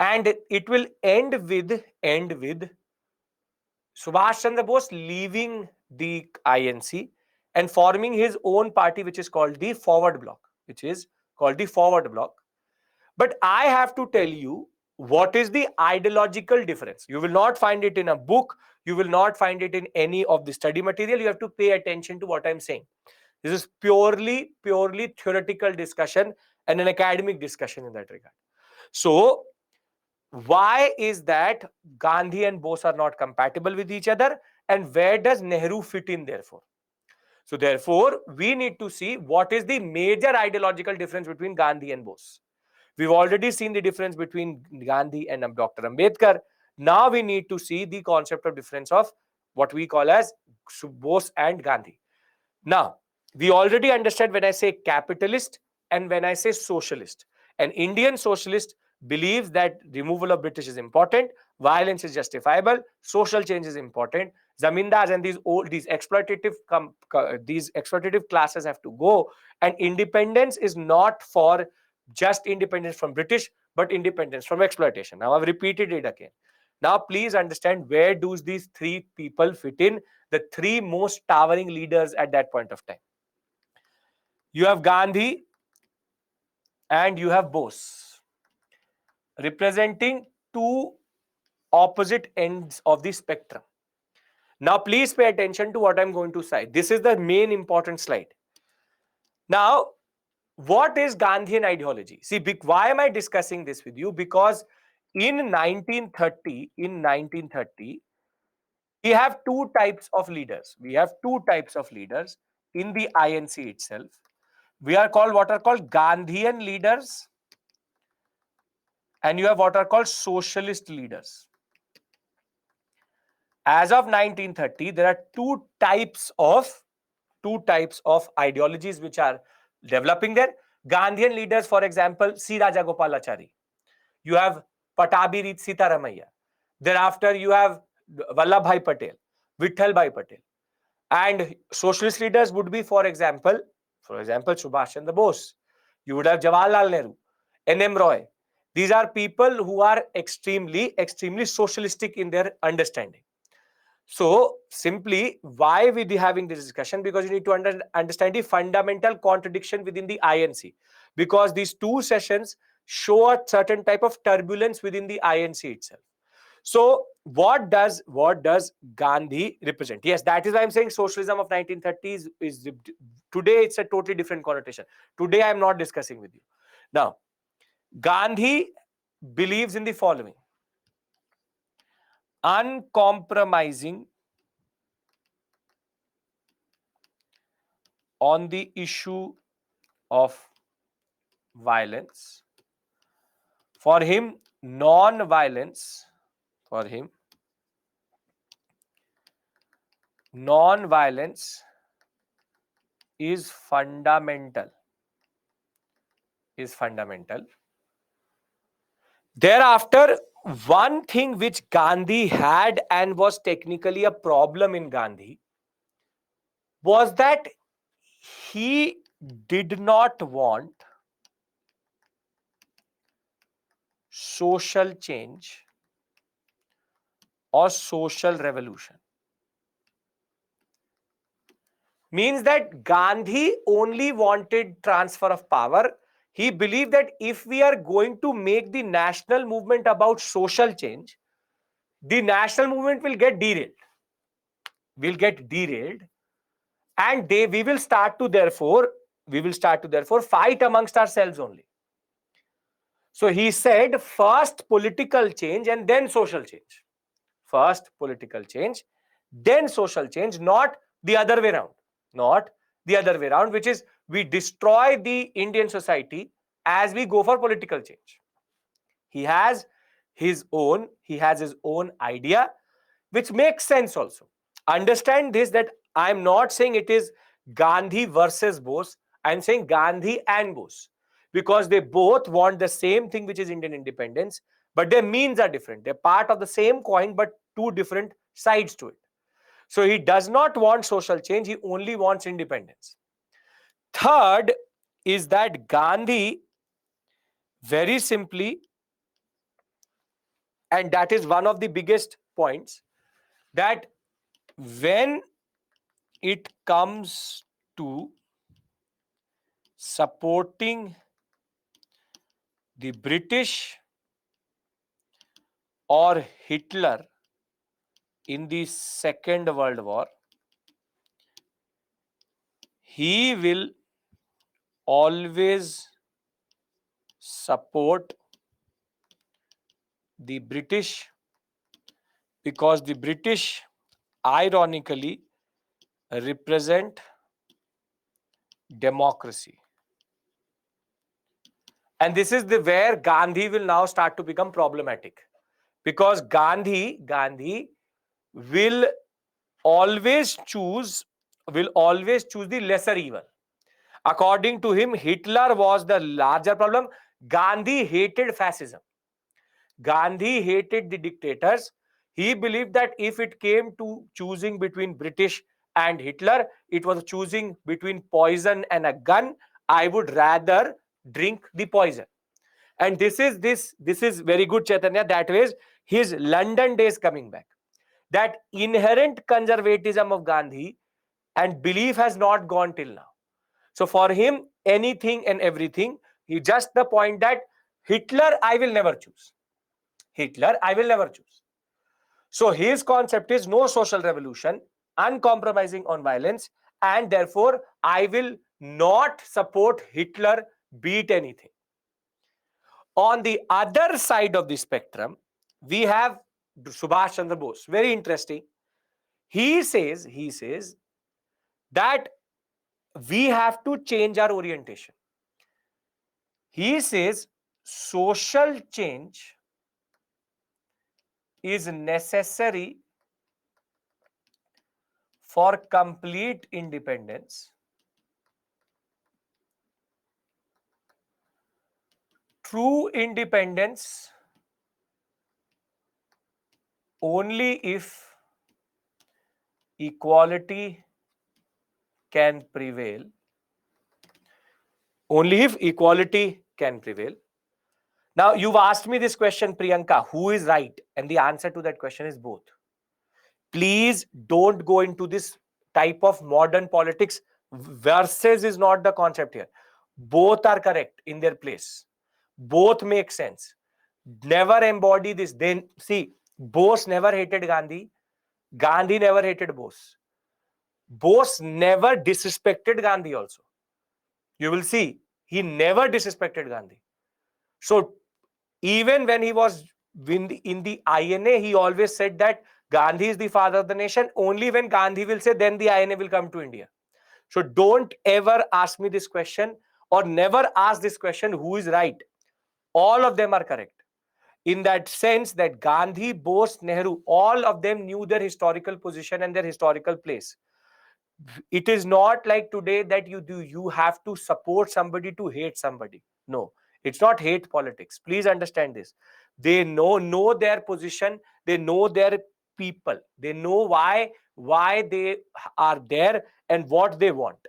And it will end with Subhash Chandra Bose leaving the INC and forming his own party, which is called the Forward Bloc, But I have to tell you what is the ideological difference. You will not find it in a book. You will not find it in any of the study material. You have to pay attention to what I'm saying. This is purely theoretical discussion and an academic discussion in that regard. So, why is that Gandhi and Bose are not compatible with each other, and where does Nehru fit in therefore? So, therefore, we need to see what is the major ideological difference between Gandhi and Bose. We've already seen the difference between Gandhi and Dr. Ambedkar. Now we need to see the concept of difference of what we call as Bose and Gandhi. Now, we already understand when I say capitalist and when I say socialist. An Indian socialist believes that removal of British is important, violence is justifiable, social change is important. Zamindars and these exploitative classes have to go, and independence is not for just independence from British, but independence from exploitation. Now I've repeated it again. Now please understand, where do these three people fit in? The three most towering leaders at that point of time. You have Gandhi and you have Bose, representing two opposite ends of the spectrum. Now, please pay attention to what I'm going to say. This is the main important slide. Now, what is Gandhian ideology? See, why am I discussing this with you? Because in 1930, we have two types of leaders. In the INC itself. We are called what are called Gandhian leaders, and you have what are called socialist leaders. As of 1930, there are two types of ideologies which are developing there. Gandhian leaders, for example, C. Rajagopalachari. You have Patabi Rit Sitaramaiah. Thereafter, you have Vallabhbhai Patel, Vittalbhai Patel. And socialist leaders would be, for example, Subhash Chandra Bose. You would have Jawaharlal Nehru, N.M. Roy. These are people who are extremely socialistic in their understanding. So, simply, why we are having this discussion? Because you need to understand the fundamental contradiction within the INC. Because these two sessions show a certain type of turbulence within the INC itself. So, what does Gandhi represent? Yes, that is why I'm saying socialism of 1930s is today it's a totally different connotation. Today I am not discussing with you. Now, Gandhi believes in the following: uncompromising on the issue of violence. For him, non-violence is fundamental. Thereafter, one thing which Gandhi had and was technically a problem in Gandhi was that he did not want social change or social revolution. Means that Gandhi only wanted transfer of power. He believed that if we are going to make the national movement about social change, the national movement will get derailed. And we will start to therefore fight amongst ourselves only. So he said first political change and then social change. First political change, then social change, not the other way around. Not the other way around, which is we destroy the Indian society as we go for political change. He has his own idea, which makes sense also. Understand this, that I'm not saying it is Gandhi versus Bose. I'm saying Gandhi and Bose, because they both want the same thing, which is Indian independence, but their means are different. They're part of the same coin, but two different sides to it. So he does not want social change, he only wants independence. Third is that Gandhi, very simply, and that is one of the biggest points, that when it comes to supporting the British or Hitler in the Second World War, he will always support the British, because the British ironically represent democracy. And this is where Gandhi will now start to become problematic, because Gandhi will always choose the lesser evil. According to him, Hitler was the larger problem. Gandhi hated fascism. Gandhi hated the dictators. He believed that if it came to choosing between British and Hitler, it was choosing between poison and a gun. I would rather drink the poison. And this is very good, Chaitanya. That way, his London days coming back. That inherent conservatism of Gandhi and belief has not gone till now. So for him, anything and everything, he just the point that Hitler I will never choose. Hitler I will never choose. So his concept is no social revolution, uncompromising on violence, and therefore I will not support Hitler beat anything. On the other side of the spectrum, we have Subhash Chandra Bose. Very interesting. He says that we have to change our orientation. He says social change is necessary for complete independence. True independence only if equality can prevail. Only if equality can prevail. Now, you've asked me this question, Priyanka, who is right? And the answer to that question is both. Please don't go into this type of modern politics. Versus is not the concept here. Both are correct in their place. Both make sense. Never embody this. Then see, Bose never hated Gandhi. Gandhi never hated Bose. Bose never disrespected Gandhi also. You will see, he never disrespected Gandhi. So even when he was in the INA, he always said that Gandhi is the father of the nation. Only when Gandhi will say, then the INA will come to India. So don't ever ask me this question, or never ask this question, who is right. All of them are correct. In that sense that Gandhi, Bose, Nehru, all of them knew their historical position and their historical place. It is not like today that you have to support somebody to hate somebody. No, it's not hate politics. Please understand this. They know their position, they know their people, they know why they are there and what they want.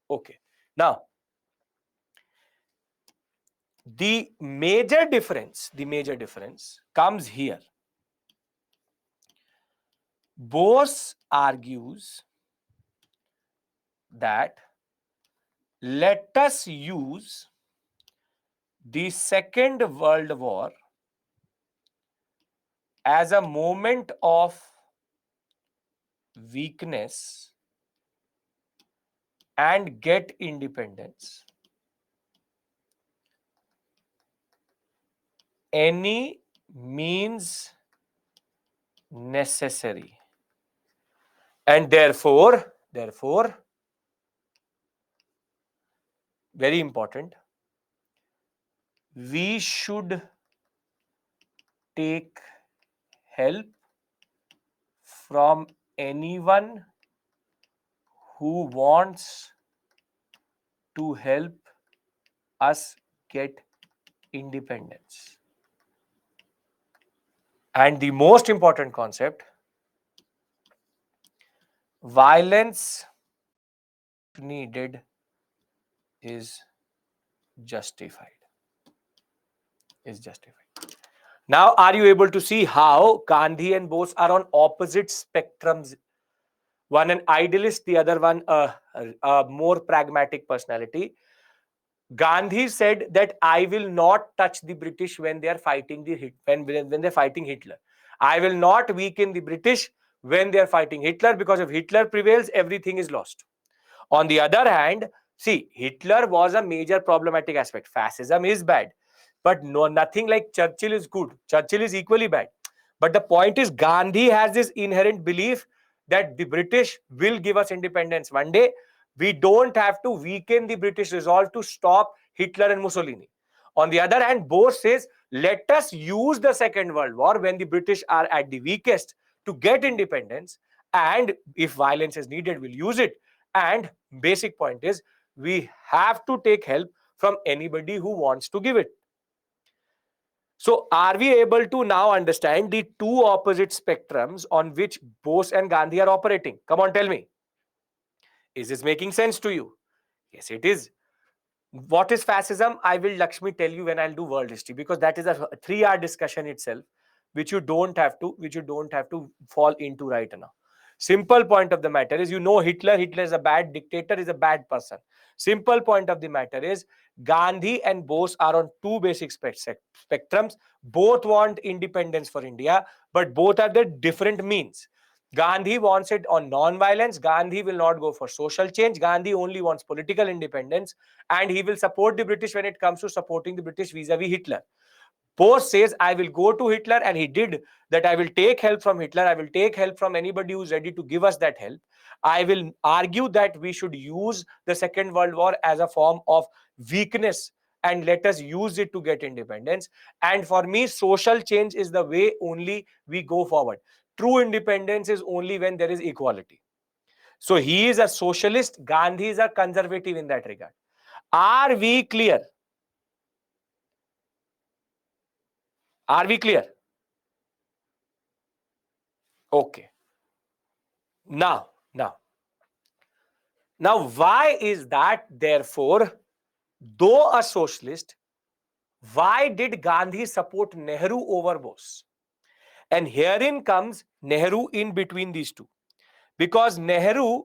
Okay, now The major difference comes here. Bose argues that let us use the Second World War as a moment of weakness and get independence. Any means necessary. And therefore, very important, we should take help from anyone who wants to help us get independence. And the most important concept, violence needed is justified. Now, are you able to see how Gandhi and Bose are on opposite spectrums? One an idealist, the other one a more pragmatic personality. Gandhi said that I will not touch the British when they are fighting when they're fighting Hitler. I will not weaken the British when they are fighting Hitler, because if Hitler prevails, everything is lost. On the other hand, see, Hitler was a major problematic aspect. Fascism is bad, but nothing like Churchill is good. Churchill is equally bad. But the point is, Gandhi has this inherent belief that the British will give us independence one day. We don't have to weaken the British resolve to stop Hitler and Mussolini. On the other hand, Bose says, let us use the Second World War when the British are at the weakest to get independence. And if violence is needed, we'll use it. And basic point is, we have to take help from anybody who wants to give it. So are we able to now understand the two opposite spectrums on which Bose and Gandhi are operating? Come on, tell me. Is this making sense to you? Yes, it is. What is fascism? I will, Lakshmi, tell you when I'll do world history, because that is a 3-hour discussion itself, which you don't have to fall into right now. Simple point of the matter is, Hitler is a bad dictator, is a bad person. Simple point of the matter is, Gandhi and Bose are on two basic spectrums. Both want independence for India, but both have the different means. Gandhi wants it on non-violence. Gandhi will not go for social change. Gandhi only wants political independence, and he will support the British when it comes to supporting the British vis-a-vis Hitler. Bose says, I will go to Hitler, and he did that. I will take help from Hitler. I will take help from anybody who's ready to give us that help. I will argue that we should use the Second World War as a form of weakness, and let us use it to get independence. And for me, social change is the way only we go forward. True independence is only when there is equality. So he is a socialist, Gandhi is a conservative in that regard. Are we clear? Are we clear? Okay. Now, why is that? Therefore, though a socialist, why did Gandhi support Nehru over Bose? And herein comes Nehru in between these two, because Nehru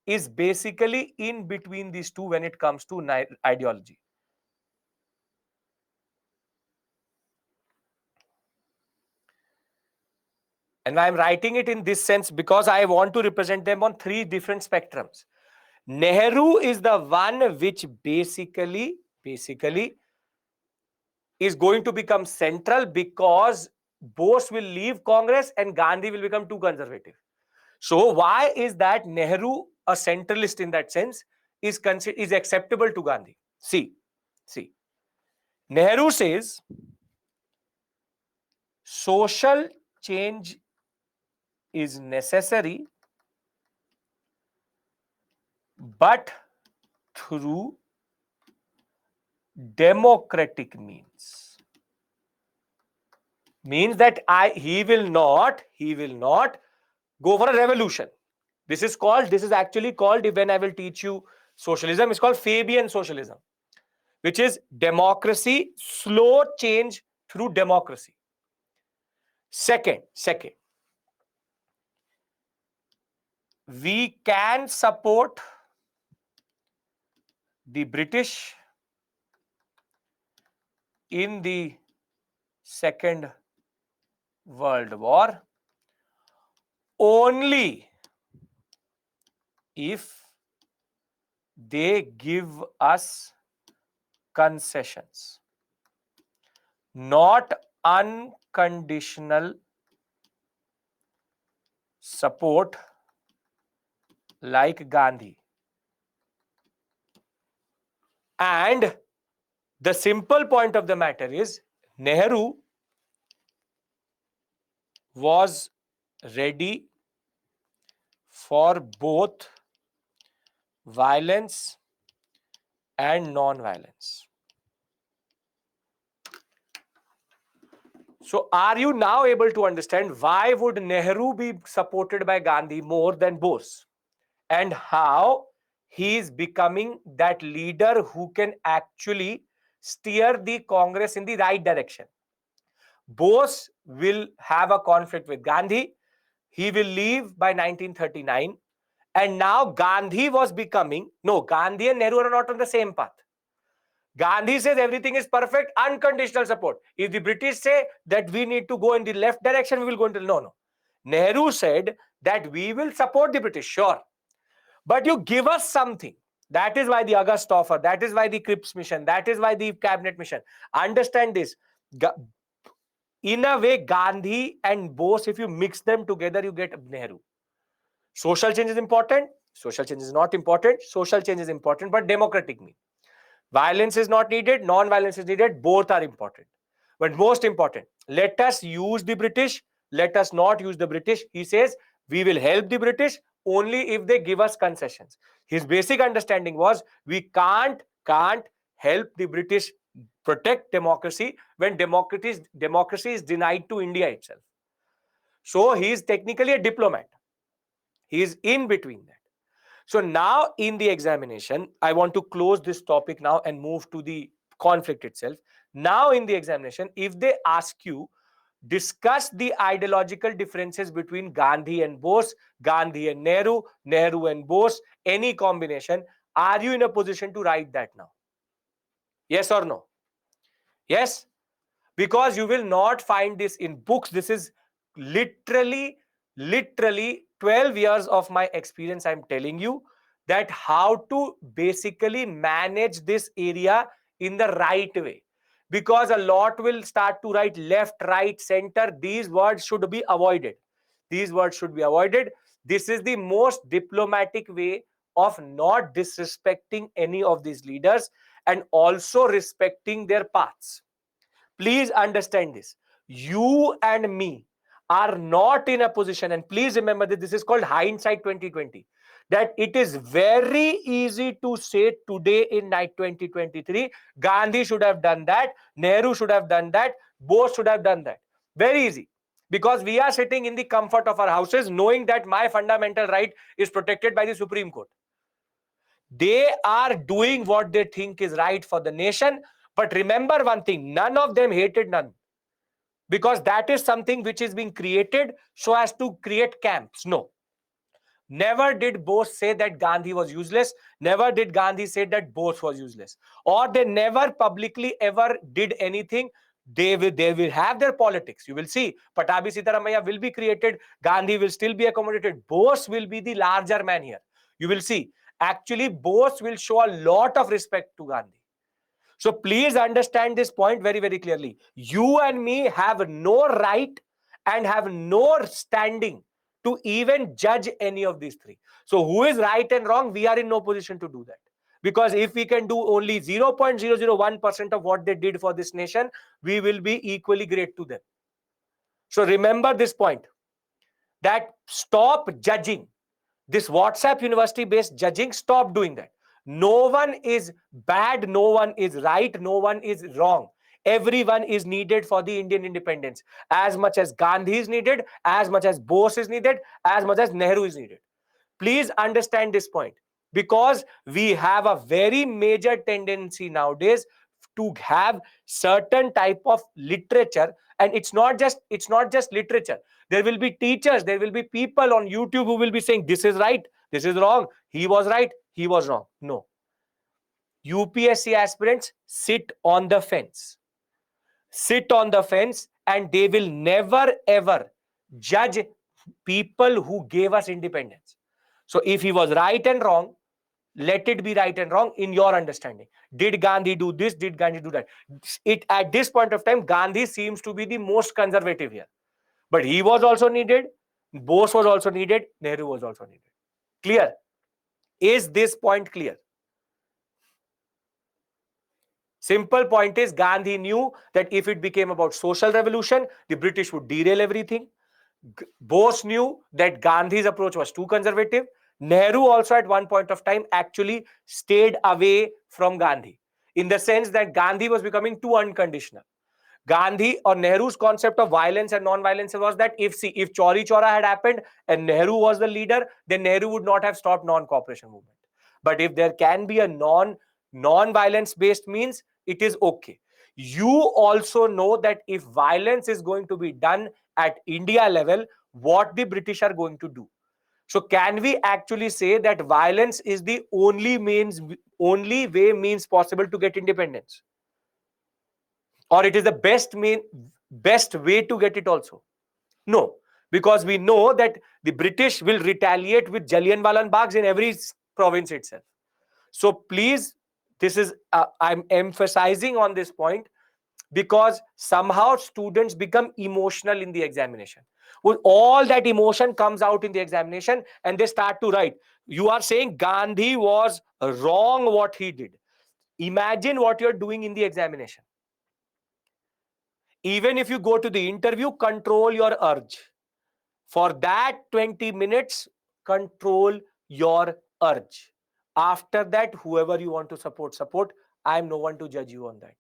is basically in between these two when it comes to ideology. And I'm writing it in this sense because I want to represent them on three different spectrums. Nehru is the one which basically is going to become central, because Bose will leave Congress and Gandhi will become too conservative. So why is that Nehru, a centralist in that sense, is acceptable to Gandhi? See, Nehru says social change is necessary, but through democratic means. Means that he will not go for a revolution. This is actually called, when I will teach you socialism, it's called Fabian socialism. which is democracy, slow change through democracy. Second, we can support the British in the Second World War only if they give us concessions, not unconditional support like Gandhi. And the simple point of the matter is Nehru was ready for both violence and non-violence. So are you now able to understand why would Nehru be supported by Gandhi more than Bose, and how he is becoming that leader who can actually steer the Congress in the right direction? Bose will have a conflict with Gandhi. He will leave by 1939. And now Gandhi was becoming, no, Gandhi and Nehru are not on the same path. Gandhi says everything is perfect, unconditional support. If the British say that we need to go in the left direction, we will go into, no. Nehru said that we will support the British, sure. But you give us something. That is why the August offer, that is why the Cripps mission, that is why the cabinet mission. Understand this. In a way, Gandhi and Bose, if you mix them together, you get Nehru. Social change is important. Social change is not important. Social change is important, but democratic means. Violence is not needed. Non-violence is needed. Both are important. But most important, let us use the British. Let us not use the British. He says, we will help the British only if they give us concessions. His basic understanding was, we can't help the British protect democracy when democracy is denied to India itself. So he is technically a diplomat. He is in between that. So now in the examination, I want to close this topic now and move to the conflict itself. Now in the examination, if they ask you, discuss the ideological differences between Gandhi and Bose, Gandhi and Nehru, Nehru and Bose, any combination, are you in a position to write that now? Yes or no? Yes? Because you will not find this in books. This is literally 12 years of my experience. I'm telling you that how to basically manage this area in the right way, because a lot will start to write left, right, center. These words should be avoided. These words should be avoided. This is the most diplomatic way of not disrespecting any of these leaders and also respecting their paths. Please understand this. You and me are not in a position, and please remember that this is called hindsight 2020, that it is very easy to say today in night 2023, Gandhi should have done that, Nehru should have done that, Bose should have done that. Very easy. Because we are sitting in the comfort of our houses knowing that my fundamental right is protected by the Supreme Court. They are doing what they think is right for the nation. But remember one thing, none of them hated none. Because that is something which is being created so as to create camps. No. Never did Bose say that Gandhi was useless. Never did Gandhi say that Bose was useless. Or they never publicly ever did anything. They will have their politics. You will see. Patabi Sitaramaya will be created. Gandhi will still be accommodated. Bose will be the larger man here. You will see. Actually, Bose will show a lot of respect to Gandhi. So please understand this point very, very clearly. You and me have no right and have no standing to even judge any of these three. So who is right and wrong? We are in no position to do that. Because if we can do only 0.001% of what they did for this nation, we will be equally great to them. So remember this point, that stop judging. This WhatsApp university based judging, stop doing that. No one is bad, no one is right, no one is wrong. Everyone is needed for the Indian independence. As much as Gandhi is needed, as much as Bose is needed, as much as Nehru is needed. Please understand this point. because we have a very major tendency nowadays to have certain type of literature. And it's not just literature. There will be teachers, there will be people on YouTube who will be saying this is right, this is wrong, he was right, he was wrong. No, UPSC aspirants sit on the fence, and they will never ever judge people who gave us independence. So if he was right and wrong, let it be right and wrong in your understanding. Did Gandhi do this? Did Gandhi do that? It at this point of time, Gandhi seems to be the most conservative here, but he was also needed. Bose was also needed. Nehru was also needed. Clear? Is this point clear? Simple point is, Gandhi knew that if it became about social revolution, the British would derail everything. Bose knew that Gandhi's approach was too conservative. Nehru also at one point of time actually stayed away from Gandhi, in the sense that Gandhi was becoming too unconditional. Gandhi or Nehru's concept of violence and non-violence was that if Chauri Chaura had happened and Nehru was the leader, then Nehru would not have stopped non-cooperation movement. But if there can be a non-violence based means, it is okay. You also know that if violence is going to be done at India level, what the British are going to do. So can we actually say that violence is the only means possible to get independence? Or it is the best way to get it also? No, because we know that the British will retaliate with Jallianwala Baghs in every province itself. So please, this is I'm emphasizing on this point, because somehow students become emotional in the examination. Well, all that emotion comes out in the examination, and they start to write. You are saying Gandhi was wrong what he did. Imagine what you're doing in the examination. Even if you go to the interview, control your urge. For that 20 minutes, control your urge. After that, whoever you want to support. I'm no one to judge you on that.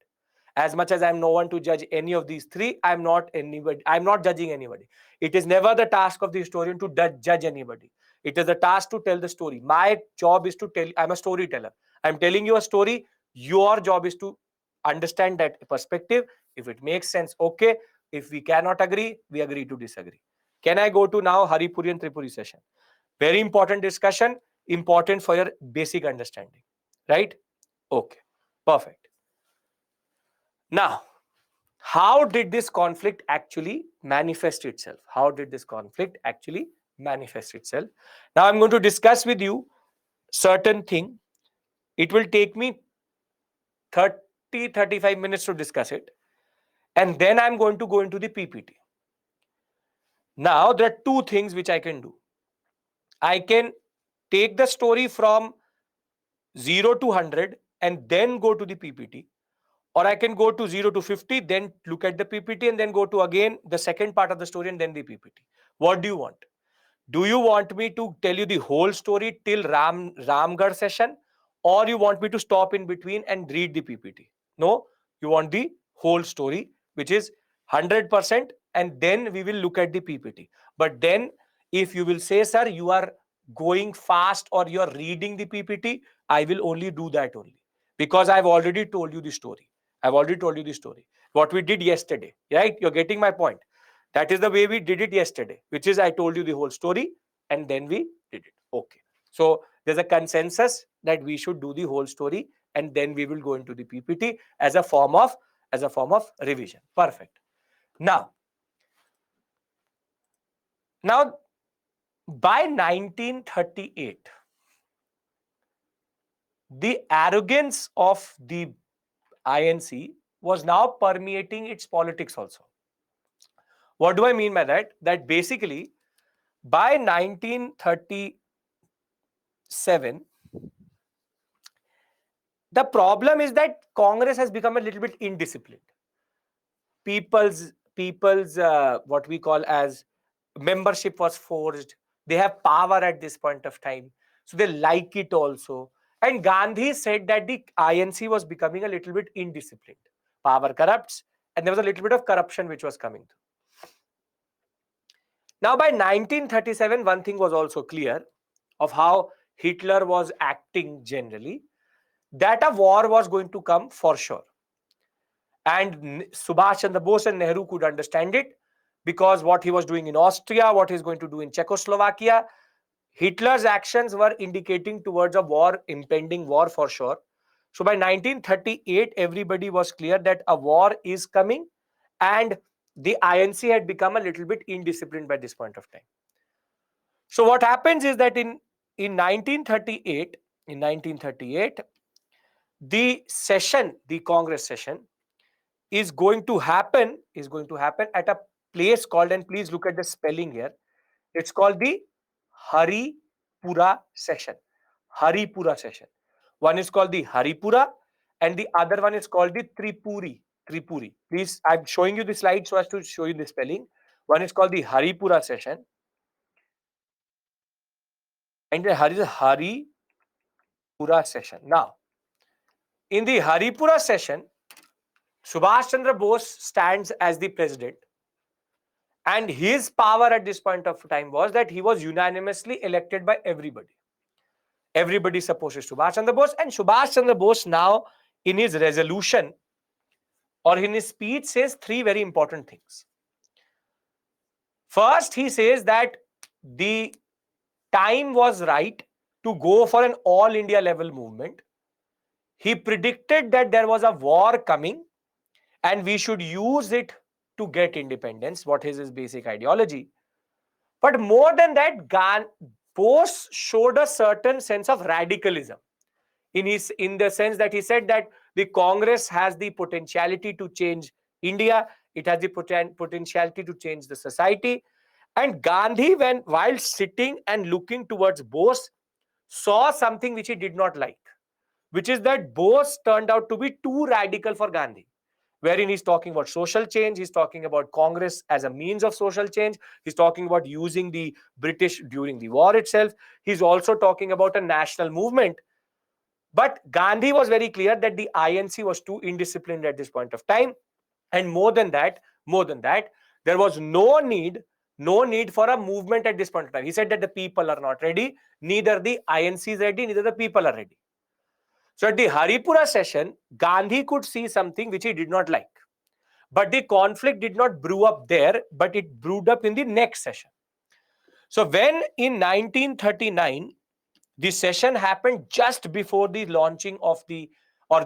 As much as I'm no one to judge any of these three, I'm not judging anybody. It is never the task of the historian to judge anybody. It is the task to tell the story. My job is to tell. I'm a storyteller. I'm telling you a story. Your job is to understand that perspective. If it makes sense, okay. If we cannot agree, we agree to disagree. Can I go to now Haripuri and Tripuri session? Very important discussion, important for your basic understanding. Right? Okay. Perfect. Now, how did this conflict actually manifest itself? How did this conflict actually manifest itself? Now, I'm going to discuss with you certain thing. It will take me 35 minutes to discuss it. And then I'm going to go into the PPT. Now, there are two things which I can do. I can take the story from 0 to 100 and then go to the PPT. Or I can go to 0 to 50, then look at the PPT, and then go to again the second part of the story and then the PPT. What do you want? Do you want me to tell you the whole story till Ramgarh session, or you want me to stop in between and read the PPT? No, you want the whole story, which is 100%, and then we will look at the PPT. But then if you will say, sir, you are going fast or you are reading the PPT, I will only do that only, because I've already told you the story. I've already told you the story. What we did yesterday, right? You're getting my point. That is the way we did it yesterday, which is I told you the whole story and then we did it. Okay. So there's a consensus that we should do the whole story and then we will go into the PPT as a form of revision. Perfect. Now by 1938, the arrogance of the INC was now permeating its politics also. What do I mean by that? That basically by 1937, the problem is that Congress has become a little bit indisciplined. People's what we call as membership was forced. They have power at this point of time, so they like it also. And Gandhi said that the INC was becoming a little bit indisciplined. Power corrupts, and there was a little bit of corruption which was coming through. Now, by 1937, one thing was also clear of how Hitler was acting generally, that a war was going to come for sure. And Subhash Chandra Bose and Nehru could understand it, because what he was doing in Austria, what he's going to do in Czechoslovakia, Hitler's actions were indicating towards a war, impending war for sure. So by 1938, everybody was clear that a war is coming, and the INC had become a little bit indisciplined by this point of time. So what happens is that in 1938, the Congress session is going to happen at a place called, and please look at the spelling here, it's called the Haripura session. Haripura session. One is called the Haripura and the other one is called the Tripuri. Tripuri. Please, I'm showing you the slide so as to show you the spelling. One is called the Haripura session and the Haripura session. Now, in the Haripura session, Subhash Chandra Bose stands as the president, and his power at this point of time was that he was unanimously elected by everybody. Everybody supposes Subhash Chandra Bose, and Subhash Chandra Bose now in his resolution or in his speech says three very important things. First, he says that the time was right to go for an all India level movement. He predicted that there was a war coming and we should use it to get independence. What is his basic ideology? But more than that, Bose showed a certain sense of radicalism in the sense that he said that the Congress has the potentiality to change India. It has the potentiality to change the society. And Gandhi, while sitting and looking towards Bose, saw something which he did not like, which is that Bose turned out to be too radical for Gandhi, wherein he's talking about social change, he's talking about Congress as a means of social change, he's talking about using the British during the war itself, he's also talking about a national movement. But Gandhi was very clear that the INC was too indisciplined at this point of time. And more than that, there was no need for a movement at this point of time. He said that the people are not ready, neither the INC is ready, neither the people are ready. So at the Haripura session, Gandhi could see something which he did not like. But the conflict did not brew up there, but it brewed up in the next session. So when in 1939, the session happened just before the launching of the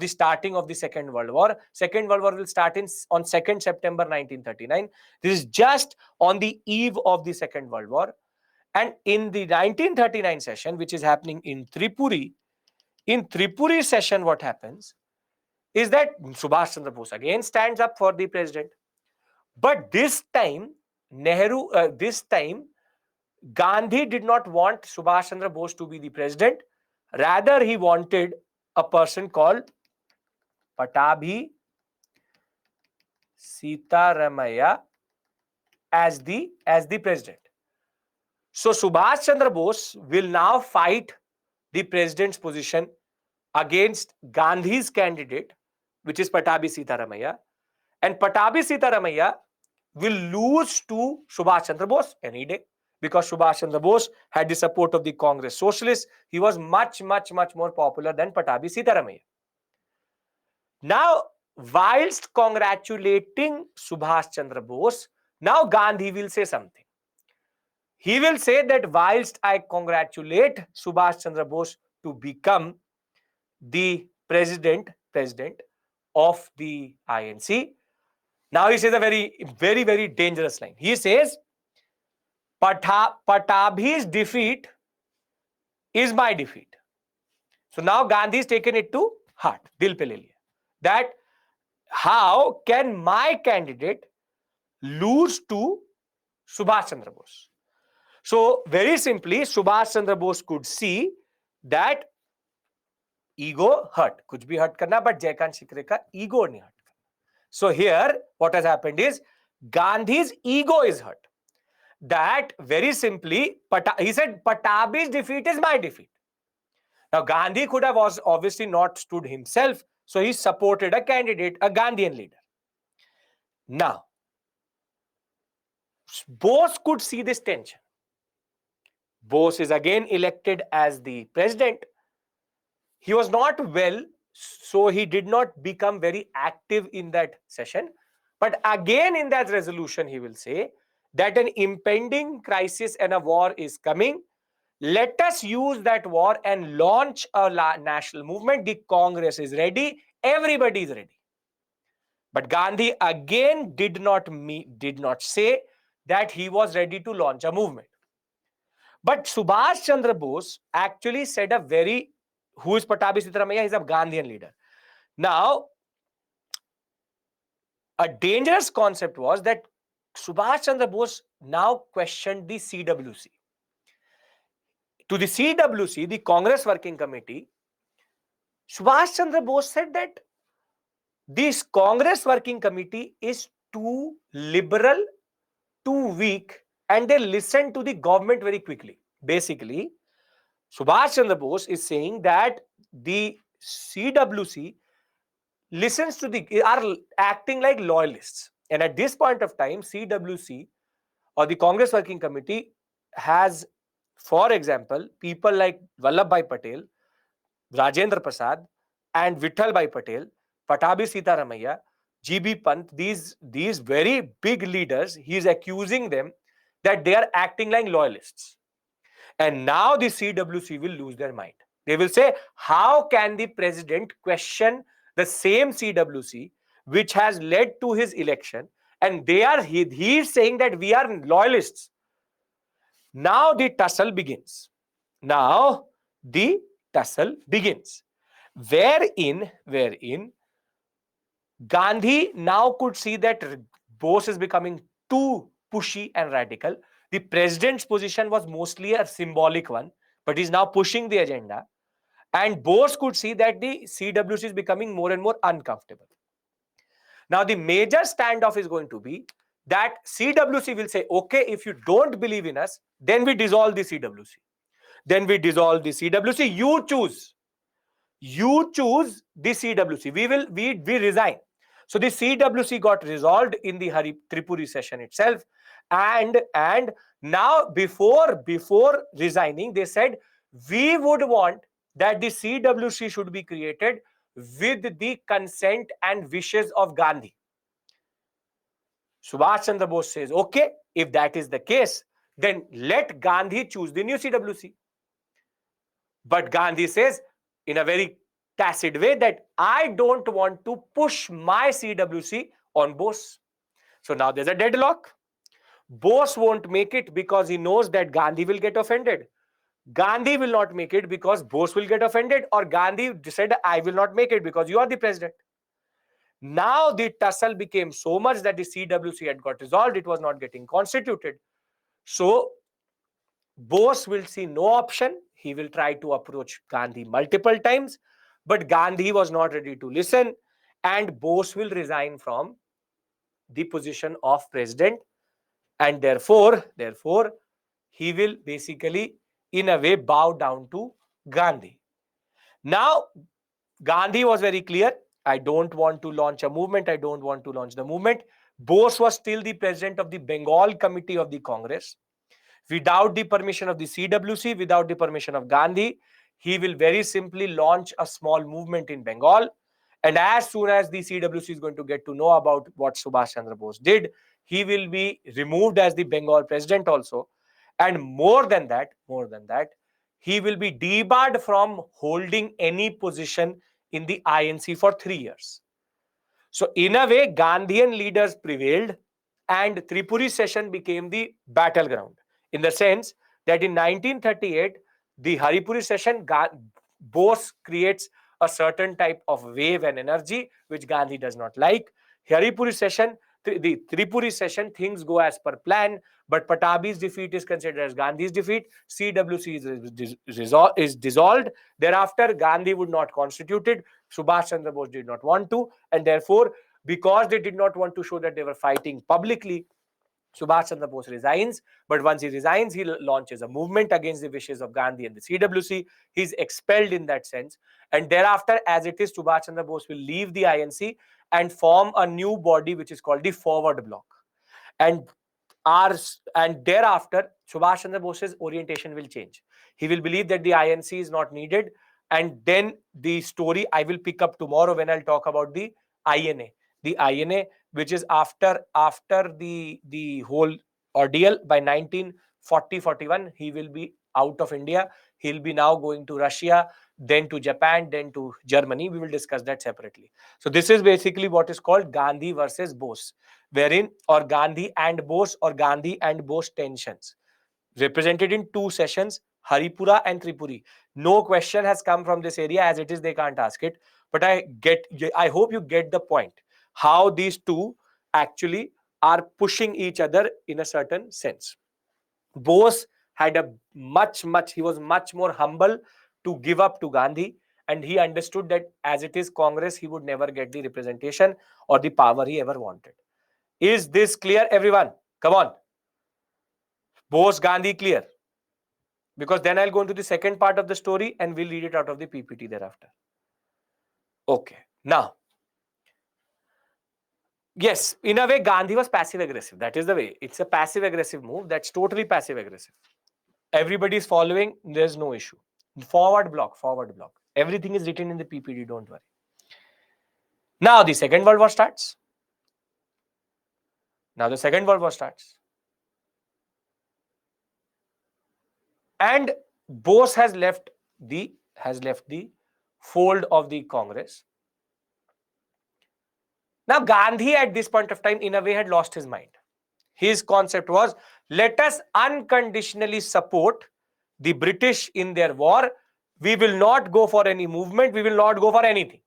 starting of the Second World War. Second World War will start on 2nd September 1939. This is just on the eve of the Second World War. And in the 1939 session, which is happening in Tripuri session, what happens is that Subhash Chandra Bose again stands up for the president. But this time, Gandhi did not want Subhash Chandra Bose to be the president. Rather, he wanted a person called Patabhi Sitaramaya as the president. So Subhash Chandra Bose will now fight the president's position against Gandhi's candidate, which is Patabhi Sitaramaya. And Patabhi Sitaramaya will lose to Subhash Chandra Bose any day, because Subhash Chandra Bose had the support of the Congress Socialists. He was much, much, much more popular than Patabhi Sitaramaya. Now, whilst congratulating Subhash Chandra Bose, now Gandhi will say something. He will say that whilst I congratulate Subhash Chandra Bose to become the president of the INC, now he says a very, very, very dangerous line. He says, Patabhi's defeat is my defeat. So now Gandhi's taken it to heart, dil pe le liya, that how can my candidate lose to Subhash Chandra Bose? So very simply, Subhash Chandra Bose could see that ego hurt, kuch bhi hurt karna, but Jaykant Shikre ka ego nahi hurt karna. So here, what has happened is Gandhi's ego is hurt. That very simply, he said, Patabhi's defeat is my defeat. Now, Gandhi could have obviously not stood himself, so he supported a candidate, a Gandhian leader. Now, Bose could see this tension. Bose is again elected as the president. He was not well, so he did not become very active in that session. But again, in that resolution, he will say that an impending crisis and a war is coming. Let us use that war and launch a national movement. The Congress is ready. Everybody is ready. But Gandhi again did not say that he was ready to launch a movement. But Subhash Chandra Bose actually said a very, who is Patabi Sitaramaiah? He's a Gandhian leader. Now, a dangerous concept was that Subhash Chandra Bose now questioned the CWC. To the CWC, the Congress Working Committee, Subhash Chandra Bose said that this Congress Working Committee is too liberal, too weak, and they listen to the government very quickly. Basically, Subhash Chandra Bose is saying that the CWC listens to are acting like loyalists. And at this point of time, CWC or the Congress Working Committee has, for example, people like Vallabhbhai Patel, Rajendra Prasad, and Vittalbhai Patel, Patabi Sitaramaiah, GB Pant, these very big leaders, he is accusing them that they are acting like loyalists. And now the CWC will lose their mind. They will say, how can the president question the same CWC which has led to his election? And he is saying that we are loyalists. Now the tussle begins. Now the tussle begins. Wherein Gandhi now could see that Bose is becoming too pushy and radical. The president's position was mostly a symbolic one, but he's now pushing the agenda. And Bose could see that the CWC is becoming more and more uncomfortable. Now, the major standoff is going to be that CWC will say, okay, if you don't believe in us, then we dissolve the CWC. Then we dissolve the CWC. You choose. You choose the CWC. We resign. So the CWC got resolved in the Tripuri session itself. And now before resigning, they said, we would want that the CWC should be created with the consent and wishes of Gandhi. Subhash Chandra Bose says, okay, if that is the case, then let Gandhi choose the new CWC. But Gandhi says, in a very tacit way, that I don't want to push my CWC on Bose. So now there's a deadlock. Bose won't make it because he knows that Gandhi will get offended. Gandhi will not make it because Bose will get offended, or Gandhi said, I will not make it because you are the president. Now the tussle became so much that the CWC had got resolved. It was not getting constituted. So Bose will see no option. He will try to approach Gandhi multiple times, but Gandhi was not ready to listen, and Bose will resign from the position of president, and therefore he will basically in a way bow down to Gandhi. Now Gandhi was very clear, I don't want to launch a movement, I don't want to launch the movement. Bose was still the president of the Bengal Committee of the Congress. Without the permission of the CWC, without the permission of Gandhi, he will very simply launch a small movement in Bengal. And as soon as the CWC is going to get to know about what Subhash Chandra Bose did, he will be removed as the Bengal president also. And more than that, he will be debarred from holding any position in the INC for 3 years. So in a way, Gandhian leaders prevailed and Tripuri session became the battleground, in the sense that in 1938, the Haripuri session, Bose creates a certain type of wave and energy which Gandhi does not like. Haripuri session, the Tripuri session, things go as per plan, but Patabi's defeat is considered as Gandhi's defeat. CWC is dissolved. Thereafter, Gandhi would not constitute it. Subhash Chandra Bose did not want to, and therefore, because they did not want to show that they were fighting publicly, Subhash Chandra Bose resigns. But once he resigns, he launches a movement against the wishes of Gandhi and the CWC. He's expelled in that sense. And thereafter, as it is, Subhash Chandra Bose will leave the INC and form a new body which is called the Forward Bloc. And and thereafter Subhash Chandra Bose's orientation will change. He will believe that the INC is not needed, and then the story I will pick up tomorrow when I'll talk about the INA. The INA, which is after the whole ordeal by 1940-41, he will be out of India. He'll be now going to Russia, then to Japan, then to Germany. We will discuss that separately. So this is basically what is called Gandhi versus Bose, wherein or Gandhi and Bose or Gandhi and Bose tensions, represented in two sessions, Haripura and Tripuri. No question has come from this area. As it is, they can't ask it. But I hope you get the point. How these two actually are pushing each other in a certain sense. Bose had he was much more humble to give up to Gandhi, and he understood that as it is Congress, he would never get the representation or the power he ever wanted. Is this clear, everyone? Come on. Bose, Gandhi, clear? Because then I'll go into the second part of the story and we'll read it out of the PPT thereafter. Okay. Now, yes, in a way, Gandhi was passive aggressive. That is the way. It's a passive aggressive move. That's totally passive aggressive. Everybody is following. There's no issue. Forward block, forward block. Everything is written in the PPT. Don't worry. Now the Second World War starts. And Bose has left the fold of the Congress. Now Gandhi at this point of time in a way had lost his mind. His concept was, let us unconditionally support the British in their war. We will not go for any movement. We will not go for anything.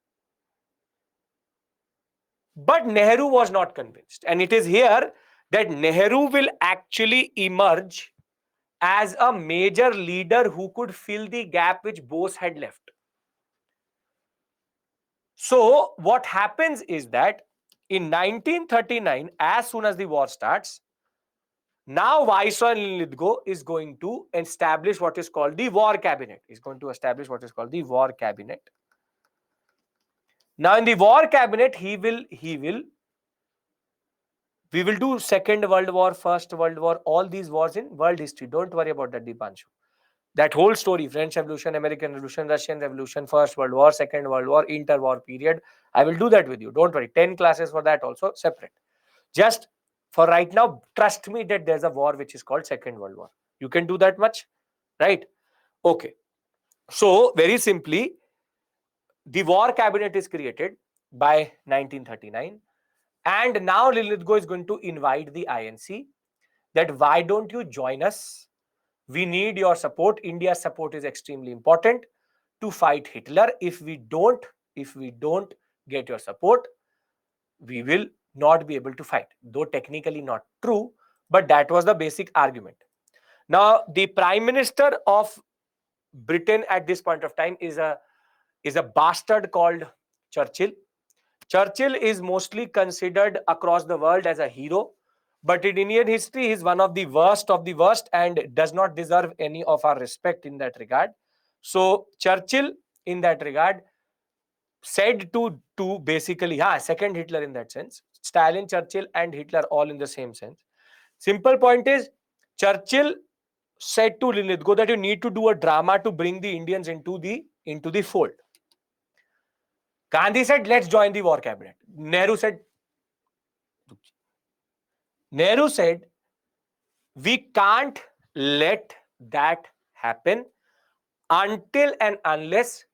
But Nehru was not convinced. And it is here that Nehru will actually emerge as a major leader who could fill the gap which Bose had left. So what happens is that in 1939, as soon as the war starts, now Viceroy Lithgow is going to establish what is called the War Cabinet. Now in the War Cabinet, we will do Second World War, First World War, all these wars in world history. Don't worry about that, Deepanshu. That whole story, French Revolution, American Revolution, Russian Revolution, First World War, Second World War, interwar period, I will do that with you. Don't worry. 10 classes for that also, separate. Just for right now, trust me that there's a war which is called Second World War. You can do that much, right? Okay. So, very simply, the War Cabinet is created by 1939. And now Lithgow is going to invite the INC that why don't you join us? We need your support. India's support is extremely important to fight Hitler. If we don't get your support, we will not be able to fight. Though technically not true, but that was the basic argument. Now, the Prime Minister of Britain at this point of time is a bastard called Churchill. Churchill is mostly considered across the world as a hero, but in Indian history, he is one of the worst and does not deserve any of our respect in that regard. So Churchill, in that regard, said to basically, second Hitler in that sense. Stalin, Churchill, and Hitler all in the same sense. Simple point is, Churchill said to Lithgow that you need to do a drama to bring the Indians into the fold. Gandhi said, let's join the War Cabinet. Nehru said, we can't let that happen until and unless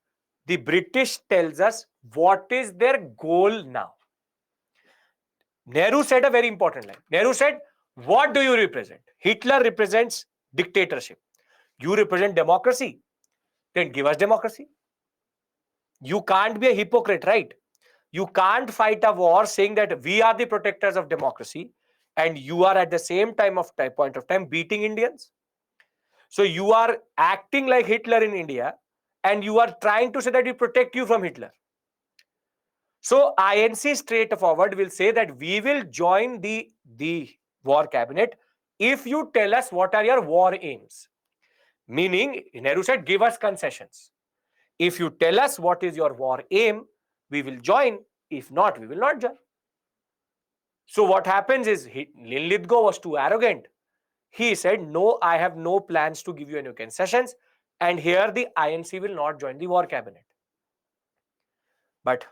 the British tells us what is their goal now. Nehru said a very important line. Nehru said, what do you represent? Hitler represents dictatorship. You represent democracy. Then give us democracy. You can't be a hypocrite, right? You can't fight a war saying that we are the protectors of democracy and you are at the same point of time beating Indians. So you are acting like Hitler in India and you are trying to say that we protect you from Hitler. So INC straightforward will say that we will join the War Cabinet if you tell us what are your war aims. Meaning, Nehru said, give us concessions. If you tell us what is your war aim, we will join. If not, we will not join. So what happens is Lithgow was too arrogant. He said, no, I have no plans to give you any concessions. And here the INC will not join the war cabinet. But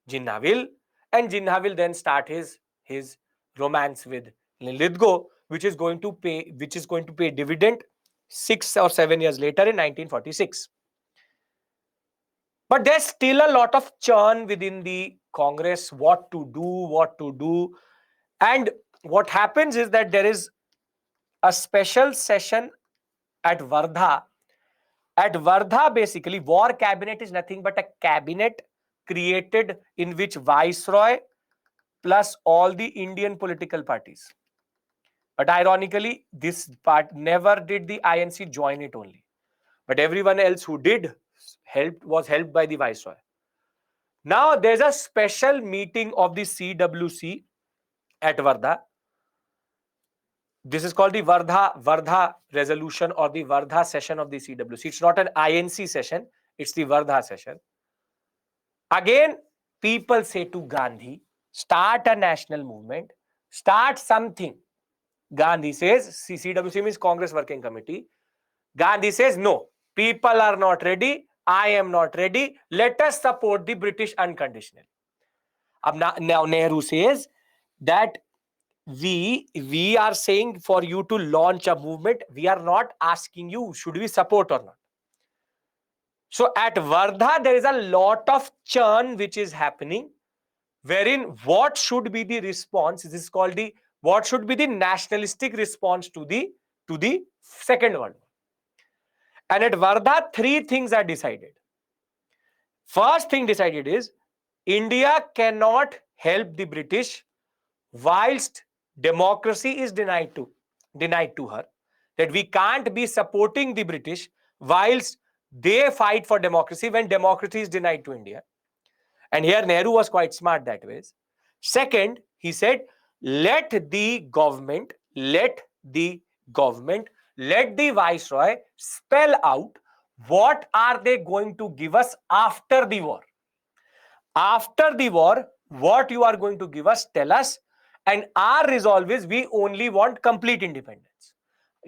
Jinnah will, and Jinnah will then start his romance with Lithgow, which is going to pay dividend 6 or 7 years later in 1946. But there's still a lot of churn within the Congress, what to do. And what happens is that there is a special session at Wardha. At Wardha, basically, war cabinet is nothing but a cabinet created in which Viceroy plus all the Indian political parties. But ironically, this part never did the INC join it only. But everyone else who did was helped by the Viceroy. Now there's a special meeting of the CWC at Wardha. This is called the Wardha resolution or the Wardha session of the CWC. It's not an INC session, it's the Wardha session. Again, people say to Gandhi, start a national movement, start something. Gandhi says, CWC means Congress Working Committee. Gandhi says, no, people are not ready. I am not ready. Let us support the British unconditionally. Now Nehru says that we are saying for you to launch a movement. We are not asking you, should we support or not? So at Wardha, there is a lot of churn which is happening, wherein what should be the response? This is called the what should be the nationalistic response to the Second World War. And at Wardha, three things are decided. First thing decided is India cannot help the British whilst democracy is denied to her. That we can't be supporting the British whilst they fight for democracy when democracy is denied to India. And here Nehru was quite smart that way. Second, he said, let the government, let the Viceroy spell out what are they going to give us after the war. After the war, what you are going to give us, tell us. And our resolve is we only want complete independence.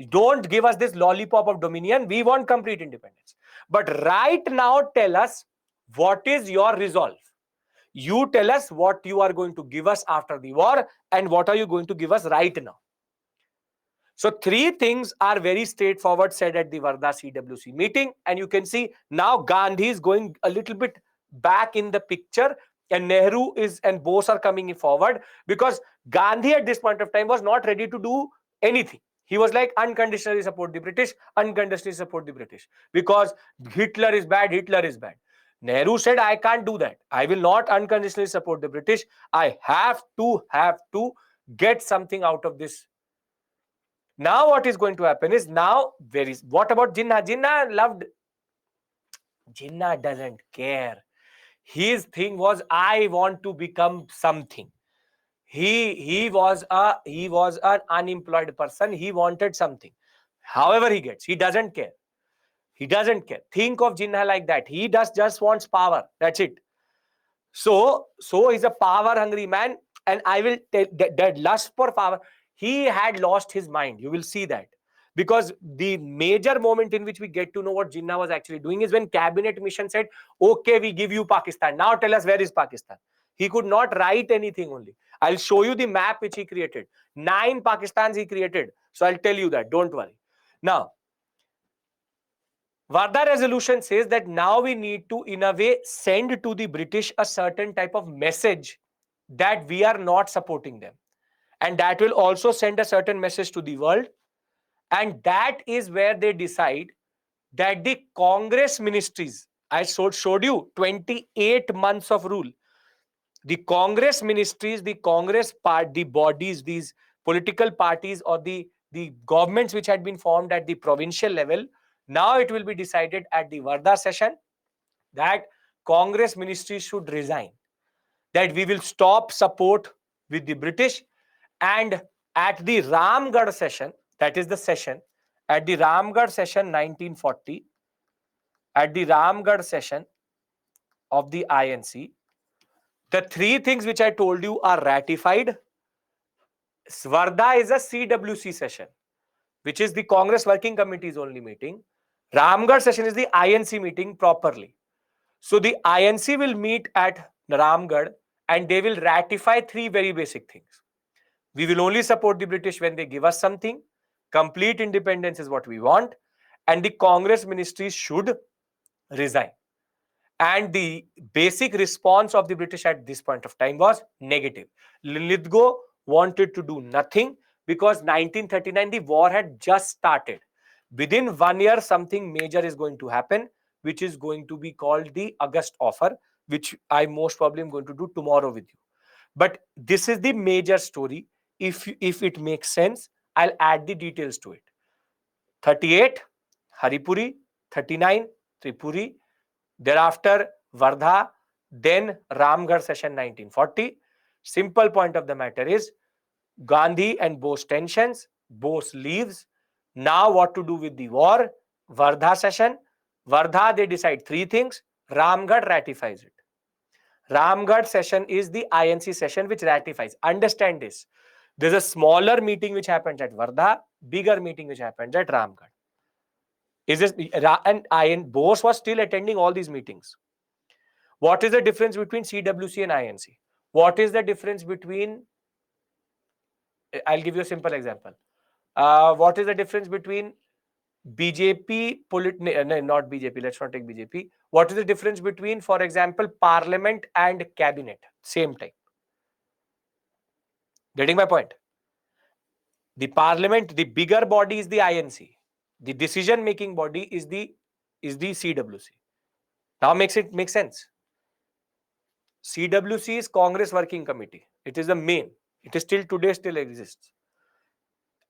Don't give us this lollipop of dominion. We want complete independence. But right now, tell us what is your resolve. You tell us what you are going to give us after the war and what are you going to give us right now. So three things are very straightforward said at the Wardha CWC meeting. And you can see now Gandhi is going a little bit back in the picture and Nehru and Bose are coming forward, because Gandhi at this point of time was not ready to do anything. He was like, unconditionally support the British, unconditionally support the British, because Hitler is bad. Nehru said, I can't do that. I will not unconditionally support the British. I have to get something out of this. Now what is going to happen is, what about Jinnah? Jinnah doesn't care. His thing was, I want to become something. He was an unemployed person. He wanted something. However he gets, he doesn't care. Think of Jinnah like that. He just wants power. That's it. So he's a power hungry man, and I will tell that lust for power. He had lost his mind. You will see that, because the major moment in which we get to know what Jinnah was actually doing is when cabinet mission said, okay, we give you Pakistan. Now tell us, where is Pakistan? He could not write anything only. I'll show you the map which he created. 9 Pakistans he created. So I'll tell you that. Don't worry. Now, Wardha resolution says that now we need to, in a way, send to the British a certain type of message that we are not supporting them. And that will also send a certain message to the world. And that is where they decide that the Congress ministries, I showed you 28 months of rule. The Congress ministries, the Congress part, the bodies, these political parties or the governments which had been formed at the provincial level, now it will be decided at the Wardha session that Congress ministries should resign, that we will stop support with the British. And at the Ramgarh session, that is the session, at the Ramgarh session 1940, at the Ramgarh session of the INC, the three things which I told you are ratified. Wardha is a CWC session, which is the Congress Working Committee's only meeting. Ramgarh session is the INC meeting properly. So the INC will meet at Ramgarh and they will ratify three very basic things. We will only support the British when they give us something. Complete independence is what we want. And the Congress ministries should resign. And the basic response of the British at this point of time was negative. Lithgow wanted to do nothing because 1939, the war had just started. Within 1 year, something major is going to happen, which is going to be called the August offer, which I most probably am going to do tomorrow with you. But this is the major story. If it makes sense, I'll add the details to it. 38, Haripuri; 39, Tripuri; thereafter Wardha; then Ramgarh session 1940. Simple point of the matter is Gandhi and Bose tensions, Bose leaves. Now what to do with the war? Wardha session. Wardha, they decide three things. Ramgarh ratifies it. Ramgarh session is the INC session which ratifies. Understand this. There's a smaller meeting which happens at Wardha, bigger meeting which happens at Ramgarh. Is this and Bose was still attending all these meetings. What is the difference between CWC and INC? What is the difference between? I'll give you a simple example. What is the difference between BJP, not BJP, let's not take BJP. What is the difference between, for example, parliament and cabinet? Same type. Getting my point? The parliament, the bigger body is the INC. The decision-making body is the CWC. Now makes it make sense. CWC is Congress Working Committee. It is the main. It is still today still exists.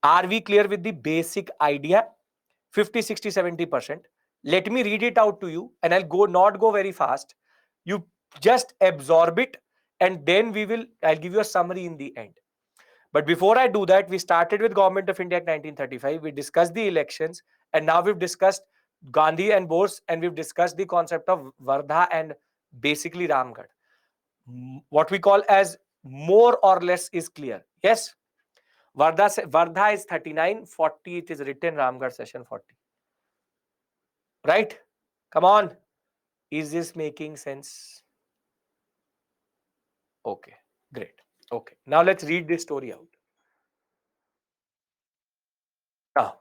Are we clear with the basic idea? 50, 60, 70%. Let me read it out to you and I'll not go very fast. You just absorb it and then I'll give you a summary in the end. But before I do that, we started with Government of India Act 1935. We discussed the elections and now we've discussed Gandhi and Bose and we've discussed the concept of Wardha and basically Ramgarh. What we call as more or less is clear. Yes? Wardha is 39, 40 it is written, Ramgarh session 40. Right? Come on. Is this making sense? Okay, great. Okay, now let's read this story out. Now,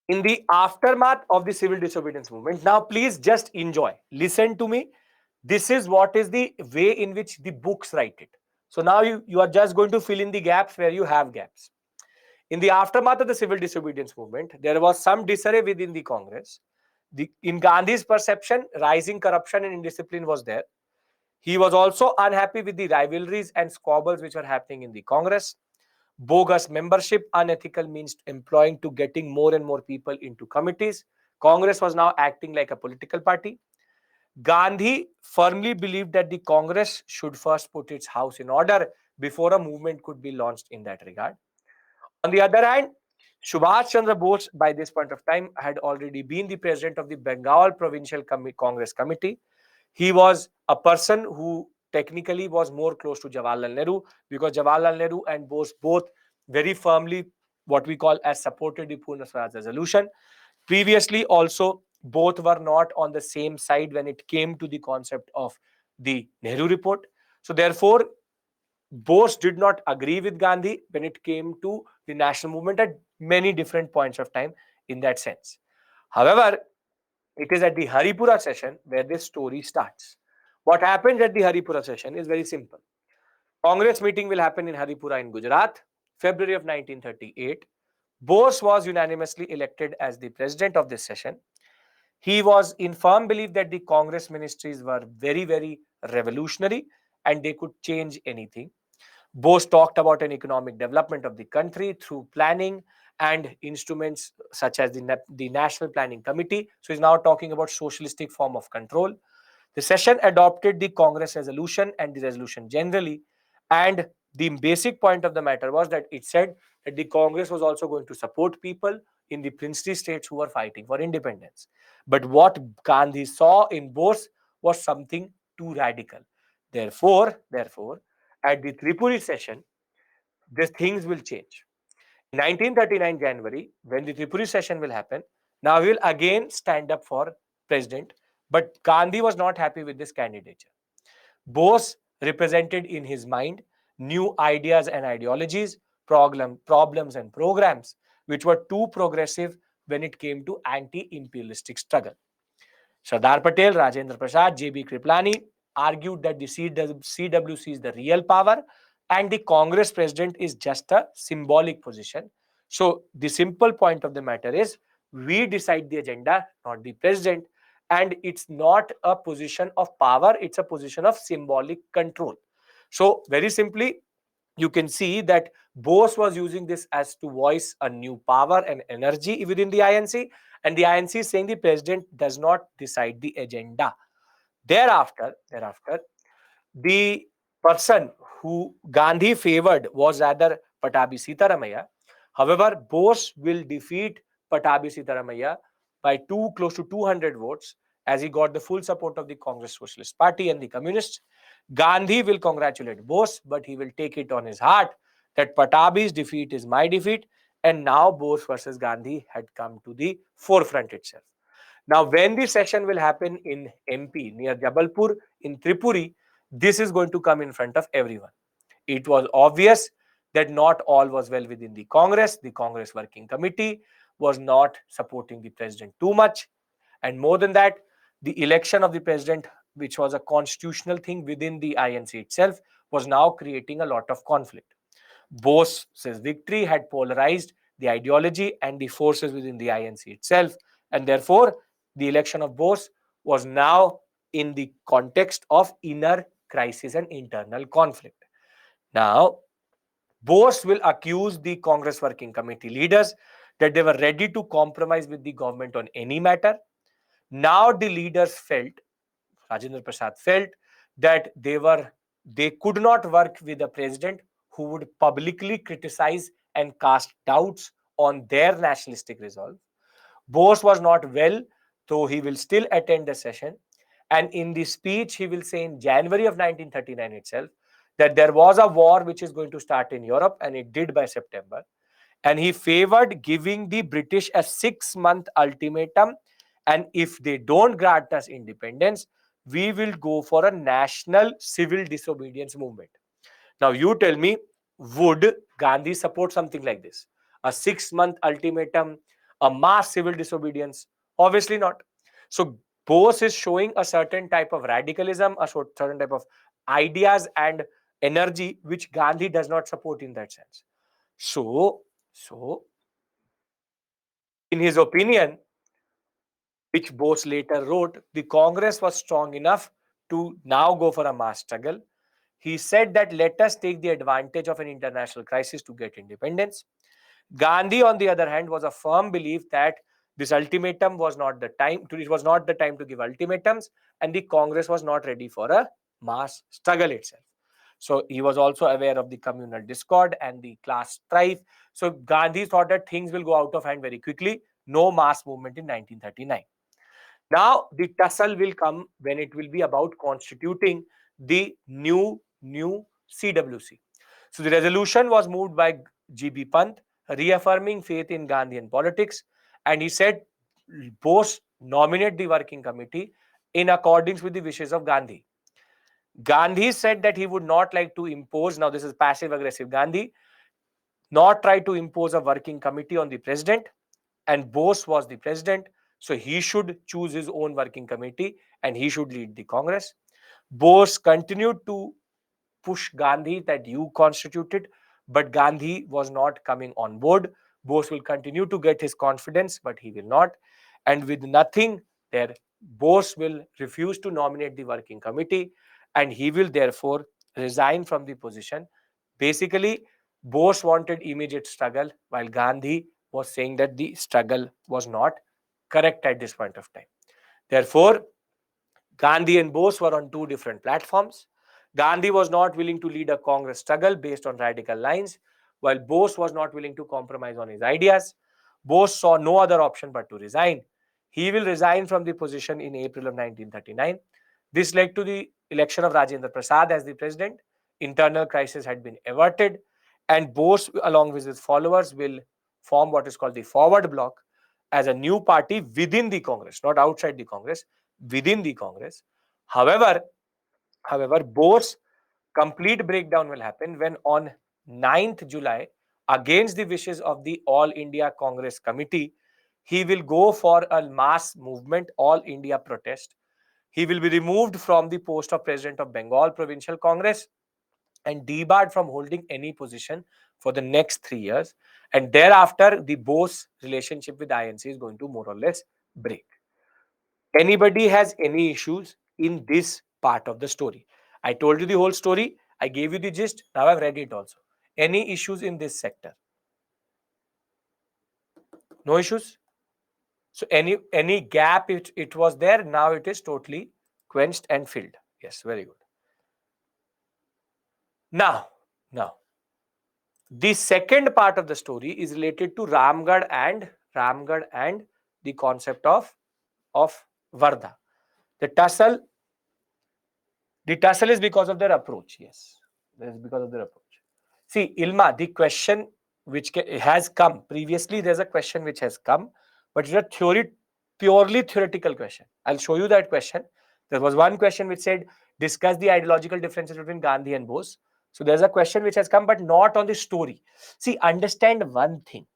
in the aftermath of the civil disobedience movement, now please just enjoy. Listen to me. This is what is the way in which the books write it. So now you are just going to fill in the gaps where you have gaps. In the aftermath of the civil disobedience movement, there was some disarray within the Congress. In Gandhi's perception, rising corruption and indiscipline was there. He was also unhappy with the rivalries and squabbles which were happening in the Congress. Bogus membership, unethical means employing to getting more and more people into committees. Congress was now acting like a political party. Gandhi firmly believed that the Congress should first put its house in order before a movement could be launched in that regard. On the other hand, Subhash Chandra Bose, by this point of time, had already been the president of the Bengal Provincial Congress Committee. He was a person who technically was more close to Jawaharlal Nehru because Jawaharlal Nehru and Bose both very firmly what we call as supported the Purna Swaraj resolution. Previously also, both were not on the same side when it came to the concept of the Nehru report. So therefore, Bose did not agree with Gandhi when it came to the national movement at many different points of time in that sense. However, it is at the Haripura session where this story starts. What happened at the Haripura session is very simple. Congress meeting will happen in Haripura in Gujarat, February of 1938. Bose was unanimously elected as the president of this session. He was in firm belief that the Congress ministries were very, very revolutionary and they could change anything. Bose talked about an economic development of the country through planning and instruments such as the National Planning Committee. So he's now talking about socialistic form of control. The session adopted the Congress resolution and the resolution generally. And the basic point of the matter was that it said that the Congress was also going to support people in the princely states who were fighting for independence. But what Gandhi saw in Bose was something too radical. Therefore, at the Tripuri session, these things will change. In 1939 January, when the Tripuri session will happen, now he will again stand up for president. But Gandhi was not happy with this candidature. Bose represented in his mind new ideas and ideologies, problems and programs, which were too progressive when it came to anti-imperialistic struggle. Sardar Patel, Rajendra Prasad, J.B. Kriplani argued that the CWC is the real power and the Congress president is just a symbolic position. So, the simple point of the matter is we decide the agenda, not the president, and it's not a position of power, it's a position of symbolic control. So, very simply, you can see that Bose was using this as to voice a new power and energy within the INC, and the INC is saying the president does not decide the agenda. Thereafter, the person who Gandhi favored was rather Patabi Sitaramaya. However, Bose will defeat Patabi Sitaramaya by close to 200 votes, as he got the full support of the Congress Socialist Party and the Communists. Gandhi will congratulate Bose, but he will take it on his heart that Patabi's defeat is my defeat, and now Bose versus Gandhi had come to the forefront itself. Now, when the session will happen in MP near Jabalpur in Tripuri, this is going to come in front of everyone. It was obvious that not all was well within the Congress. The Congress Working Committee was not supporting the president too much. And more than that, the election of the president, which was a constitutional thing within the INC itself, was now creating a lot of conflict. Bose's victory had polarized the ideology and the forces within the INC itself, and therefore the election of Bose was now in the context of inner crisis and internal conflict. Now, Bose will accuse the Congress Working Committee leaders that they were ready to compromise with the government on any matter. Now, the leaders felt, Rajendra Prasad felt, that they could not work with a president who would publicly criticize and cast doubts on their nationalistic resolve. Bose was not well, though he will still attend the session. And in the speech, he will say in January of 1939 itself that there was a war which is going to start in Europe, and it did by September. And he favored giving the British a 6-month ultimatum. And if they don't grant us independence, we will go for a national civil disobedience movement. Now, you tell me, would Gandhi support something like this? A 6-month ultimatum, a mass civil disobedience? Obviously not. So, Bose is showing a certain type of radicalism, a certain type of ideas and energy which Gandhi does not support in that sense. So, in his opinion, which Bose later wrote, the Congress was strong enough to now go for a mass struggle. He said that let us take the advantage of an international crisis to get independence. Gandhi, on the other hand, was a firm belief that this ultimatum was not the time to, it was not the time to give ultimatums, and the Congress was not ready for a mass struggle itself. So he was also aware of the communal discord and the class strife. So Gandhi thought that things will go out of hand very quickly. No mass movement in 1939. Now the tussle will come when it will be about constituting the new CWC. So the resolution was moved by GB Pant, reaffirming faith in Gandhian politics, and he said Bose nominate the working committee in accordance with the wishes of Gandhi. Gandhi said that he would not like to impose, now this is passive aggressive Gandhi, not try to impose a working committee on the president, and Bose was the president, so he should choose his own working committee and he should lead the Congress. Bose continued to push Gandhi that you constituted, but Gandhi was not coming on board. Bose will continue to get his confidence, but he will not. And with nothing there, Bose will refuse to nominate the working committee and he will therefore resign from the position. Basically, Bose wanted immediate struggle while Gandhi was saying that the struggle was not correct at this point of time. Therefore, Gandhi and Bose were on two different platforms. Gandhi was not willing to lead a Congress struggle based on radical lines, while Bose was not willing to compromise on his ideas. Bose saw no other option but to resign. He will resign from the position in April of 1939. This led to the election of Rajendra Prasad as the president. Internal crisis had been averted, And Bose, along with his followers, will form what is called the Forward Bloc as a new party within the Congress, not outside the Congress, within the Congress. However, Bose complete breakdown will happen when on 9th July, against the wishes of the All India Congress Committee, he will go for a mass movement, All India protest. He will be removed from the post of President of Bengal Provincial Congress and debarred from holding any position for the next 3 years. And thereafter, the Bose relationship with INC is going to more or less break. Anybody has any issues in this part of the story? I told you the whole story. I gave you the gist. Now I've read it also. Any issues in this sector? No issues. So any gap it was there, now it is totally quenched and filled. Yes, very good. Now the second part of the story is related to Ramgarh and the concept of Varda. The tussle is because of their approach. Yes, that is because of their approach. See, Ilma, the question which has come previously, there's a question which has come, but it's a purely theoretical question. I'll show you that question. There was one question which said, discuss the ideological differences between Gandhi and Bose. So there's a question which has come, but not on the story. See, understand one thing.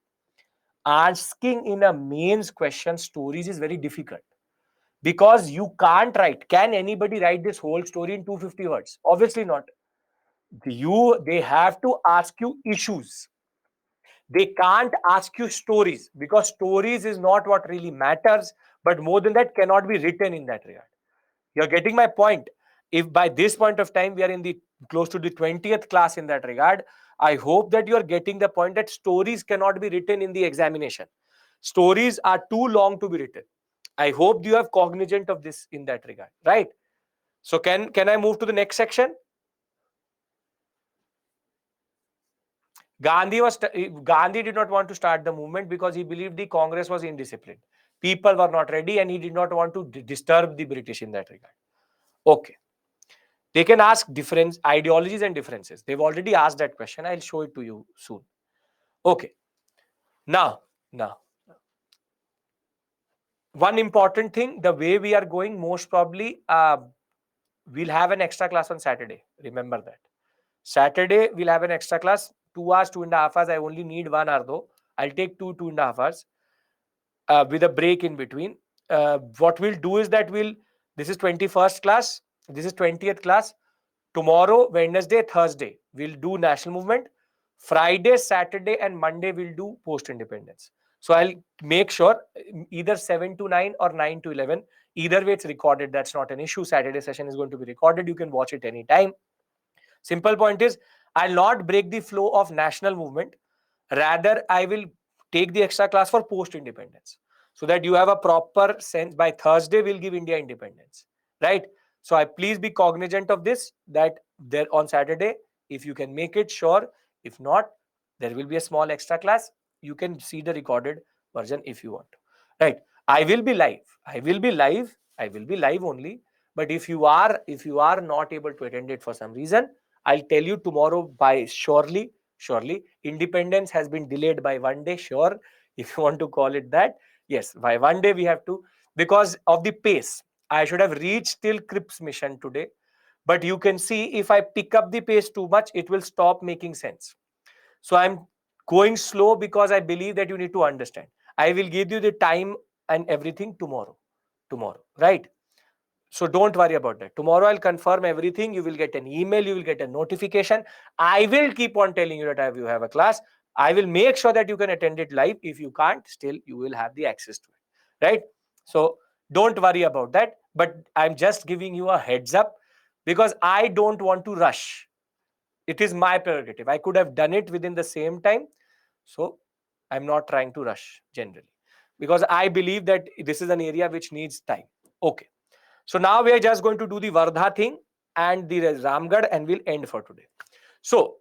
Asking in a mains question stories is very difficult because you can't write. Can anybody write this whole story in 250 words? Obviously not. They have to ask you issues. They can't ask you stories because stories is not what really matters, but more than that cannot be written in that regard. You're getting my point. If by this point of time we are in the close to the 20th class in that regard, I hope that you are getting the point that stories cannot be written in the examination. Stories are too long to be written. I hope you have cognizant of this in that regard, right? So can I move to the next section? Gandhi did not want to start the movement because he believed the Congress was indisciplined. People were not ready, and he did not want to disturb the British in that regard. Okay. They can ask different ideologies and differences. They've already asked that question. I'll show it to you soon. Okay. Now, one important thing, the way we are going, most probably, we'll have an extra class on Saturday. Remember that. Saturday, we'll have an extra class. 2 hours, 2.5 hours. I only need 1 hour though. I'll take 2.5 hours with a break in between. What we'll do is that this is 21st class. This is 20th class. Tomorrow, Wednesday, Thursday, we'll do national movement. Friday, Saturday, and Monday, we'll do post-independence. So I'll make sure either 7 to 9 or 9 to 11. Either way, it's recorded. That's not an issue. Saturday session is going to be recorded. You can watch it anytime. Simple point is, I'll not break the flow of national movement. Rather, I will take the extra class for post-independence so that you have a proper sense. By Thursday, we'll give India independence, right? So I please be cognizant of this, that there on Saturday, if you can make it, sure. If not, there will be a small extra class. You can see the recorded version if you want to, right? I will be live. I will be live only. But if you are not able to attend it for some reason, I'll tell you tomorrow by surely. Independence has been delayed by 1 day, sure, if you want to call it that. Yes, by 1 day we have to, because of the pace. I should have reached till Cripps mission today, but you can see if I pick up the pace too much, it will stop making sense. So I'm going slow because I believe that you need to understand. I will give you the time and everything tomorrow, right? So don't worry about that. Tomorrow I'll confirm everything. You will get an email, you will get a notification. I will keep on telling you that you have a class. I will make sure that you can attend it live. If you can't, still you will have the access to it, right? So don't worry about that. But I'm just giving you a heads up because I don't want to rush. It is my prerogative. I could have done it within the same time. So I'm not trying to rush generally because I believe that this is an area which needs time. Okay. So now we are just going to do the Vardha thing and the Ramgarh, and we'll end for today. So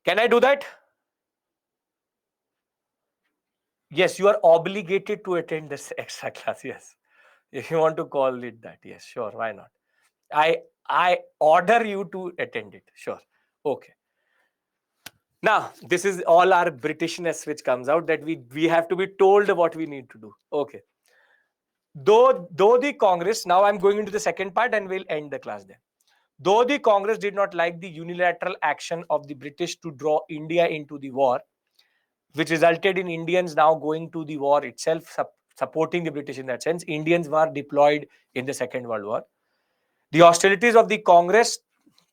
can I do that? Yes, you are obligated to attend this extra class. Yes, if you want to call it that. Yes, sure. Why not? I order you to attend it. Sure. Okay. Now, this is all our Britishness which comes out, that we have to be told what we need to do. Okay. Though the Congress, now I'm going into the second part and we'll end the class there. Though the Congress did not like the unilateral action of the British to draw India into the war, which resulted in Indians now going to the war itself, supporting the British in that sense. Indians were deployed in the Second World War. The hostilities of the Congress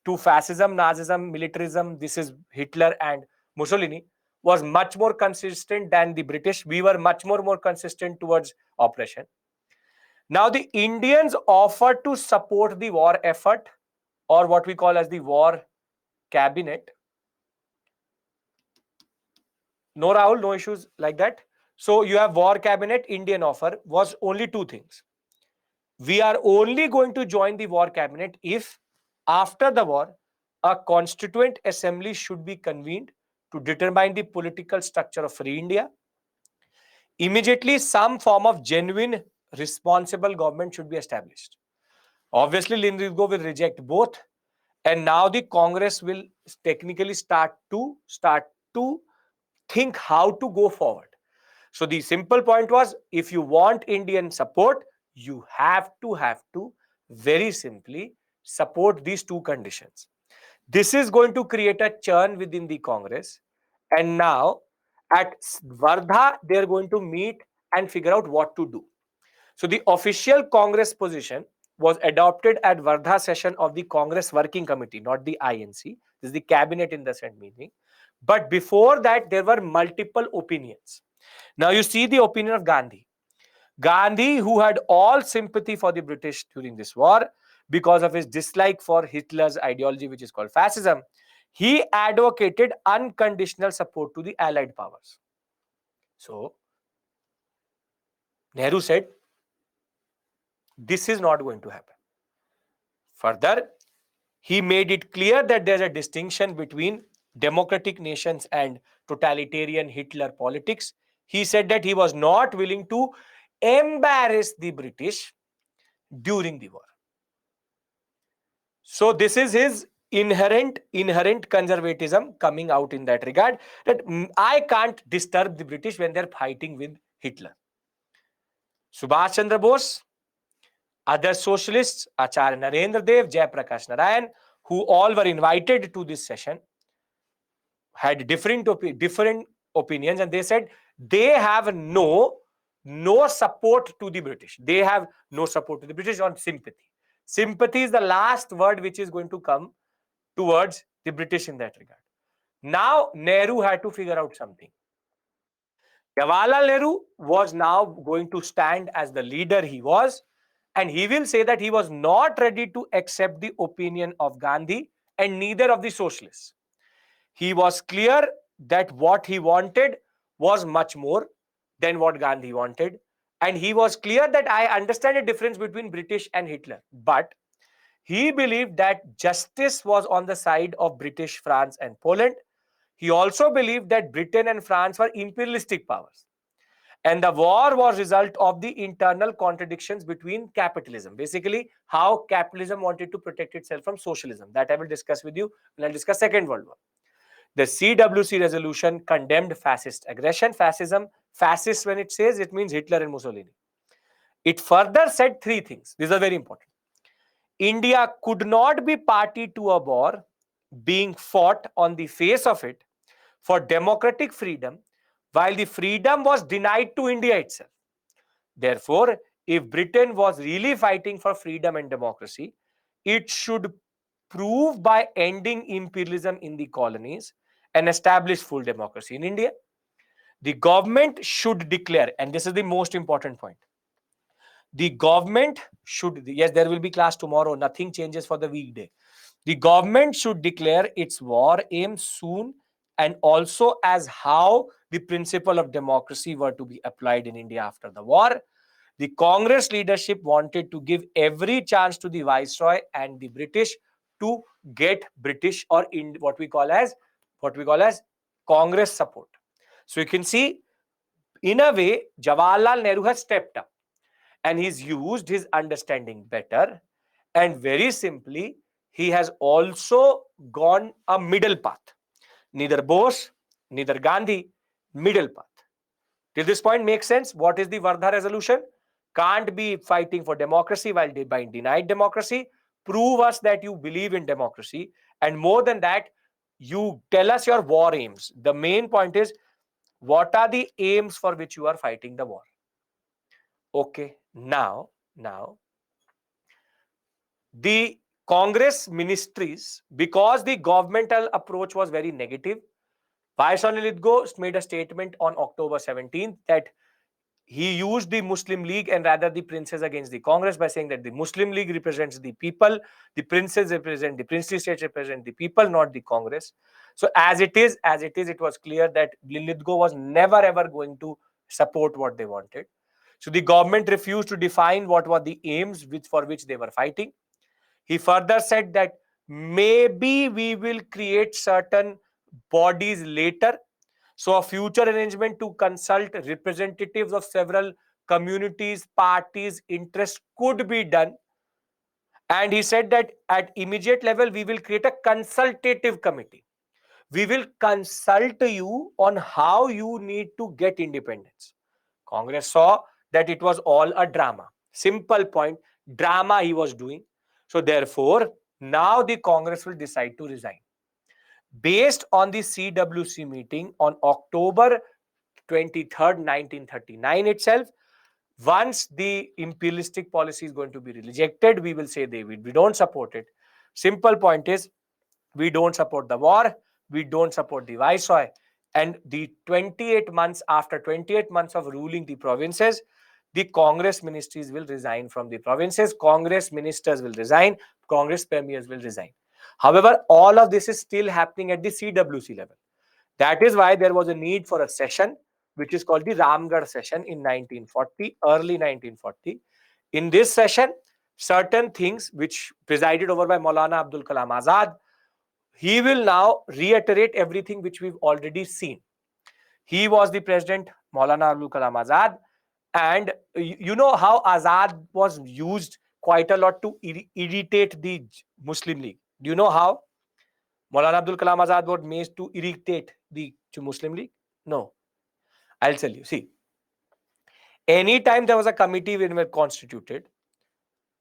to fascism, Nazism, militarism, this is Hitler and Mussolini, was much more consistent than the British. We were much more consistent towards oppression. Now, the Indians offered to support the war effort, or what we call as the war cabinet. No, Rahul, no issues like that. So you have war cabinet, Indian offer was only two things. We are only going to join the war cabinet if, after the war, a constituent assembly should be convened to determine the political structure of free India. Immediately, some form of genuine, responsible government should be established. Obviously, Lindrigo will reject both, and now the Congress will technically start to think how to go forward. So the simple point was, if you want Indian support, you have to very simply support these two conditions. This is going to create a churn within the Congress. And now at Wardha, they're going to meet and figure out what to do. So the official Congress position was adopted at Wardha session of the Congress Working Committee, not the INC. This is the cabinet in the Senate meeting. But before that, there were multiple opinions. Now you see the opinion of Gandhi. Gandhi, who had all sympathy for the British during this war because of his dislike for Hitler's ideology, which is called fascism, he advocated unconditional support to the Allied powers. So Nehru said, this is not going to happen. Further, he made it clear that there's a distinction between democratic nations and totalitarian Hitler politics. He said that he was not willing to embarrass the British during the war. So this is his inherent conservatism coming out in that regard, that I can't disturb the British when they're fighting with Hitler. Subhash Chandra Bose, other socialists, Acharya Narendra Dev, Jai Prakash Narayan, who all were invited to this session, had different opinions, and they said they have no support to the British. They have no support to the British on sympathy. Sympathy is the last word which is going to come towards the British in that regard. Now Nehru had to figure out something. Jawaharlal Nehru was now going to stand as the leader he was, and he will say that he was not ready to accept the opinion of Gandhi and neither of the socialists. He was clear that what he wanted was much more than what Gandhi wanted. And he was clear that I understand the difference between British and Hitler. But he believed that justice was on the side of British, France, and Poland. He also believed that Britain and France were imperialistic powers. And the war was result of the internal contradictions between capitalism. Basically, how capitalism wanted to protect itself from socialism. That I will discuss with you when I discuss Second World War. The CWC resolution condemned fascist aggression, fascism. Fascist, when it says, it means Hitler and Mussolini. It further said three things. These are very important. India could not be party to a war being fought on the face of it for democratic freedom, while the freedom was denied to India itself. Therefore, if Britain was really fighting for freedom and democracy, it should prove by ending imperialism in the colonies and establish full democracy in India. The government should declare, and this is the most important point. The government should, yes, there will be class tomorrow, nothing changes for the weekday. The government should declare its war aim soon, and also as how the principle of democracy were to be applied in India after the war. The Congress leadership wanted to give every chance to the Viceroy and the British to get British or in what we call as Congress support. So you can see, in a way, Jawaharlal Nehru has stepped up and he's used his understanding better. And very simply, he has also gone a middle path. Neither Bose, neither Gandhi, middle path. Till this point makes sense. What is the Vardha resolution? Can't be fighting for democracy while being denied democracy. Prove us that you believe in democracy. And more than that, you tell us your war aims. The main point is, what are the aims for which you are fighting the war? Okay, now, the Congress ministries, because the governmental approach was very negative, Viceroy Lithgow made a statement on October 17th that he used the Muslim League and rather the princes against the Congress by saying that the Muslim League represents the people, the princes represent the princely states represent the people, not the Congress. So as it is, it was clear that Lithgow was never ever going to support what they wanted. So the government refused to define what were the aims for which they were fighting. He further said that maybe we will create certain bodies later. So a future arrangement to consult representatives of several communities, parties, interests could be done. And he said that at immediate level, we will create a consultative committee. We will consult you on how you need to get independence. Congress saw that it was all a drama. Simple point, drama he was doing. So therefore, now the Congress will decide to resign. Based on the CWC meeting on October 23rd, 1939 itself, once the imperialistic policy is going to be rejected, we will say we don't support it. Simple point is, we don't support the war, we don't support the viceroy. And the 28 months, after 28 months of ruling the provinces, the Congress ministries will resign from the provinces, Congress ministers will resign, Congress premiers will resign. However, all of this is still happening at the CWC level. That is why there was a need for a session, which is called the Ramgarh session in 1940, early 1940. In this session, certain things which presided over by Maulana Abdul Kalam Azad, he will now reiterate everything which we've already seen. He was the president, Maulana Abdul Kalam Azad, and you know how Azad was used quite a lot to irritate the Muslim League. Do you know how Maulana Abdul Kalam Azad was made to irritate the Muslim League? No. I'll tell you. See, anytime there was a committee when we were constituted,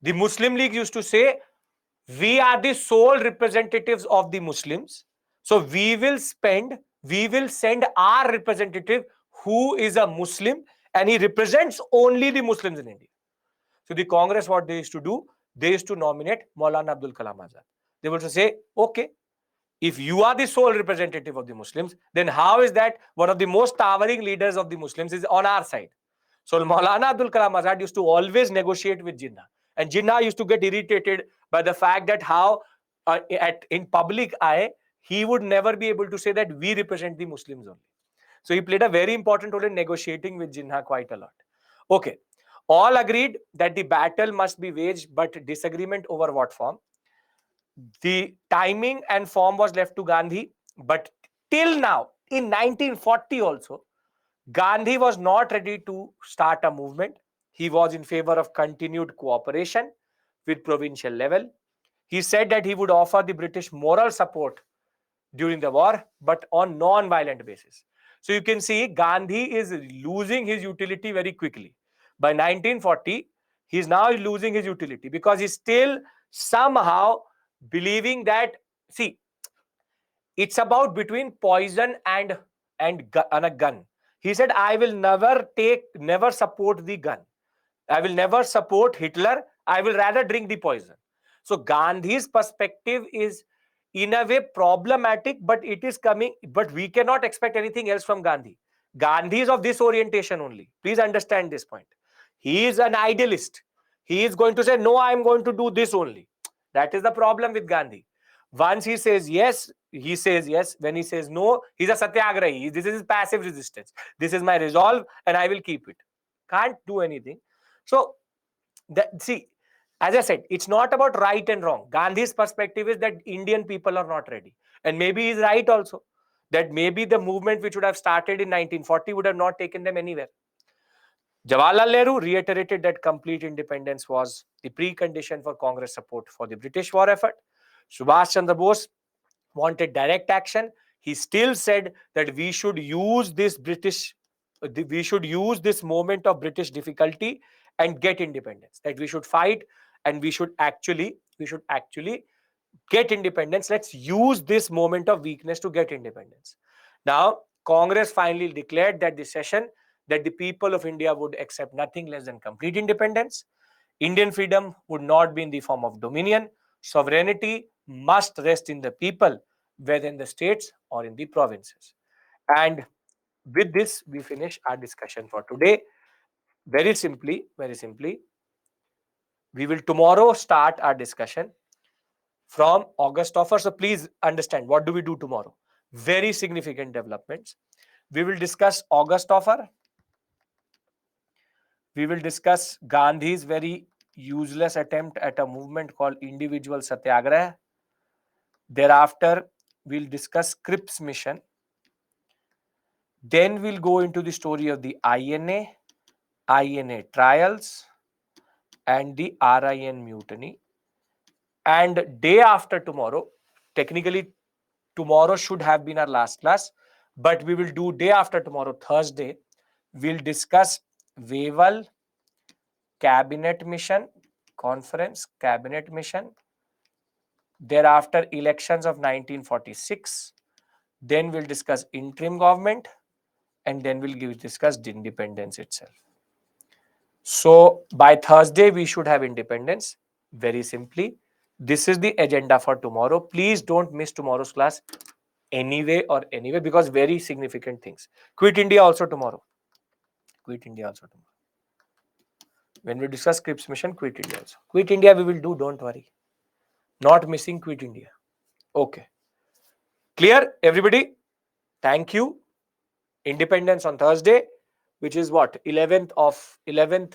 the Muslim League used to say, we are the sole representatives of the Muslims. So we will send our representative who is a Muslim and he represents only the Muslims in India. So the Congress, what they used to do, they used to nominate Maulana Abdul Kalam Azad. They would say, okay, if you are the sole representative of the Muslims, then how is that one of the most towering leaders of the Muslims is on our side? So Maulana Abdul Kalam Azad used to always negotiate with Jinnah. And Jinnah used to get irritated by the fact that how in public eye, he would never be able to say that we represent the Muslims only. So he played a very important role in negotiating with Jinnah quite a lot. Okay. All agreed that the battle must be waged, but disagreement over what form? The timing and form was left to Gandhi, but till now, in 1940 also, Gandhi was not ready to start a movement. He was in favor of continued cooperation with provincial level. He said that he would offer the British moral support during the war, but on non-violent basis. So you can see Gandhi is losing his utility very quickly. By 1940, he is now losing his utility because he's still somehow believing that, see, it's about between poison and a gun. He said, I will never support the gun. I will never support Hitler. I will rather drink the poison. So Gandhi's perspective is in a way problematic, but it is coming, but we cannot expect anything else from Gandhi. Gandhi is of this orientation only. Please understand this point. He is an idealist. He is going to say, no, I am going to do this only. That is the problem with Gandhi. Once he says yes, he says yes. When he says no, he's a satyagrahi. This is his passive resistance. This is my resolve and I will keep it. Can't do anything. So, see, as I said, it's not about right and wrong. Gandhi's perspective is that Indian people are not ready. And maybe he's right also. That maybe the movement which would have started in 1940 would have not taken them anywhere. Jawaharlal Nehru reiterated that complete independence was the precondition for Congress support for the British war effort. Subhash Chandra Bose wanted direct action. he still said that we should use this we should use this moment of British difficulty and get independence. That we should fight and we should actually get independence. Let's use this moment of weakness to get independence. Now, Congress finally declared that this session that the people of India would accept nothing less than complete independence. Indian freedom would not be in the form of dominion. Sovereignty must rest in the people, whether in the states or in the provinces. And with this, we finish our discussion for today. Very simply, we will tomorrow start our discussion from August offer. So please understand, what do we do tomorrow? Very significant developments. We will discuss August offer. We will discuss Gandhi's very useless attempt at a movement called individual satyagrah. Thereafter, we'll discuss Cripps mission. Then we'll go into the story of the INA trials, and the RIN mutiny. And day after tomorrow, technically tomorrow should have been our last class, but we will do day after tomorrow, Thursday. We'll discuss Weval cabinet mission, conference cabinet mission. Thereafter, elections of 1946. Then we'll discuss interim government, and then we'll discuss independence itself. So by Thursday, we should have independence. Very simply, this is the agenda for tomorrow. Please don't miss tomorrow's class anyway, because very significant things. Quit India also tomorrow. Quit India also tomorrow. When we discuss Cripps mission, quit India also. Quit India we will do, don't worry. Not missing quit India. Okay. Clear, everybody? Thank you. Independence on Thursday, which is what? 11th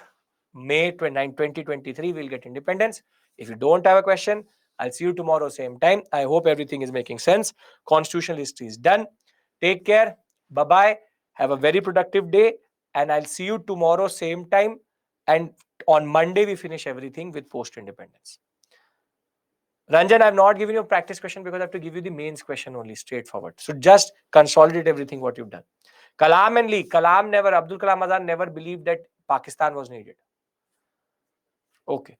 May 2023, we'll get independence. If you don't have a question, I'll see you tomorrow, same time. I hope everything is making sense. Constitutional history is done. Take care. Bye-bye. Have a very productive day. And I'll see you tomorrow, same time. And on Monday, we finish everything with post-independence. Ranjan, I'm not giving you a practice question because I have to give you the mains question only, straightforward. So just consolidate everything what you've done. Kalam and Lee. Abdul Kalam Azad never believed that Pakistan was needed. Okay.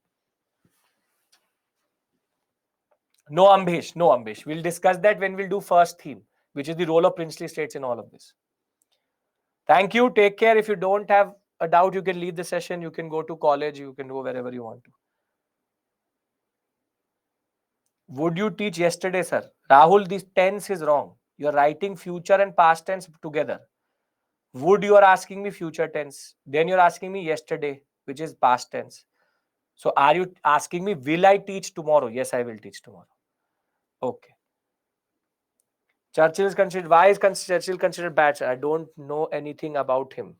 No Ambesh. We'll discuss that when we'll do first theme, which is the role of princely states in all of this. Thank you. Take care. If you don't have a doubt, you can leave the session. You can go to college. You can go wherever you want to. Would you teach yesterday, sir? Rahul, this tense is wrong. You're writing future and past tense together. Would, you are asking me future tense. Then you're asking me yesterday, which is past tense. So are you asking me, will I teach tomorrow? Yes, I will teach tomorrow. Okay. Churchill is considered, why is Churchill considered bad, sir? I don't know anything about him.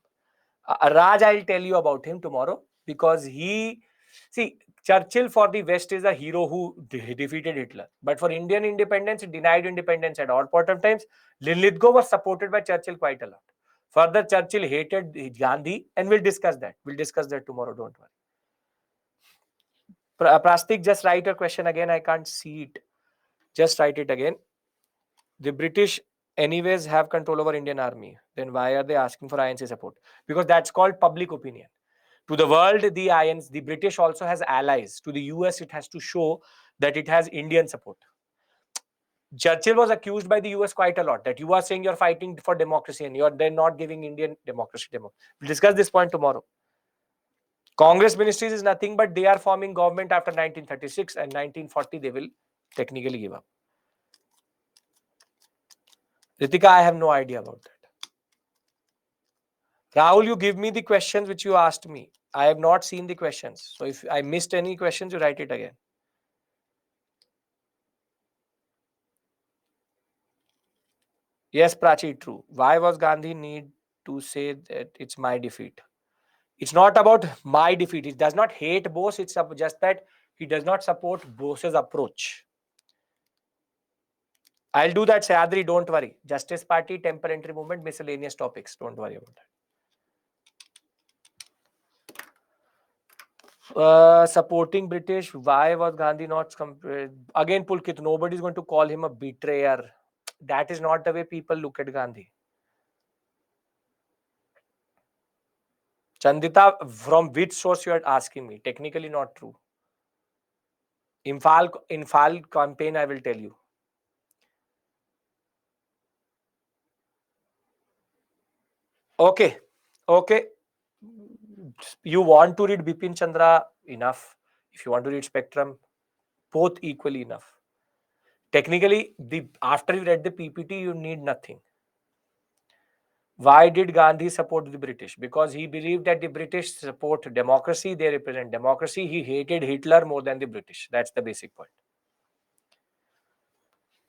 Raj, I'll tell you about him tomorrow, because Churchill for the West is a hero who defeated Hitler. But for Indian independence, he denied independence at all point of times. Lithgow was supported by Churchill quite a lot. Further, Churchill hated Gandhi, and we'll discuss that. We'll discuss that tomorrow, don't worry. Prastik, just write your question again. I can't see it. Just write it again. The British anyways have control over Indian army. Then why are they asking for INC support? Because that's called public opinion. To the world, the British also has allies. To the US, it has to show that it has Indian support. Churchill was accused by the US quite a lot that you are saying you're fighting for democracy and you're then not giving Indian democracy. We'll discuss this point tomorrow. Congress ministries is nothing but they are forming government after 1936 and 1940 they will technically give up. Ritika, I have no idea about that. Rahul, you give me the questions which you asked me. I have not seen the questions. So if I missed any questions, you write it again. Yes, Prachi, true. Why was Gandhi need to say that it's my defeat? It's not about my defeat. He does not hate Bose. It's just that he does not support Bose's approach. I'll do that, Sayadri. Don't worry. Justice Party, Temper Entry Movement, miscellaneous topics. Don't worry about that. Supporting British. Why was Gandhi not again Pulkit? Nobody's going to call him a betrayer. that is not the way people look at Gandhi. Chandita, from which source you are asking me? Technically not true. Imphal campaign, I will tell you. Okay. Okay. You want to read Bipin Chandra? Enough. If you want to read Spectrum, both equally enough. Technically, after you read the PPT, you need nothing. Why did Gandhi support the British? Because he believed that the British support democracy, they represent democracy. He hated Hitler more than the British. That's the basic point.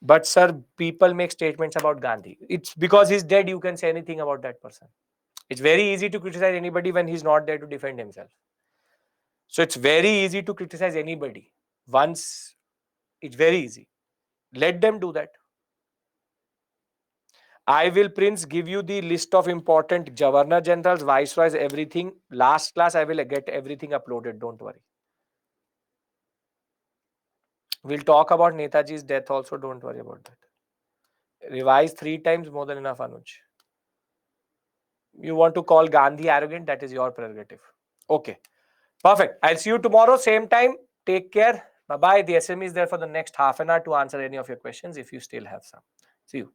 But sir, people make statements about Gandhi. It's because he's dead, you can say anything about that person. It's very easy to criticize anybody when he's not there to defend himself. So it's very easy to criticize anybody. Once, it's very easy. Let them do that. I will, Prince, give you the list of important governor generals, viceroys, everything. Last class, I will get everything uploaded. Don't worry. We'll talk about Netaji's death also. Don't worry about that. Revise 3 times, more than enough, Anuj. You want to call Gandhi arrogant? That is your prerogative. Okay. Perfect. I'll see you tomorrow, same time. Take care. Bye bye. The SME is there for the next half an hour to answer any of your questions if you still have some. See you.